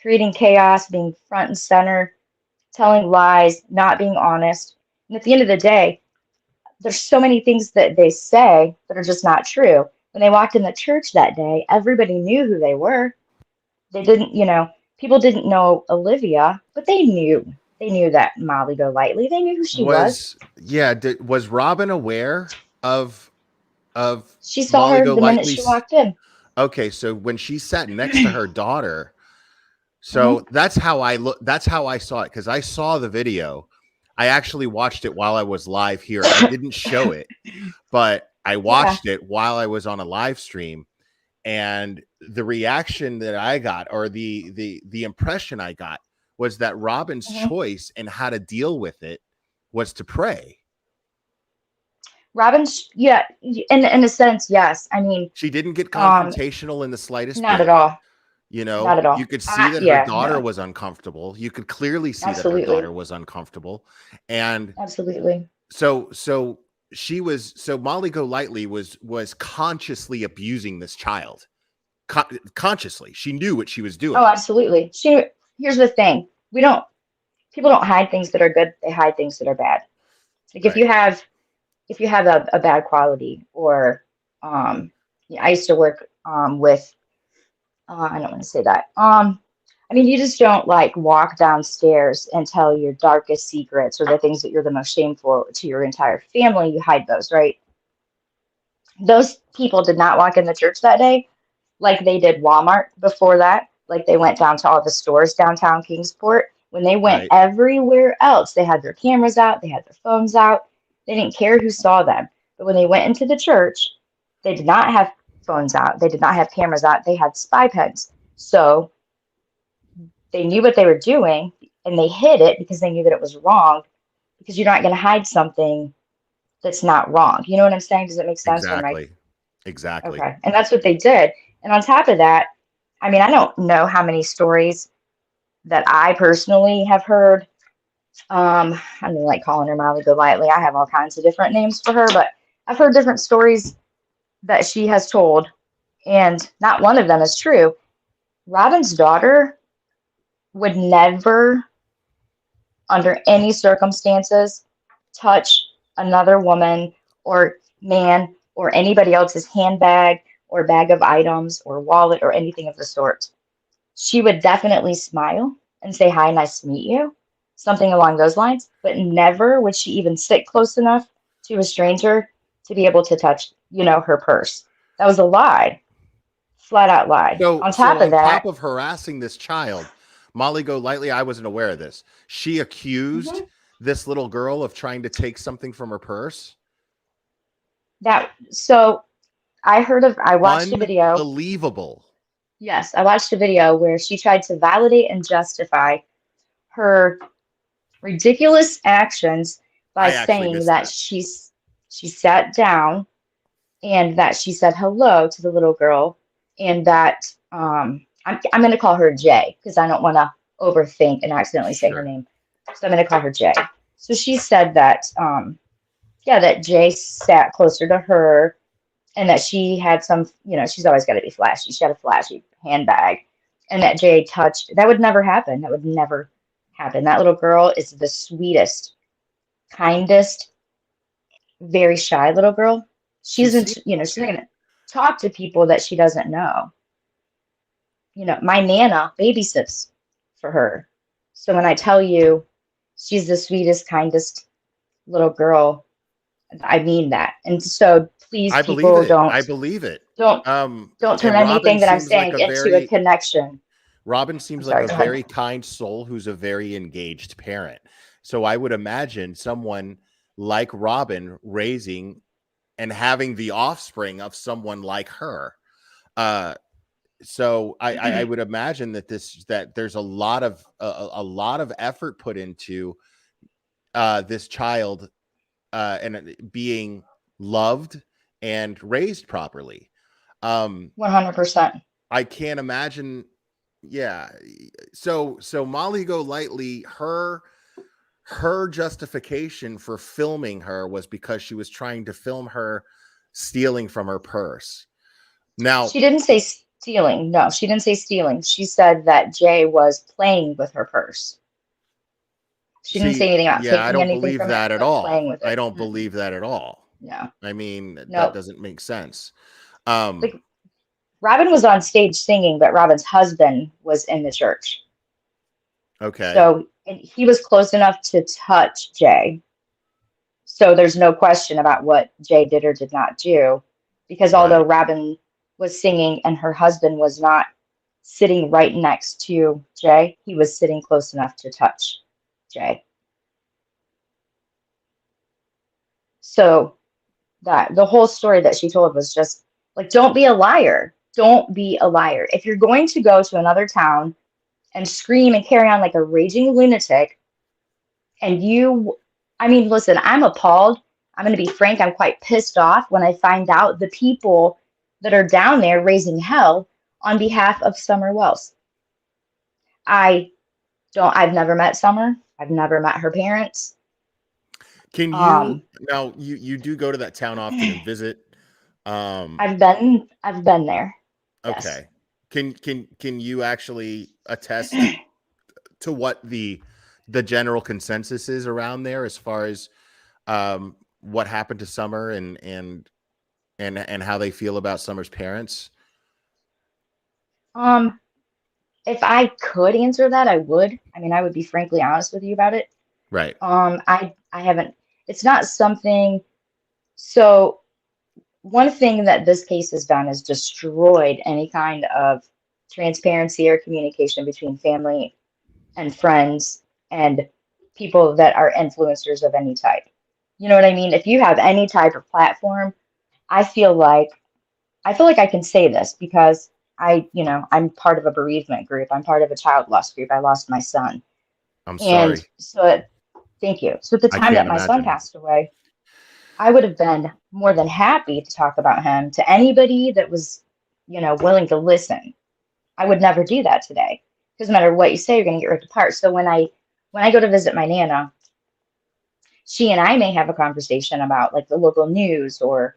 creating chaos, being front and center, telling lies, not being honest. And at the end of the day, there's so many things that they say that are just not true. When they walked in the church that day, everybody knew who they were. They didn't, people didn't know Olivia, but they knew that Molly Golightly. They knew who she was. Yeah. Was Robin aware of She saw Molly her the minute Golightly's- she walked in. Okay, so when she sat next to her daughter, so that's how I saw it, because I saw the video. I actually watched it while I was live here. I didn't show it, but I watched it while I was on a live stream, and the reaction that I got, or the impression I got, was that Robin's choice and how to deal with it was to pray. Robin's, in a sense, yes. I mean, She didn't get confrontational in the slightest not bit. at all. Not at all. You could see that her daughter no. was uncomfortable. You could clearly see Absolutely. that her daughter was uncomfortable. And Absolutely. so Molly Golightly was consciously abusing this child. Consciously. She knew what she was doing. Oh, absolutely. Here's the thing. People don't hide things that are good. They hide things that are bad. Like if you have a bad quality, or I used to work with I don't want to say that. You just don't walk downstairs and tell your darkest secrets or the things that you're the most shameful to your entire family. You hide those, right? Those people did not walk in the church that day like they did Walmart before that. Like they went down to all the stores downtown Kingsport. When they went everywhere else, they had their cameras out, they had their phones out. They didn't care who saw them. But when they went into the church, they did not have phones out. They did not have cameras out. They had spy pens. So they knew what they were doing, and they hid it because they knew that it was wrong, because you're not going to hide something that's not wrong. You know what I'm saying? Does it make sense? Exactly. Okay. And that's what they did. And on top of that, I don't know how many stories that I personally have heard. Like calling her Molly Golightly. I have all kinds of different names for her, but I've heard different stories that she has told, and not one of them is true. Robin's daughter would never, under any circumstances, touch another woman or man or anybody else's handbag or bag of items or wallet or anything of the sort. She would definitely smile and say, "Hi, nice to meet you," something along those lines, but never would she even sit close enough to a stranger to be able to touch, her purse. That was a lie. Flat out lie. So on top of harassing this child, Molly Golightly, I wasn't aware of this. She accused this little girl of trying to take something from her purse. I watched a video. Unbelievable. Yes, I watched a video where she tried to validate and justify her ridiculous actions by saying that she sat down and that she said hello to the little girl, and that I'm going to call her Jay because I don't want to overthink and accidentally say her name. So I'm going to call her Jay. So she said that, that Jay sat closer to her, and that she had some, she's always got to be flashy. She had a flashy handbag, and that Jay touched. That would never happen. That would never happen. That little girl is the sweetest, kindest, very shy little girl. She's not going to talk to people that she doesn't know. My Nana babysits for her. So when I tell you she's the sweetest, kindest little girl, I mean that. And so please, I believe it. Don't turn anything that I'm saying into a connection. Robin seems like a very kind soul who's a very engaged parent. So I would imagine someone like Robin raising and having the offspring of someone like her So I would imagine that there's a lot of effort put into this child and being loved and raised properly. 100%. I can't imagine. Yeah. So Molly Golightly, her justification for filming her was because she was trying to film her stealing from her purse. Now, She didn't say stealing. No, she didn't say stealing. She said that Jay was playing with her purse. She didn't see, say anything about yeah, taking I don't anything believe from that it, at but all. playing with it. I don't Mhm. believe that at all. No. I mean, No. that doesn't make sense. Like, Robin was on stage singing, but Robin's husband was in the church. Okay. So and he was close enough to touch Jay. So there's no question about what Jay did or did not do, because although Robin was singing and her husband was not sitting right next to Jay, he was sitting close enough to touch Jay. So that the whole story that she told was just like, don't be a liar. Don't be a liar. If you're going to go to another town and scream and carry on like a raging lunatic, and I mean, listen, I'm appalled. I'm going to be frank. I'm quite pissed off when I find out the people that are down there raising hell on behalf of Summer Wells. I've never met Summer. I've never met her parents. Can you now you do go to that town often and visit? I've been there. Okay. Yes. Can you actually attest to what the general consensus is around there as far as what happened to Summer and how they feel about Summer's parents? If I could answer that, I would. I mean, I would be frankly honest with you about it. Right. I haven't. It's not something. So one thing that this case has done is destroyed any kind of transparency or communication between family and friends and people that are influencers of any type. You know what I mean? If you have any type of platform, I feel like I can say this because I'm part of a bereavement group. I'm part of a child loss group. I lost my son. I'm sorry. So thank you. So at the time that my son passed away, I would have been more than happy to talk about him to anybody that was, willing to listen. I would never do that today. Doesn't matter what you say, you're going to get ripped apart. So when I go to visit my Nana, she and I may have a conversation about like the local news or,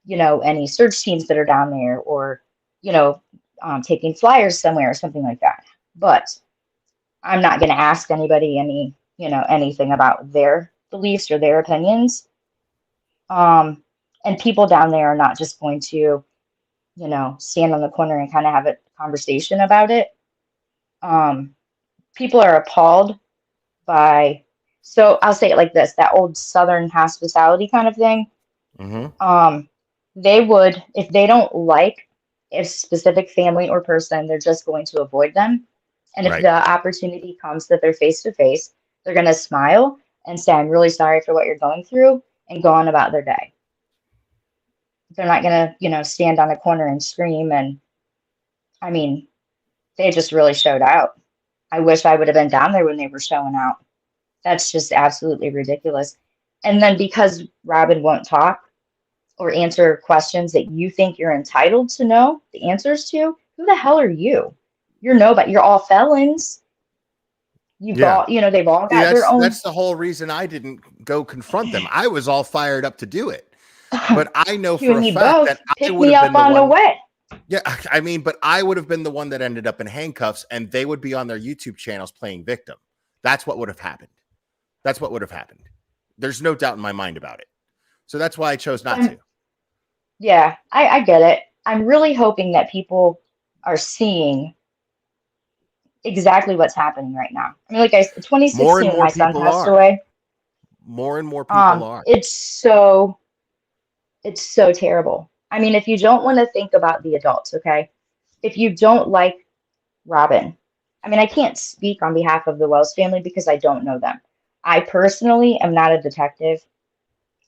any search teams that are down there or, taking flyers somewhere or something like that. But I'm not going to ask anybody anything about their beliefs or their opinions. And people down there are not just going to, stand on the corner and kind of have a conversation about it. People are appalled by, so I'll say it like this, that old Southern hospitality kind of thing. Mm-hmm. They would, if they don't like a specific family or person, they're just going to avoid them. And if the opportunity comes that they're face to face, they're going to smile and say, I'm really sorry for what you're going through, and go on about their day. They're not going to, stand on a corner and scream. And I mean, they just really showed out. I wish I would have been down there when they were showing out. That's just absolutely ridiculous. And then because Robin won't talk or answer questions that you think you're entitled to know the answers to, who the hell are you? You're nobody. You're all felons. They've all got their own. That's the whole reason I didn't go confront them. I was all fired up to do it, but I know for a fact that I would have been the one. Yeah, I mean, but I would have been the one that ended up in handcuffs, and they would be on their YouTube channels playing victim. That's what would have happened. That's what would have happened. There's no doubt in my mind about it. So that's why I chose not to. Yeah, I get it. I'm really hoping that people are seeing exactly what's happening right now. I mean, like 2016, more and more my son people passed are. away. More and more people are. It's so terrible. I mean, if you don't want to think about the adults, okay? If you don't like Robin, I mean, I can't speak on behalf of the Wells family because I don't know them. I personally am not a detective.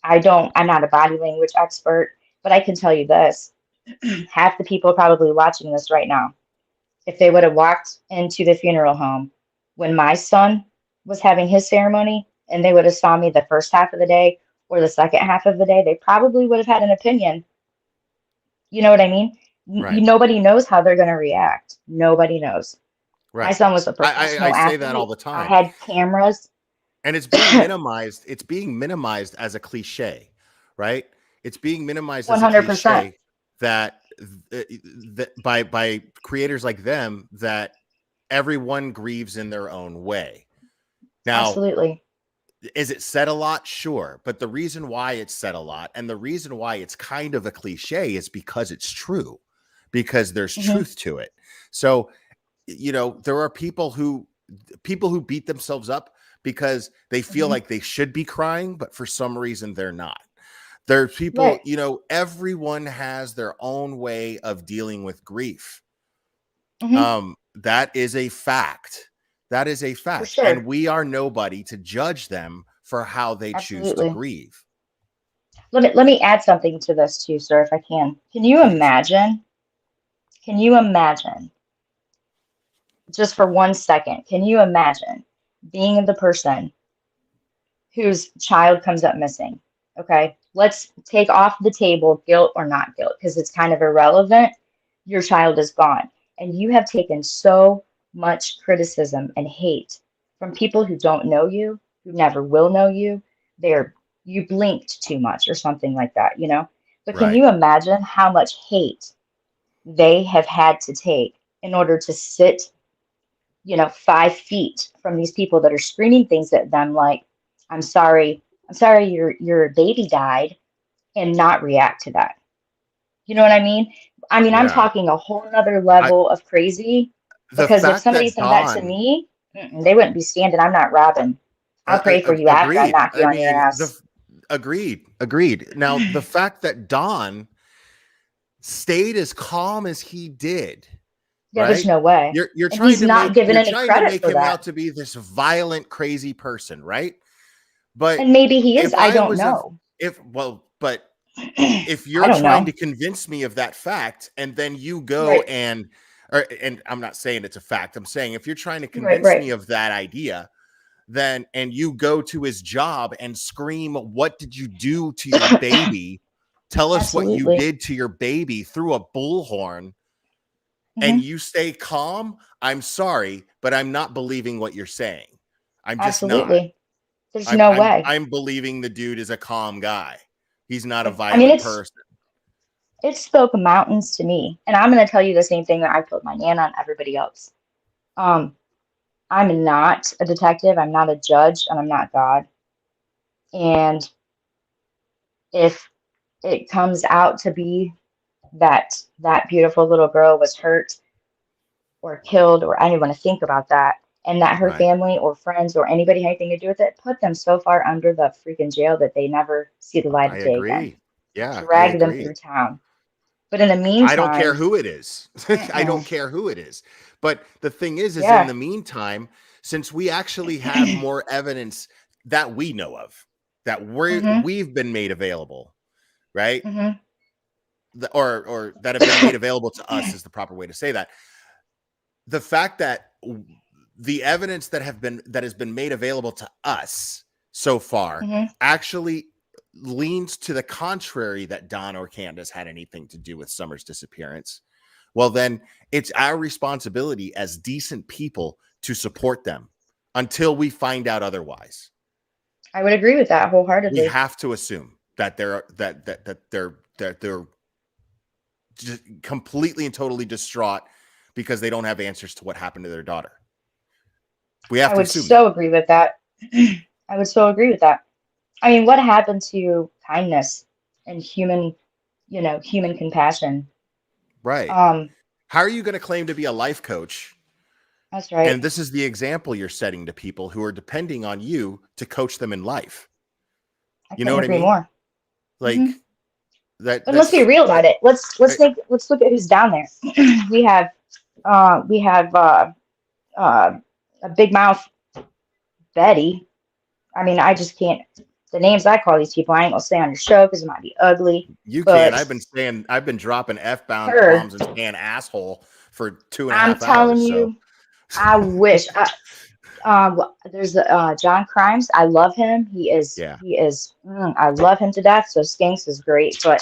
I'm not a body language expert, but I can tell you this. half the people probably watching this right now, if they would have walked into the funeral home when my son was having his ceremony and they would have saw me the first half of the day or the second half of the day, they probably would have had an opinion. You know what I mean? Right. Nobody knows how they're going to react. Nobody knows. Right. My son was a professional I say athlete. that all the I time. had cameras. And it's being minimized. It's being minimized as a cliche, right? It's being minimized as a 100%. cliche that by creators like them, that everyone grieves in their own way. Now, Absolutely. is it said a lot? Sure. But the reason why it's said a lot and the reason why it's kind of a cliche is because it's true, because there's truth to it. So, there are people who beat themselves up because they feel like they should be crying, but for some reason they're not. There's people, Right. Everyone has their own way of dealing with grief. Mhm. That is a fact. That is a fact. sure. And we are nobody to judge them for how they choose to Absolutely. grieve. Let me add something to this too, sir, if I can. Can you imagine? Can you imagine? Just for 1 second, can you imagine being the person whose child comes up missing? Okay, let's take off the table guilt or not guilt, because it's kind of irrelevant. Your child is gone, and you have taken so much criticism and hate from people who don't know you, who never will know you. You blinked too much or something like that, But can Right. you imagine how much hate they have had to take in order to sit 5 feet from these people that are screaming things at them like, I'm sorry, your baby died, and not react to that. You know what I mean? I'm Yeah. talking a whole nother level of crazy, The because if fact somebody that said that to Dawn, me, they wouldn't be standing. I'm not Robin. I'll pray for you after I agreed. knock you I on your mean, ass. agreed. Now, the fact that Don stayed as calm as he did, Yeah, there's right? no way. You're And trying he's to not make given you're any trying to credit make for him that. out to be this violent, crazy person, right? But And maybe he is. if I I don't was know. but if I you're don't trying know. to convince me of that fact, and then you go Right. and I'm not saying it's a fact. I'm saying if you're trying to Right, convince me right. of that idea, then and you go to his job and scream, "What did you do to your baby? Tell us what you Absolutely. did to your baby," through a bullhorn, and Mhm. you stay calm. I'm sorry, but I'm not believing what you're saying. I'm just not. Absolutely. There's no way. I'm believing the dude is a calm guy. He's not a I mean, violent person. it spoke mountains to me. And I'm going to tell you the same thing that I told my Nana and everybody else. I'm not a detective, I'm not a judge, and I'm not God. And if it comes out to be that that beautiful little girl was hurt or killed, or I don't want to think about that, and that her Right. family or friends or anybody had anything to do with it, put them so far under the freaking jail that they never see the light I of day again. agree. Yeah, I Drag them agree. through town. But in the I don't care meantime, who it is. I don't care who it is. But the thing is in yeah. the meantime, since we actually have more evidence that we know of, that Mhm. we've been made available, right? Mhm. Or that have been made available to us is the proper way to say that. The fact that the evidence that has been made available to us so far Mhm. actually leans to the contrary, that Don or Candace had anything to do with Summer's disappearance, well, then it's our responsibility as decent people to support them until we find out otherwise. I would agree with that We wholeheartedly. have to assume that they're just completely and totally distraught because they don't have answers to what happened to their daughter. We have I to would assume so agree with that. I would so agree with that. I mean, what happened to kindness and human compassion? right. Um, How are you going to claim to be a life coach? that's right. And this is the example you're setting to people who are depending on you to coach them in life. I You know couldn't what I agree mean? more. Like Mhm. that. But let's be real about it. Let's look at who's down there. we have a big mouth Betty. I mean, I just can't the names I call these people, I ain't gonna say on your show because it might be ugly. You but can. I've been dropping F-bombs her, bombs and saying asshole for 2.5 I'm hours. telling you, I wish. There's John Crimes. I love him. He is. I love him to death. So Skanks is great, but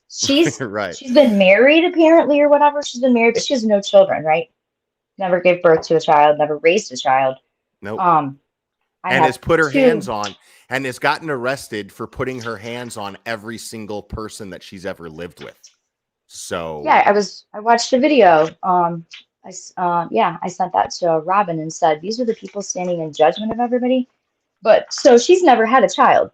she's right. She's been married apparently or whatever. She's been married, but she has no children. Right? Never gave birth to a child. Never raised a child. Nope. And has put her hands on and has gotten arrested for putting her hands on every single person that she's ever lived with. So yeah, I watched a video. I sent that to Robin and said, these are the people standing in judgment of everybody. But so she's never had a child.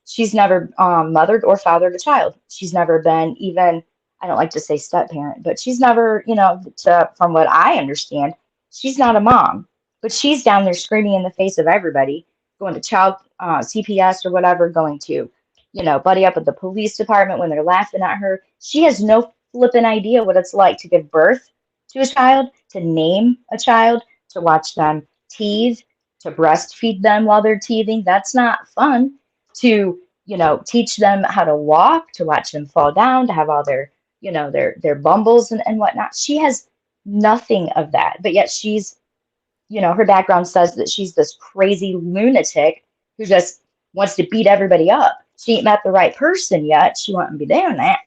She's never mothered or fathered a child. She's never been even, I don't like to say step parent, but she's never, from what I understand, she's not a mom. But she's down there screaming in the face of everybody, going to child CPS or whatever, going to, buddy up with the police department when they're laughing at her. She has no flipping idea what it's like to give birth to a child, to name a child, to watch them teethe, to breastfeed them while they're teething. That's not fun. To, teach them how to walk, to watch them fall down, to have all their, their bumbles and whatnot. She has nothing of that. But yet she's, her background says that she's this crazy lunatic who just wants to beat everybody up. She ain't met the right person yet. She wouldn't be doing that.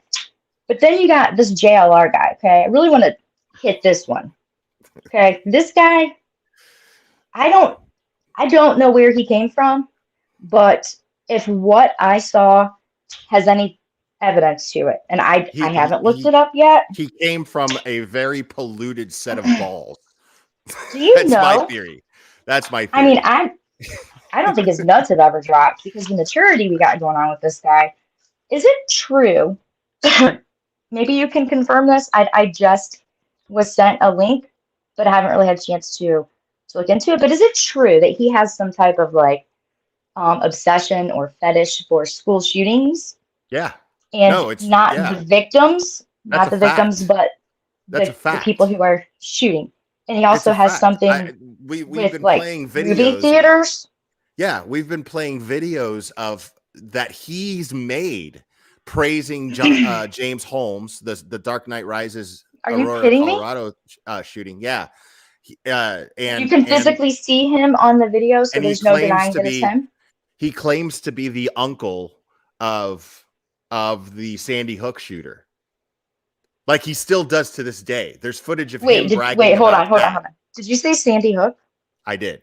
But then you got this JLR guy, okay? I really want to hit this one. Okay, this guy, I don't know where he came from, but if what I saw has any evidence to it, and I haven't looked it up yet. He came from a very polluted set of balls. Do you That's know? my theory. That's my theory. I mean, I don't think his nuts have ever dropped because the maturity we got going on with this guy. Is it true? Maybe you can confirm this. I just was sent a link, but I haven't really had a chance to look into it. But is it true that he has some type of obsession or fetish for school shootings? Yeah. And no, it's not the victims, That's not the a fact. victims, but That's a the fact. people who are shooting. And he also It's a has fact. something we've with been playing videos. movie theaters. Yeah, we've been playing videos of that he's made praising James Holmes, the Dark Knight Rises Are you Aurora, kidding me? Colorado shooting. Yeah. And you can physically see him on the video, so and he there's no claims denying to that it's be- him. he claims to be the uncle of the Sandy Hook shooter. Like he still does to this day. There's footage of him bragging. Hold about on. that. Did you say Sandy Hook? I did.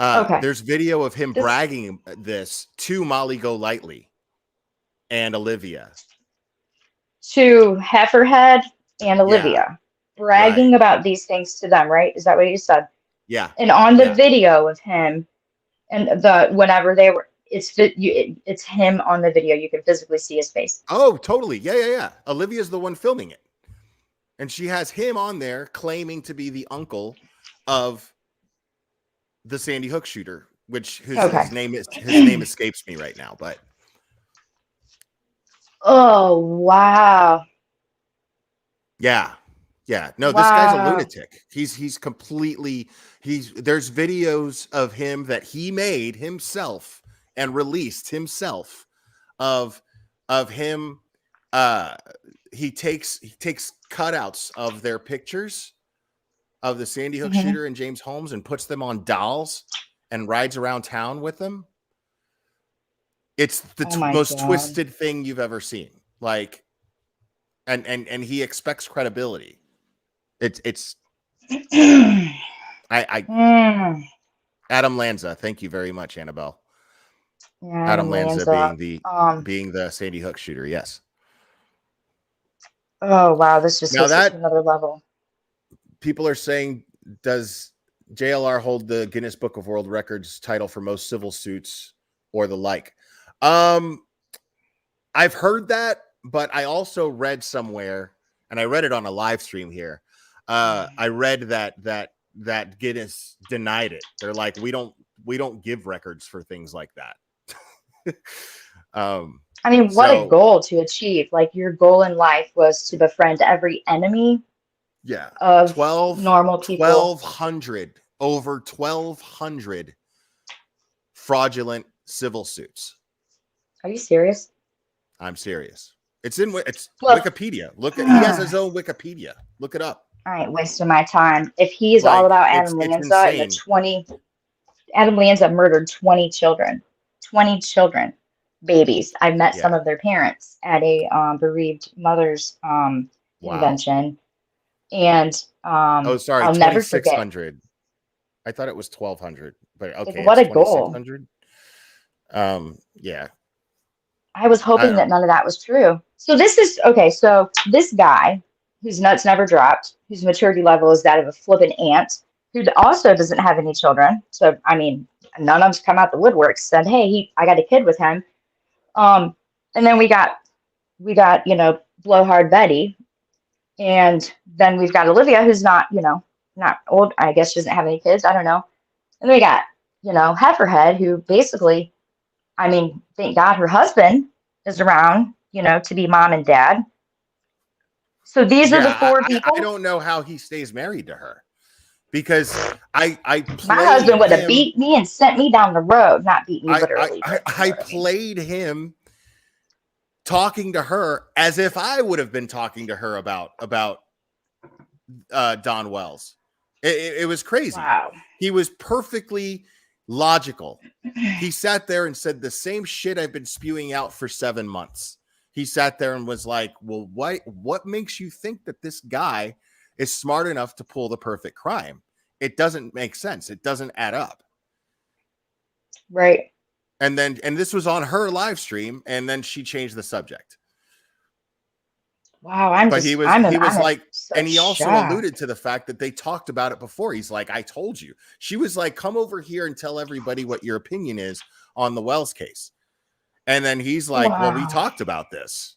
Okay. There's video of him bragging this to Molly Golightly and Olivia. To Heiferhead and Olivia. Bragging about these things to them, right? Is that what you said? Yeah. And on the video of him and whenever they were, it's him on the video. You can physically see his face. Oh, totally. Yeah. Olivia's the one filming it. And she has him on there claiming to be the uncle of the Sandy Hook shooter, which his name escapes me right now, but oh wow. Yeah. No, this guy's a lunatic. He's completely there's videos of him that he made himself and released himself of him. He takes cutouts of their pictures of the Sandy Hook shooter and James Holmes and puts them on dolls and rides around town with them. It's the most twisted thing you've ever seen. Like, and he expects credibility. It's Adam Lanza. Thank you very much, Annabelle. Yeah, Adam Lanza being the Sandy Hook shooter. Yes. Oh wow, this just Now hits that- another level. People are saying, does JLR hold the Guinness Book of World Records title for most civil suits or the like? I've heard that, but I also read somewhere, and I read it on a live stream here. I read that Guinness denied it. They're like, we don't give records for things like that. I mean, what a goal to achieve. Like your goal in life was to befriend every enemy of 12 normal people. Over 1,200 fraudulent civil suits. Are you serious? I'm serious. It's in it's Look. Wikipedia. Look at he has his own Wikipedia. Look it up. I ain't wasting my time. If he is all Like, about it's Adam Lanza and the insane. Adam Lanza murdered 20 children. 20 children, babies. I met some of their parents at a bereaved mother's convention. And Oh, sorry, I'll never forget. 2,600. I thought it was 1,200, but okay. What it's a goal. 2,600. Yeah. I was hoping that none of that was true. So this is okay. So this guy whose nuts never dropped, whose maturity level is that of a flippant ant, who also doesn't have any children. So I mean, none of them's come out the woodwork, said, "Hey, I got a kid with him." And then we got blowhard Betty, and then we've got Olivia, who's not old. I guess she doesn't have any kids. I don't know. And then we got Heiferhead, who basically, I mean, thank God her husband is around, to be mom and dad. So these are the four people. I don't know how he stays married to her, because my husband would have beat me and sent me down the road, not beat me literally. I played him talking to her as if I would have been talking to her about Don Wells. It was crazy. Wow. He was perfectly logical. He sat there and said the same shit I've been spewing out for 7 months. He sat there and was like, well, what makes you think that this guy is smart enough to pull the perfect crime? It doesn't make sense. It doesn't add up. Right. And this was on her live stream, and then she changed the subject. Wow. He also alluded to the fact that they talked about it before. He's like, I told you. She was like, come over here and tell everybody what your opinion is on the Wells case. And then he's like, well, we talked about this.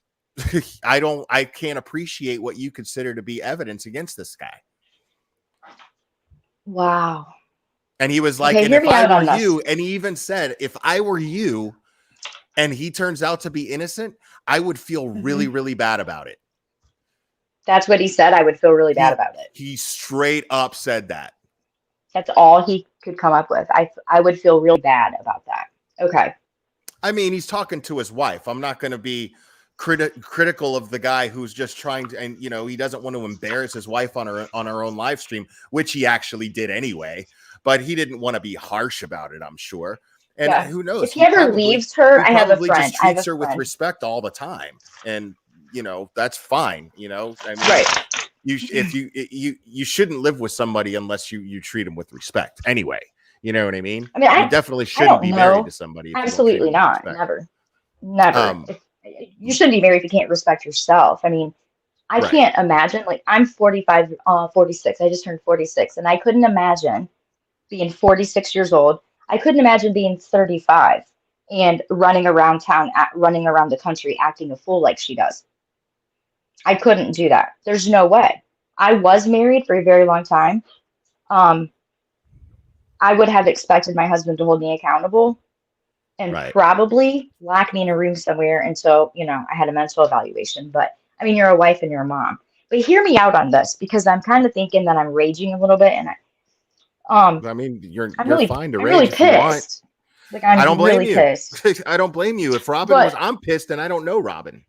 I can't appreciate what you consider to be evidence against this guy. Wow. And he was like, okay, and if I were you, and he even said, if I were you and he turns out to be innocent, I would feel really, really bad about it. That's what he said. I would feel really bad about it. He straight up said that. That's all he could come up with. I would feel real bad about that. Okay. I mean, he's talking to his wife. I'm not going to be critical of the guy who's just trying to, and he doesn't want to embarrass his wife on her own live stream, which he actually did anyway. But he didn't want to be harsh about it, I'm sure. And who knows? If he ever leaves her, I have a friend. Just treats her with respect all the time, and that's fine. I mean, right? You shouldn't live with somebody unless you treat them with respect. Anyway, you know what I mean? I mean, you definitely shouldn't be married to somebody. Absolutely not. Never. You shouldn't be married if you can't respect yourself. I mean, I can't imagine. Like, I'm 45, 46. I just turned 46, and I couldn't imagine being 46 years old. I couldn't imagine being 35 and running around town, running around the country, acting a fool like she does. I couldn't do that. There's no way. I was married for a very long time. I would have expected my husband to hold me accountable and probably lock me in a room somewhere until, I had a mental evaluation. But I mean, you're a wife and you're a mom. But hear me out on this, because I'm kind of thinking that I'm raging a little bit, and I mean, you're really, fine to I'm rage really if you want. pissed. Like, I'm I don't blame really you. Pissed. I don't blame you. If Robin was, I'm pissed, and I don't know Robin.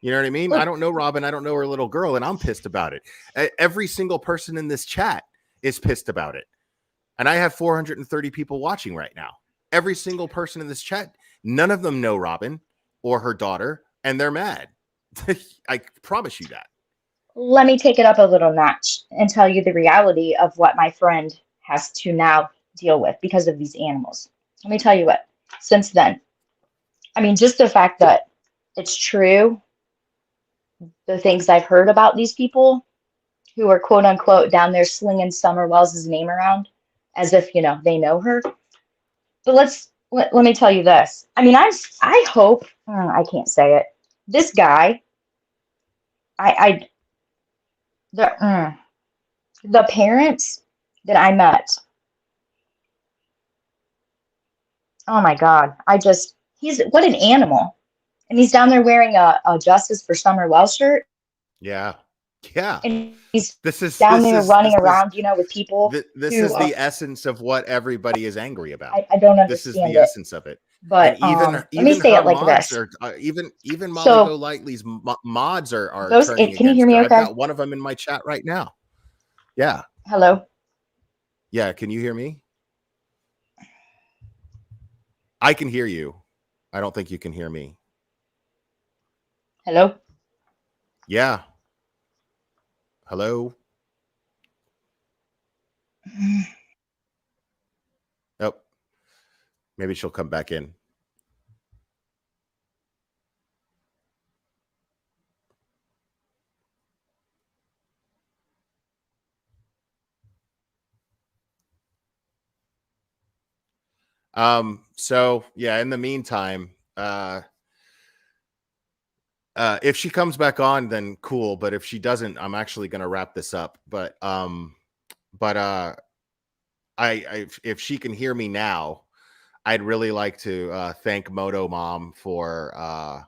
You know what I mean? Look, I don't know Robin. I don't know her little girl, and I'm pissed about it. Every single person in this chat is pissed about it. And I have 430 people watching right now. Every single person in this chat, none of them know Robin or her daughter, and they're mad. I promise you that. Let me take it up a little notch and tell you the reality of what my friend has to now deal with because of these animals. Let me tell you what, since then, I mean, just the fact that it's true, the things I've heard about these people who are quote unquote down there slinging Summer Wells' name around as if, they know her. But let me tell you this. I mean, I hope, I can't say it. This guy, the parents that I met, oh my God, he's what an animal. And he's down there wearing a Justice for Summer Wells shirt. Yeah. Yeah. And he's running around, with people. This is the essence of what everybody is angry about. I don't understand This is the essence of it. But And even let me say her it like mods this. are even Molly So Golightly's mods are those, turning can you hear against me her. I've okay? got one of them in my chat right now. Yeah, Hello? yeah. Can you hear me? I can hear you. I don't think you can hear me. Hello? Yeah. Hello. Oh, maybe she'll come back in. So yeah, in the meantime, if she comes back on, then cool. But if she doesn't, I'm actually gonna wrap this up. But if she can hear me now, I'd really like to thank Moto Mom for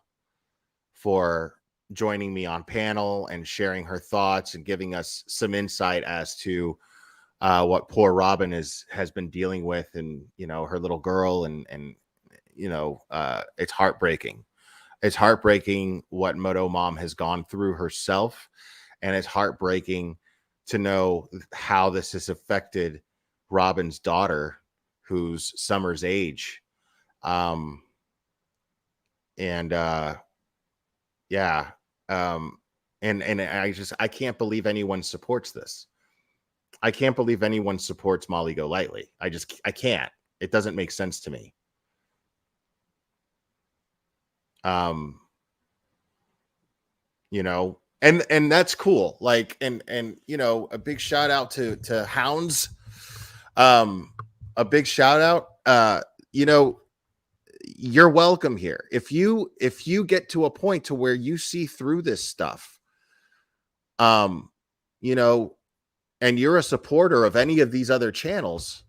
joining me on panel and sharing her thoughts and giving us some insight as to what poor Robin has been dealing with, and her little girl, and it's heartbreaking. It's heartbreaking what Moto Mom has gone through herself, and it's heartbreaking to know how this has affected Robin's daughter, who's Summer's age. Yeah. And I can't believe anyone supports this. I can't believe anyone supports Molly Golightly. I can't. It doesn't make sense to me. And that's cool. Like, and a big shout out to Hounds. A big shout out. You're welcome here. If you get to a point to where you see through this stuff, and you're a supporter of any of these other channels,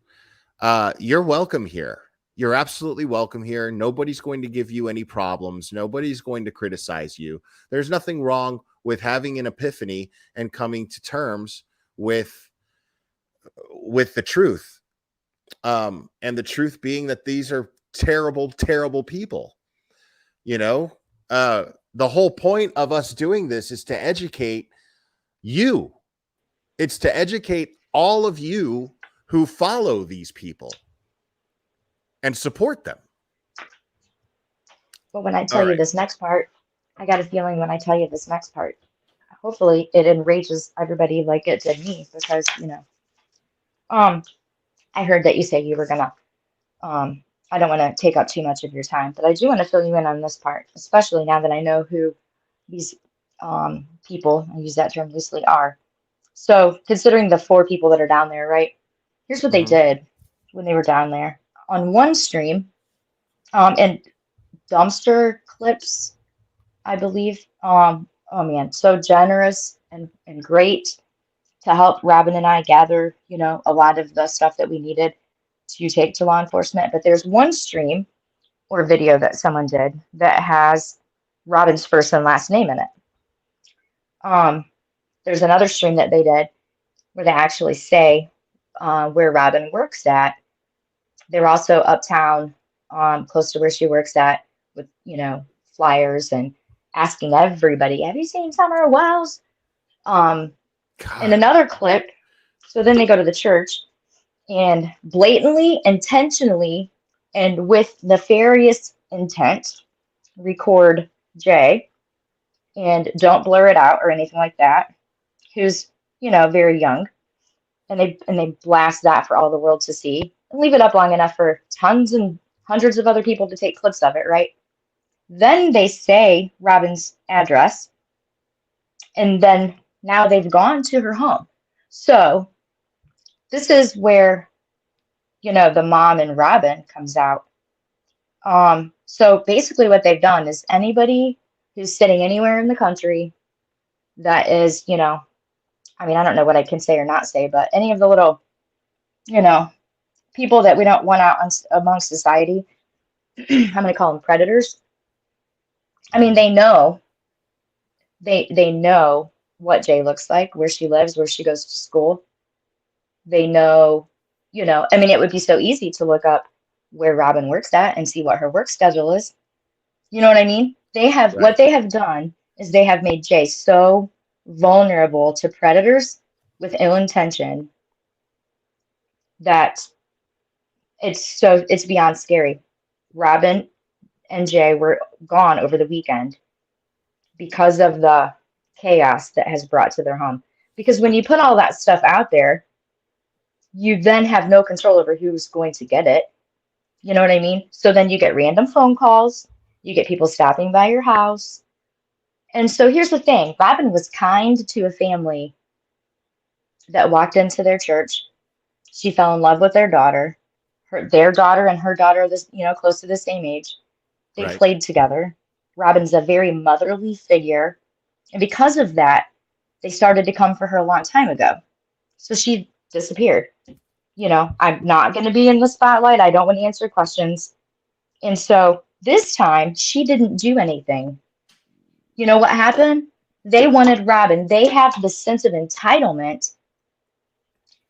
you're welcome here. You're absolutely welcome here. Nobody's going to give you any problems. Nobody's going to criticize you. There's nothing wrong with having an epiphany and coming to terms with the truth. And the truth being that these are terrible, terrible people. The whole point of us doing this is to educate you. It's to educate all of you who follow these people and support them. But when I tell you this next part, I got a feeling when I tell you this next part, hopefully it enrages everybody like it did me, because I heard that you say you were gonna I don't want to take up too much of your time, but I do want to fill you in on this part, especially now that I know who these people, I use that term loosely, are. So considering the 4 people that are down there, right? Here's what they did when they were down there. On one stream, and Dumpster Clips, I believe, oh man, so generous and great to help Robin and I gather, a lot of the stuff that we needed to take to law enforcement. But there's one stream or video that someone did that has Robin's first and last name in it. There's another stream that they did where they actually say where Robin works at. They're also uptown, close to where she works at, with flyers and asking everybody, "Have you seen Summer Wells?" In another clip, so then they go to the church and blatantly, intentionally, and with nefarious intent, record Jay, and don't blur it out or anything like that, who's very young, and they blast that for all the world to see and leave it up long enough for tons and hundreds of other people to take clips of it, right? Then they say Robin's address, and then now they've gone to her home. So this is where the mom and Robin comes out. So basically what they've done is anybody who's sitting anywhere in the country that is, I don't know what I can say or not say, but any of the little, people that we don't want out among society, I'm going to call them predators. They know, they know what Jay looks like, where she lives, where she goes to school. They know, it would be so easy to look up where Robin works at and see what her work schedule is. You know what I mean? They have what they have done is they have made Jay so vulnerable to predators with ill intention that it's beyond scary. Robin and Jay were gone over the weekend because of the chaos that has brought to their home. Because when you put all that stuff out there, you then have no control over who's going to get it. You know what I mean? So then you get random phone calls, you get people stopping by your house. And so here's the thing. Robin was kind to a family that walked into their church. She fell in love with their daughter. Their daughter and her daughter are close to the same age. They played together. Robin's a very motherly figure. And because of that, they started to come for her a long time ago. So she disappeared. I'm not going to be in the spotlight. I don't want to answer questions. And so this time, she didn't do anything. You know what happened? They wanted Robin. They have this sense of entitlement,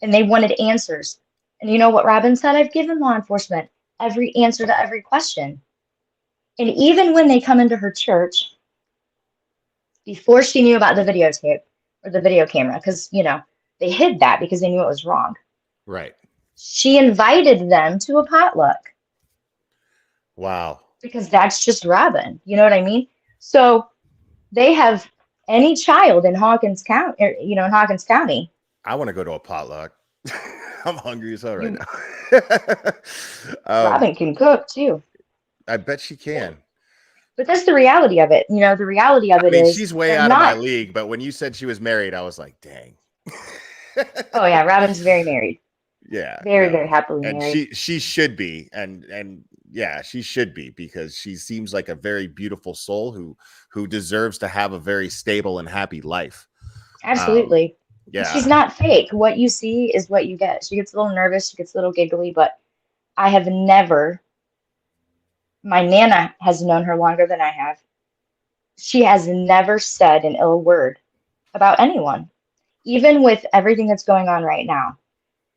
and they wanted answers. And you know what Robin said? I've given law enforcement every answer to every question. And even when they come into her church, before she knew about the videotape or the video camera, because, they hid that because they knew it was wrong. Right. She invited them to a potluck. Wow. Because that's just Robin. You know what I mean? So they have any child in Hawkins County, in Hawkins County. I want to go to a potluck. I'm hungry as hell right now. Robin can cook too. I bet she can. But that's the reality of it. The reality of it is she's way out of my league. But when you said she was married, I was like, dang. Oh yeah, Robin's very married. Yeah. Very, very happily and married. she should be. And yeah, she should be, because she seems like a very beautiful soul who deserves to have a very stable and happy life. Absolutely. Yeah. She's not fake. What you see is what you get. She gets a little nervous, she gets a little giggly, but I have never, my Nana has known her longer than I have. She has never said an ill word about anyone. Even with everything that's going on right now,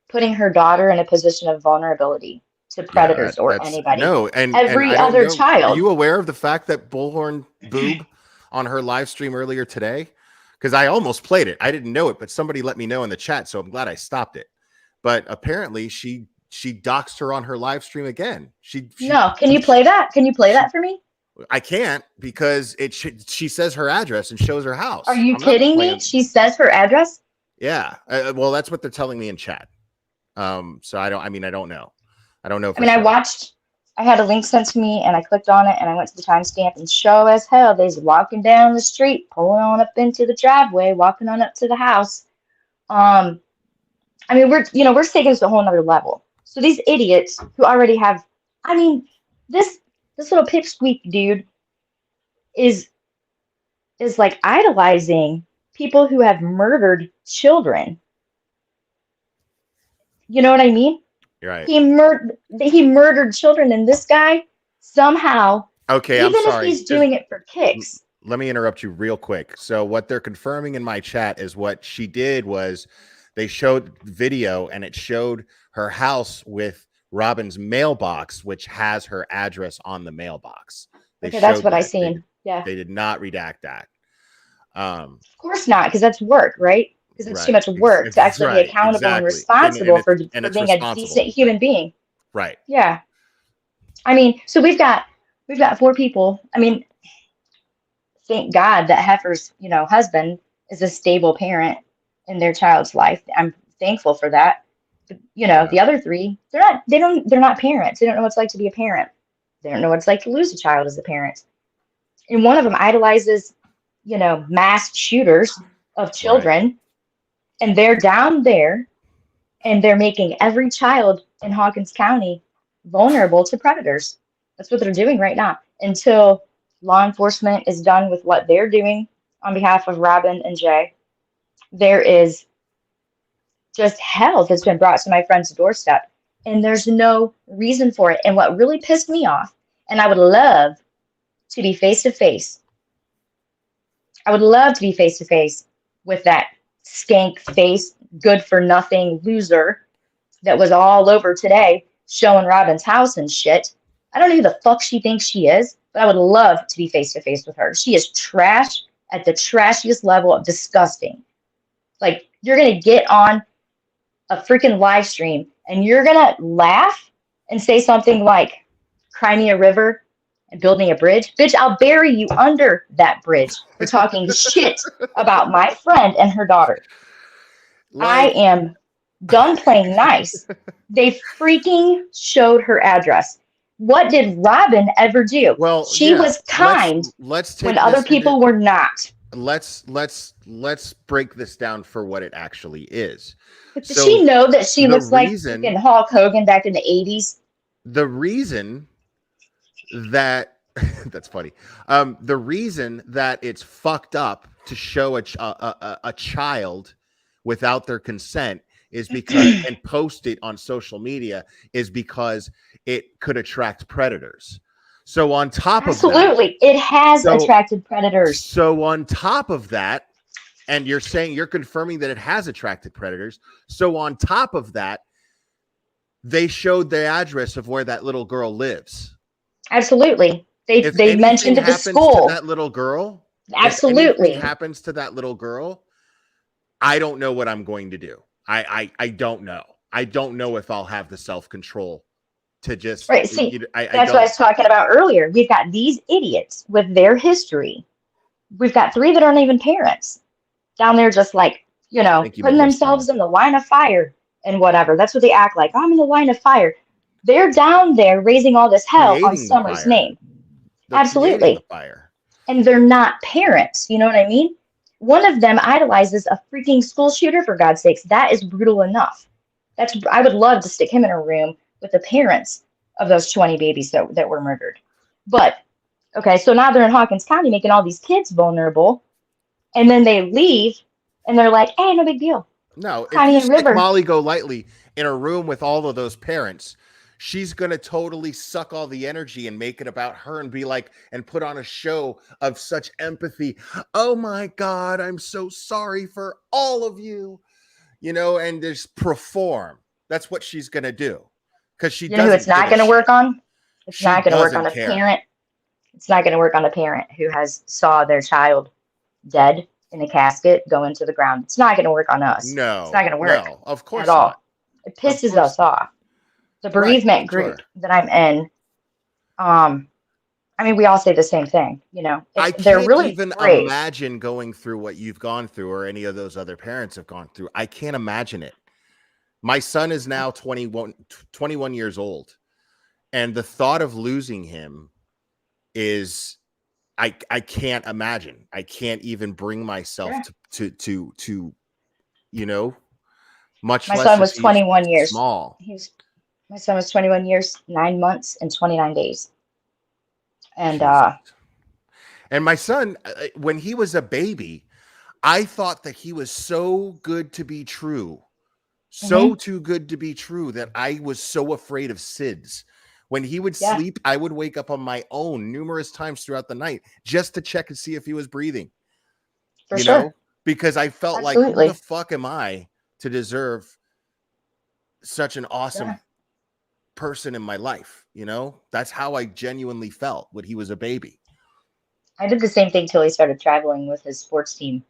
putting her daughter in a position of vulnerability to predators or anybody. No, and every and other child. Are you aware of the fact that Bullhorn Boob on her live stream earlier today? Because I almost played it. I didn't know it, but somebody let me know in the chat, so I'm glad I stopped it. But apparently she doxed her on her live stream again. No, can you play that? Can you play that for me? I can't, because she says her address and shows her house. Are you kidding me? She says her address? Yeah. Well, that's what they're telling me in chat. So I don't know. I don't know. I had a link sent to me and I clicked on it and I went to the timestamp, and show as hell, they's walking down the street, pulling on up into the driveway, walking on up to the house. We're taking this to a whole nother level. So these idiots who already have, this little pipsqueak dude is like idolizing people who have murdered children. You know what I mean? You're right. He murdered children, and this guy somehow, okay, even I'm sorry. if he's doing it for kicks. Let me interrupt you real quick. So what they're confirming in my chat is what she did was they showed video, and it showed her house with Robin's mailbox, which has her address on the mailbox. Okay, that's what I seen. Yeah. They did not redact that. Of course not, because that's work, right? Because it's too much work to actually be accountable and responsible for being a decent human being. Right. Yeah. So we've got 4 people. Thank God that Heifer's, husband is a stable parent in their child's life. I'm thankful for that. But, the other 3, they're not parents. They don't know what it's like to be a parent. They don't know what it's like to lose a child as a parent. And one of them idolizes, mass shooters of children. Right. And they're down there and they're making every child in Hawkins County vulnerable to predators. That's what they're doing right now. Until law enforcement is done with what they're doing on behalf of Robin and Jay, there is just hell that's been brought to my friend's doorstep. And there's no reason for it. And what really pissed me off, and I would love to be face to face. I would love to be face to face with that skank face, good for nothing loser that was all over today showing Robin's house and shit. I don't know who the fuck she thinks she is, but I would love to be face to face with her. She is trash at the trashiest level of disgusting. Like, you're going to get on a freaking live stream and you're going to laugh and say something like, cry me a river and build me a bridge. Bitch, I'll bury you under that bridge for talking shit about my friend and her daughter. I am done playing nice. They freaking showed her address. What did Robin ever do? Well, she was kind let's take when other people were not. Let's break this down for what it actually is. Does she know that she looks like reason- freaking Hulk Hogan back in the 80s? The reason that that's funny. The reason that it's fucked up to show a child without their consent is because and post it on social media is because it could attract predators. So on top of that, absolutely, it has attracted predators. So on top of that, and you're confirming that it has attracted predators. So on top of that, they showed the address of where that little girl lives. Absolutely. They mentioned the school. To that little girl. Absolutely. If anything happens to that little girl, I don't know what I'm going to do. I don't know. I don't know if I'll have the self-control to just right. See, that's what I was talking about earlier. We've got these idiots with their history. We've got 3 that aren't even parents down there, just like, putting themselves in the line of fire and whatever. That's what they act like. I'm in the line of fire. They're down there raising all this hell on Summer's name. They're absolutely. The fire. And they're not parents. You know what I mean? One of them idolizes a freaking school shooter, for God's sakes. That is brutal enough. I would love to stick him in a room with the parents of those 20 babies that were murdered. But, okay, so now they're in Hawkins County making all these kids vulnerable. And then they leave and they're like, hey, no big deal. No, if you stick Molly Golightly in a room with all of those parents, she's going to totally suck all the energy and make it about her and be like, and put on a show of such empathy. Oh my God, I'm so sorry for all of you, and just perform. That's what she's going to do. Because she doesn't. It's not going to work on? It's not going to work on a care. parent. It's not going to work on a parent who has saw their child dead in a casket go into the ground. It's not going to work on us. No. It's not going to work. No, of course at all. Not. It pisses us off. The bereavement group that I'm in, I mean, we all say the same thing, I they're can't really even brave. imagine going through what you've gone through or any of those other parents have gone through. I can't imagine it. My son is now 21 years old. And the thought of losing him is, I can't imagine. I can't even bring myself to much My less. son was 21 years. Small. My son was 21 years, 9 months, and 29 days. And my son, when he was a baby, I thought that he was so good to be true. So too good to be true that I was so afraid of SIDS. When he would sleep, I would wake up on my own numerous times throughout the night just to check and see if he was breathing. For sure. Because I felt like, who the fuck am I to deserve such an awesome person in my life? That's how I genuinely felt when he was a baby. I did the same thing till he started traveling with his sports team.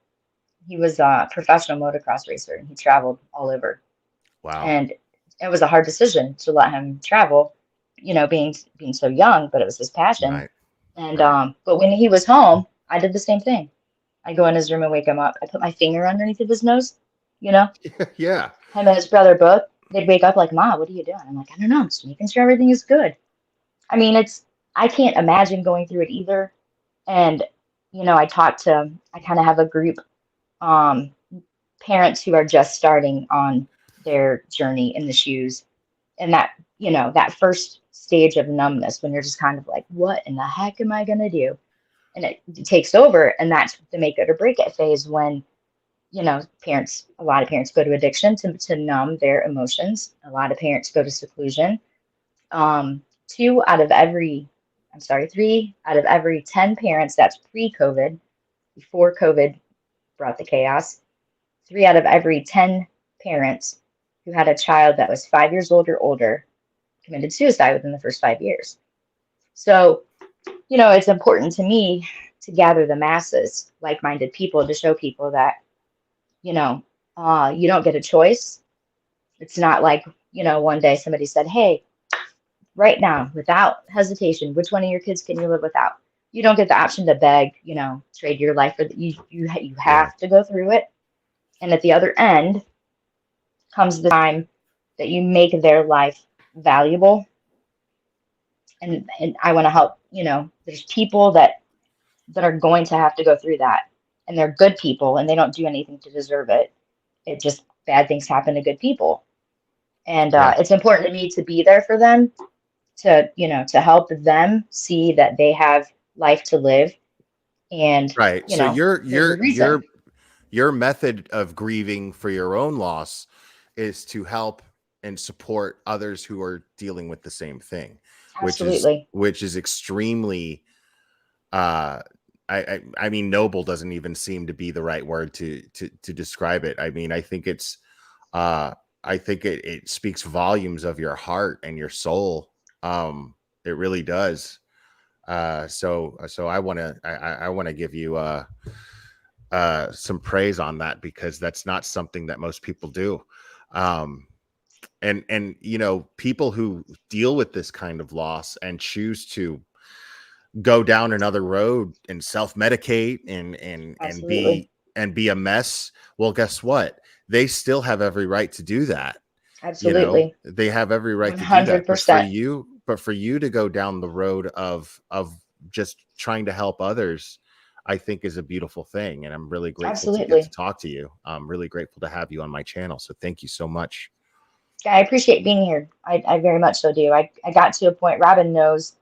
He was a professional motocross racer and he traveled all over. Wow. And it was a hard decision to let him travel, being so young, but it was his passion. Right. And but when he was home, I did the same thing. I go in his room and wake him up. I put my finger underneath of his nose, Yeah. Him and his brother both. They'd wake up like, Ma, what are you doing? I'm like, I don't know. I'm just making sure everything is good. I mean, I can't imagine going through it either. And, I kind of have a group, parents who are just starting on their journey in the shoes. And that, that first stage of numbness when you're just kind of like, what in the heck am I going to do? And it takes over. And that's the make it or break it phase when, a lot of parents go to addiction to numb their emotions. A lot of parents go to seclusion. 3 out of every 10 parents, that's pre-COVID, before COVID brought the chaos, 3 out of every 10 parents who had a child that was 5 years old or older committed suicide within the first 5 years. So, you know, it's important to me to gather the masses, like-minded people, to show people that, you know, you don't get a choice. It's not like, you know, one day somebody said, hey, right now, without hesitation, which one of your kids can you live without? You don't get the option to beg, you know, trade your life for you have to go through it. And at the other end comes the time that you make their life valuable. And I want to help, you know, there's people that are going to have to go through that, and they're good people and they don't do anything to deserve it. It just, bad things happen to good people. And it's important to me to be there for them, to, you know, to help them see that they have life to live. And right. you So know, your method of grieving for your own loss is to help and support others who are dealing with the same thing, absolutely, which is extremely I mean, noble doesn't even seem to be the right word to describe it. I mean, I think it's I think it speaks volumes of your heart and your soul. It really does. So I want to give you some praise on that, because that's not something that most people do. And you know, people who deal with this kind of loss and choose to go down another road and self-medicate and be a mess, well, guess what? They still have every right to do that. absolutely. You know, they have every right to do that. 100%. But for you to go down the road of just trying to help others, I think is a beautiful thing. And I'm really grateful to get to talk to you. I'm really grateful to have you on my channel. So thank you so much. I appreciate being here. I very much so do. I got to a point, Robin knows,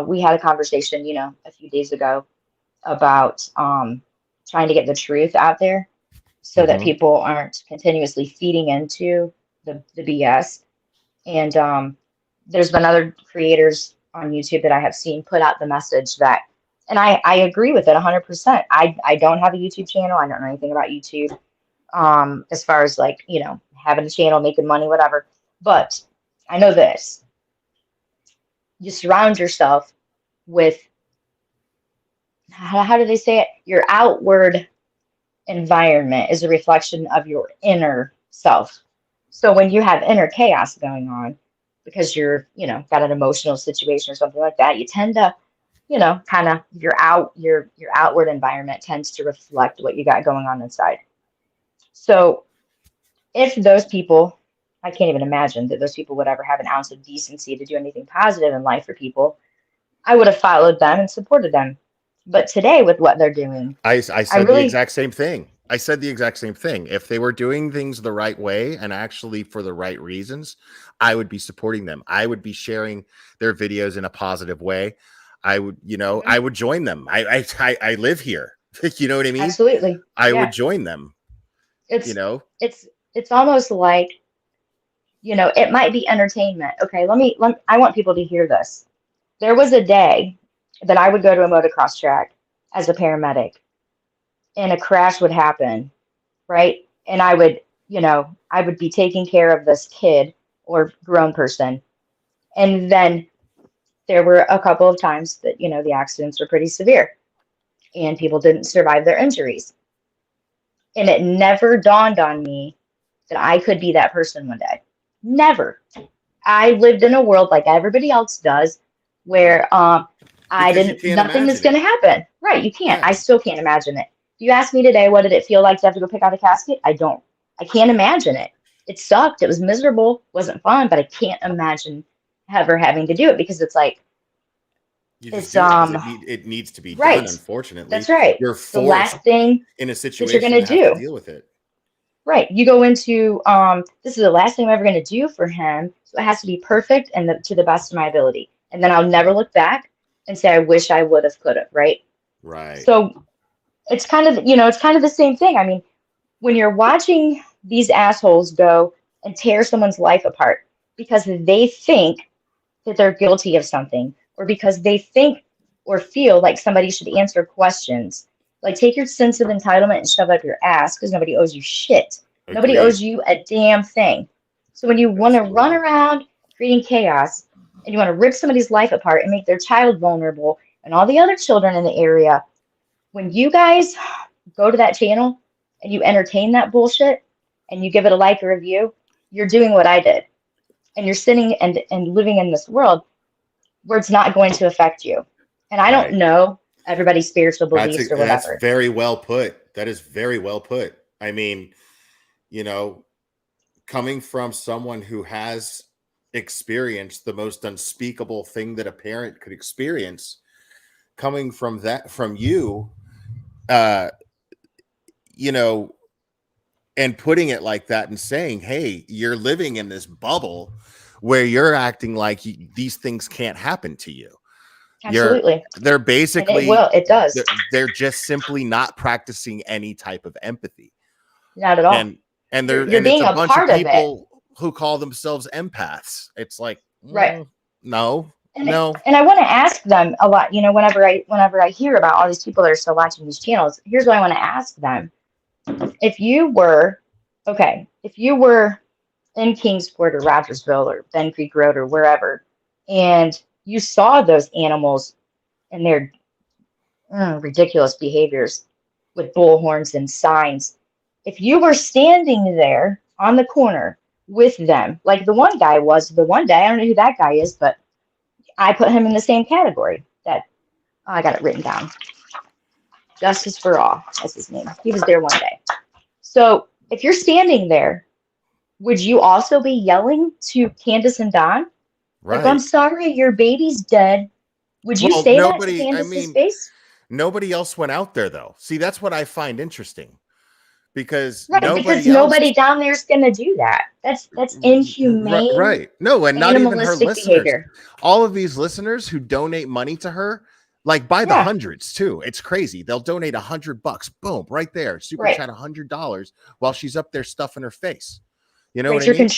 we had a conversation, you know, a few days ago about trying to get the truth out there so that people aren't continuously feeding into the BS. And there's been other creators on YouTube that I have seen put out the message that, and I agree with it 100%. I don't have a YouTube channel. I don't know anything about YouTube as far as, like, you know, having a channel, making money, whatever. But I know this. You surround yourself with, how do they say it? Your outward environment is a reflection of your inner self. So when you have inner chaos going on because you're, you know, got an emotional situation or something like that, you tend to, you know, kind of your outward environment tends to reflect what you got going on inside. So if those people, I can't even imagine that those people would ever have an ounce of decency to do anything positive in life for people, I would have followed them and supported them. But today, with what they're doing, I said the exact same thing. I said the exact same thing. If they were doing things the right way and actually for the right reasons, I would be supporting them. I would be sharing their videos in a positive way. I would, you know, I would join them. I live here. You know what I mean? Absolutely. I would join them. It's, you know, it's almost like, you know, it might be entertainment. Okay, I want people to hear this. There was a day that I would go to a motocross track as a paramedic, and a crash would happen, right? And I would, you know, I would be taking care of this kid or grown person. And then there were a couple of times that, you know, the accidents were pretty severe and people didn't survive their injuries. And it never dawned on me that I could be that person one day. Never. I lived in a world like everybody else does, where nothing is going to happen. Right. You can't. I still can't imagine it. If you ask me today, what did it feel like to have to go pick out a casket? I can't imagine it. It sucked. It was miserable. It wasn't fun, but I can't imagine ever having to do it, because it's like, it needs to be done. Unfortunately, that's right. You're forced the last thing in a situation that you're going to do. Deal with it. Right. You go into this is the last thing I'm ever going to do for him, so it has to be perfect and to the best of my ability. And then I'll never look back and say, I wish I would have, could have. Right. Right. So it's kind of, you know, it's kind of the same thing. I mean, when you're watching these assholes go and tear someone's life apart because they think that they're guilty of something, or because they think or feel like somebody should answer questions, like, take your sense of entitlement and shove it up your ass, because nobody owes you shit. Agreed. Nobody owes you a damn thing. So when you want to run around creating chaos, and you want to rip somebody's life apart and make their child vulnerable and all the other children in the area, when you guys go to that channel and you entertain that bullshit and you give it a like or review, you're doing what I did. And you're sitting and living in this world where it's not going to affect you. And I don't know everybody's spiritual beliefs or whatever. That's very well put. That is very well put. I mean, you know, coming from someone who has experienced the most unspeakable thing that a parent could experience, coming from you, you know, and putting it like that and saying, hey, you're living in this bubble where you're acting like these things can't happen to you. Absolutely. They're basically, it does. They're just simply not practicing any type of empathy. Not at all. And you're being it's a bunch part of of it. people who call themselves empaths. It's like, Right. No. And I want to ask them a lot, you know, whenever I hear about all these people that are still watching these channels, here's what I want to ask them. If you were in Kingsport or Rogersville or Ben Creek Road or wherever, and you saw those animals and their ridiculous behaviors with bullhorns and signs, if you were standing there on the corner with them, like the one guy was the one day, I don't know who that guy is, but I put him in the same category. I got it written down. Justice for All, that's his name. He was there one day. So if you're standing there, would you also be yelling to Candace and Don? Right. Like, I'm sorry, your baby's dead. Would you say that to Candace's face? Nobody else went out there, though. See, that's what I find interesting. Because nobody down there is going to do that. That's inhumane. Right. No, and not even her listeners. Behavior. All of these listeners who donate money to her, like by the hundreds too. It's crazy. They'll donate $100. Boom, right there. Super chat $100 while she's up there stuffing her face. You know what I mean?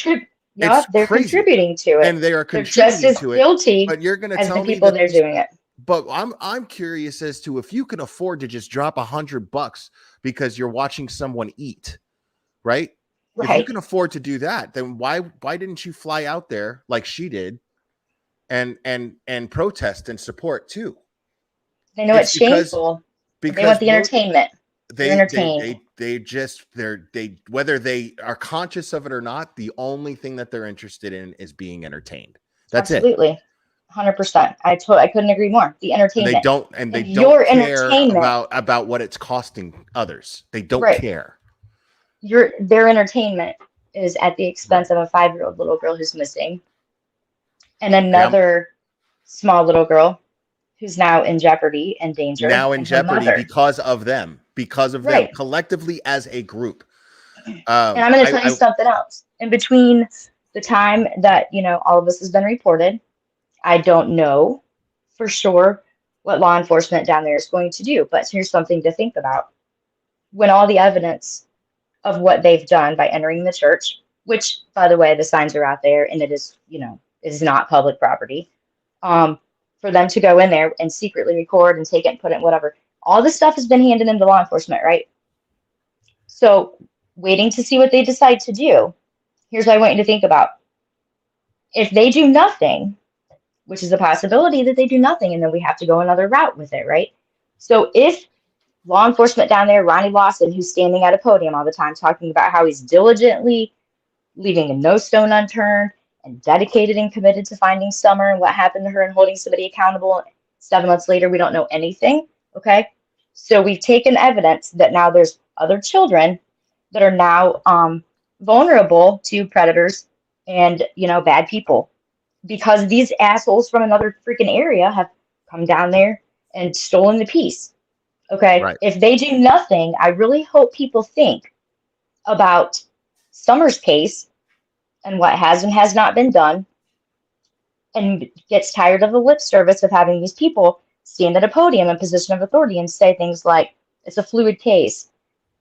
They're contributing to it. And they are contributing just as to guilty it. But you're going to tell the me people that they're doing it. But I'm curious as to if you can afford to just drop $100 because you're watching someone eat, right? If you can afford to do that, then why didn't you fly out there like she did and protest and support too? They know it's shameful. Because they want the entertainment. Whether they are conscious of it or not, the only thing that they're interested in is being entertained. That's Absolutely. 100%. I couldn't agree more. The entertainment. They don't care about what it's costing others. They don't care. Their entertainment is at the expense of a 5-year-old little girl who's missing, and another small little girl who's now in jeopardy and danger. Now in jeopardy because of them, collectively as a group. And I'm going to tell you something else. In between the time that all of this has been reported, I don't know for sure what law enforcement down there is going to do, but here's something to think about. When all the evidence of what they've done by entering the church, which, by the way, the signs are out there and it is, is not public property, for them to go in there and secretly record and take it and put it in whatever, all this stuff has been handed into law enforcement, right? So waiting to see what they decide to do, here's what I want you to think about. If they do nothing, which is a possibility that they do nothing, and then we have to go another route with it, right? So if law enforcement down there, Ronnie Lawson, who's standing at a podium all the time talking about how he's diligently leaving no stone unturned and dedicated and committed to finding Summer and what happened to her and holding somebody accountable, 7 months later, we don't know anything, okay? So we've taken evidence that now there's other children that are now vulnerable to predators and, bad people, because these assholes from another freaking area have come down there and stolen the peace. Okay. Right. If they do nothing, I really hope people think about Summer's case and what has and has not been done, and gets tired of the lip service of having these people stand at a podium in position of authority and say things like, it's a fluid case.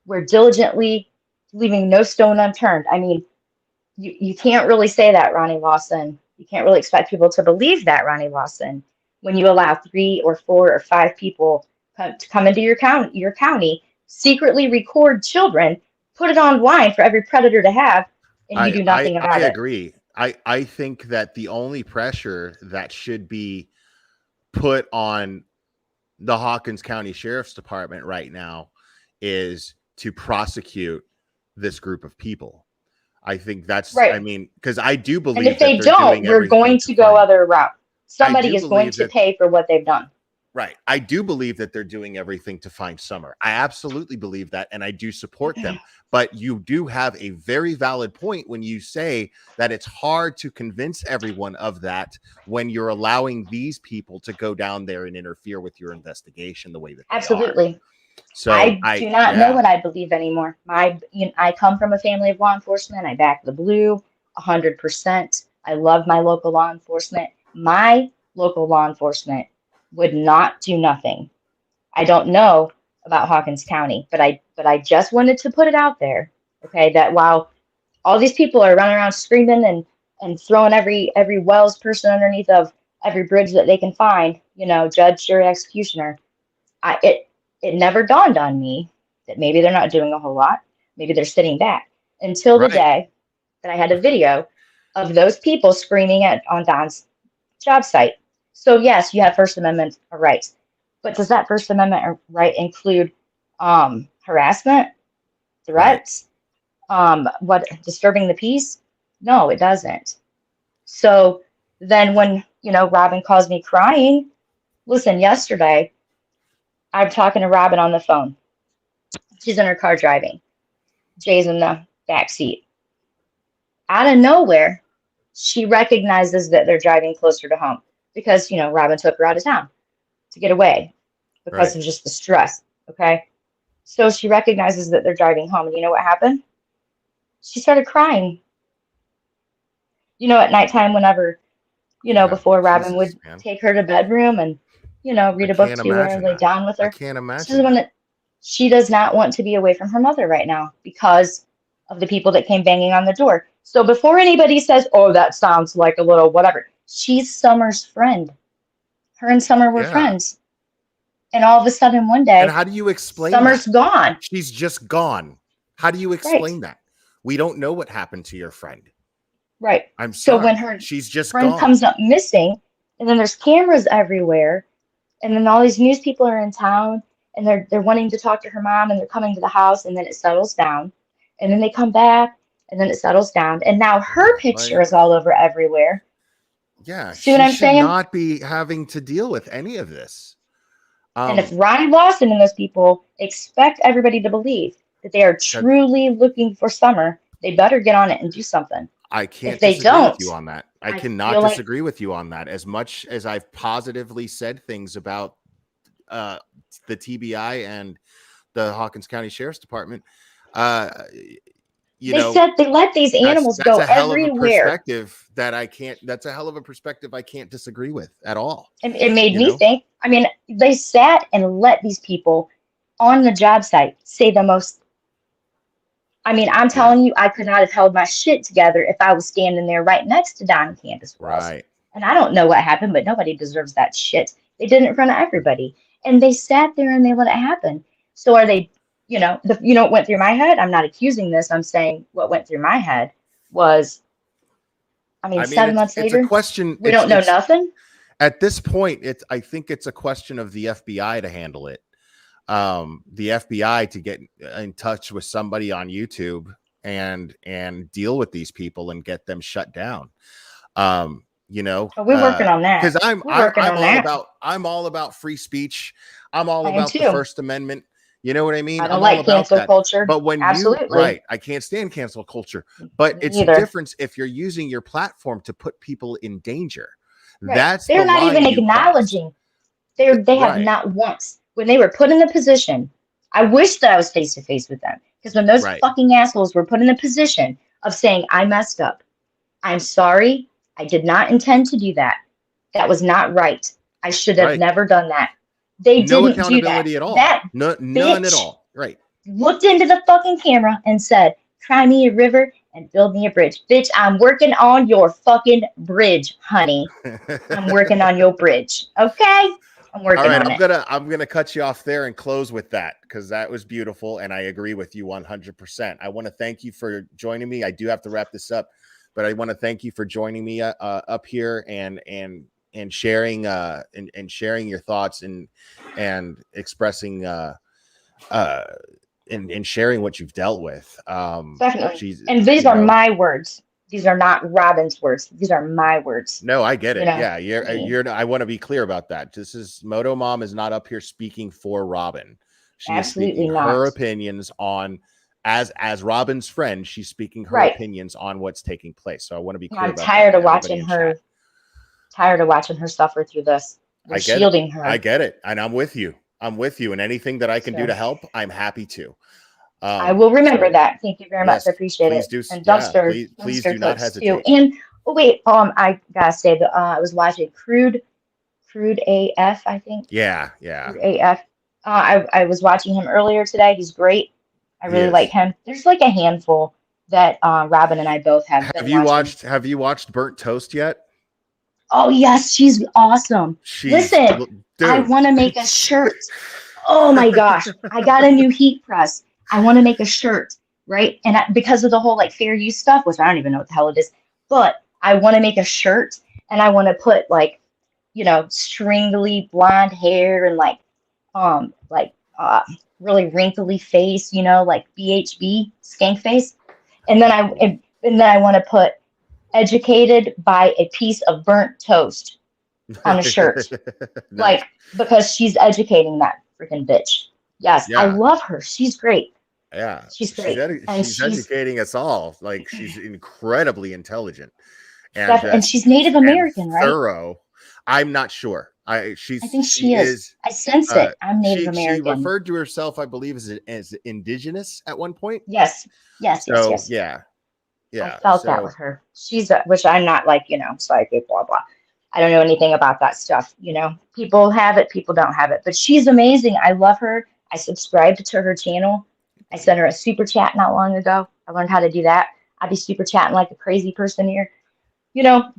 We're diligently leaving no stone unturned. I mean, you can't really say that, Ronnie Lawson. You can't really expect people to believe that, Ronnie Lawson, when you allow 3 or 4 or 5 people to come into your county, secretly record children, put it online for every predator to have, and you do nothing about it. I agree. I think that the only pressure that should be put on the Hawkins County Sheriff's Department right now is to prosecute this group of people. I think that's Right. I mean, because I do believe And if they that they're don't, doing we're everything going to go find- other route. Somebody do is going believe to that- pay for what they've done. Right. I do believe that they're doing everything to find Summer. I absolutely believe that, and I do support them. But you do have a very valid point when you say that it's hard to convince everyone of that when you're allowing these people to go down there and interfere with your investigation the way that they are. Absolutely. So I do not know what I believe anymore. I come from a family of law enforcement. I back the blue 100%. I love my local law enforcement. My local law enforcement would not do nothing. I don't know about Hawkins County, but I just wanted to put it out there, okay, that while all these people are running around screaming and throwing every Wells person underneath of every bridge that they can find, judge, jury, executioner, it never dawned on me that maybe they're not doing a whole lot. Maybe they're sitting back until the day that I had a video of those people screaming on Don's job site. So yes, you have First Amendment rights, but does that First Amendment right include harassment, threats, disturbing the peace? No, it doesn't. So then when, Robin calls me crying, listen, yesterday, I'm talking to Robin on the phone. She's in her car driving. Jay's in the back seat. Out of nowhere, she recognizes that they're driving closer to home because, Robin took her out of town to get away because of just the stress. Okay. So she recognizes that they're driving home. And you know what happened? She started crying. At nighttime, whenever, before Robin would take her to bedroom and, read a book to her and lay down with her. I can't imagine. She does not want to be away from her mother right now because of the people that came banging on the door. So before anybody says, oh, that sounds like a little whatever, she's Summer's friend. Her and Summer were friends. And all of a sudden one day, and how do you explain Summer's that? gone. She's just gone. How do you explain that? We don't know what happened to your friend. Right. I'm sorry. So when her she's just friend gone. comes up missing, and then there's cameras everywhere, and then all these news people are in town, and they're wanting to talk to her mom, and they're coming to the house, and then it settles down, and then they come back, and then it settles down, and now her picture is all over everywhere. Yeah, see what I'm should saying? Not be having to deal with any of this. And if Ronnie Lawson and those people expect everybody to believe that they are truly looking for Summer, they better get on it and do something. I can't if they disagree don't, with you on that. I feel cannot like- disagree with you on that. As much as I've positively said things about the TBI and the Hawkins County Sheriff's Department, they said they let these animals that's go a hell everywhere. Of a perspective that I can't. That's a hell of a perspective I can't disagree with at all. It made me think. I mean, they sat and let these people on the job site say the most. I mean, I'm telling you, I could not have held my shit together if I was standing there right next to Don and Candace Wells. Right. And I don't know what happened, but nobody deserves that shit. They did it in front of everybody. And they sat there and they let it happen. So are they, what went through my head? I'm not accusing this. I'm saying what went through my head was, 7 months later, it's a question. We don't know nothing. At this point, I think it's a question of the FBI to handle it. The FBI to get in touch with somebody on YouTube and deal with these people and get them shut down. We're working on that because I'm all about free speech. I'm all about the First Amendment. You know what I mean? I don't like cancel culture. But when I can't stand cancel culture. But it's a difference if you're using your platform to put people in danger. Right. They're not even acknowledging. They have not once. When they were put in the position, I wish that I was face to face with them. Because when those fucking assholes were put in a position of saying, I messed up. I'm sorry. I did not intend to do that. That was not right. I should have never done that. They didn't do that. At all. None at all. Right. Looked into the fucking camera and said, cry me a river and build me a bridge. Bitch, I'm working on your fucking bridge, honey. I'm working on your bridge. Okay? I'm working on it. I'm gonna cut you off there and close with that because that was beautiful and I agree with you 100%. I want to thank you for joining me. I do have to wrap this up. but I want to thank you for joining me up here and sharing and sharing your thoughts and expressing and sharing what you've dealt with. Definitely. And these are my words. These are not Robin's words. These are my words. No, I get it. You know, Yeah, you're. I want to be clear about that. This is Moto Mom is not up here speaking for Robin. She Absolutely is speaking not. her opinions on as Robin's friend. She's speaking her Right. opinions on what's taking place. So I want to be clear. I'm about tired that of to watching everybody in her. chat. Tired of watching her suffer through this. We're I get shielding it. her. I get it, and I'm with you. I'm with you, and anything that I can do So- to help, I'm happy to. I will remember so- that. Thank you very much. Yes, I appreciate please it. do. And Yeah, dumpster, please dumpster do not clips, too. hesitate. And oh wait, I gotta say that I was watching Crude AF, I think. Yeah. Crude AF. I was watching him earlier today. He's great. I He really is. like him. There's like a handful that Robin and I both have Have been you watching. Have you watched Burnt Toast yet? Oh yes, she's awesome. Listen, dude. I want to make a shirt. Oh my gosh, I got a new heat press. I want to make a shirt, right? And because of the whole like fair use stuff, which I don't even know what the hell it is, but I want to make a shirt and I want to put like, you know, stringly blonde hair and like really wrinkly face, you know, like BHB skank face, and then I want to put educated by a piece of burnt toast on a shirt. Nice. Like, because she's educating that freaking bitch. Yes, I Yeah. love her. She's great. Yeah, She's great. she's educating us all. Like, she's incredibly intelligent And she's Native American, right? thorough. I'm not sure. I think she is. I sense it. I'm Native American. She referred to herself, I believe, as indigenous at one point. Yes. So Yes. yeah. I felt that with her. She's which I'm not like, you know, psychic, blah blah. I don't know anything about that stuff. You know, people have it, people don't have it. But she's amazing. I love her. I subscribed to her channel. I sent her a super chat not long ago. I learned how to do that. I'd be super chatting like a crazy person here. You know,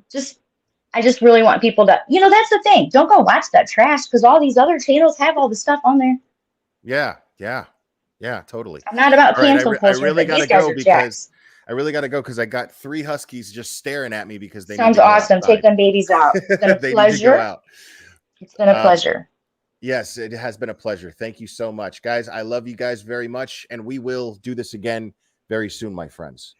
I just really want people to, you know, that's the thing. Don't go watch that trash because all these other channels have all the stuff on there. Yeah, totally. I'm not about All right, cancel culture. I really but these gotta guys go are because jacks. I got 3 huskies just staring at me because they Sounds need to go awesome. outside. Take them babies out. It's been a They need to go pleasure. out. It's been a pleasure. Yes, it has been a pleasure. Thank you so much, guys. I love you guys very much, and we will do this again very soon, my friends.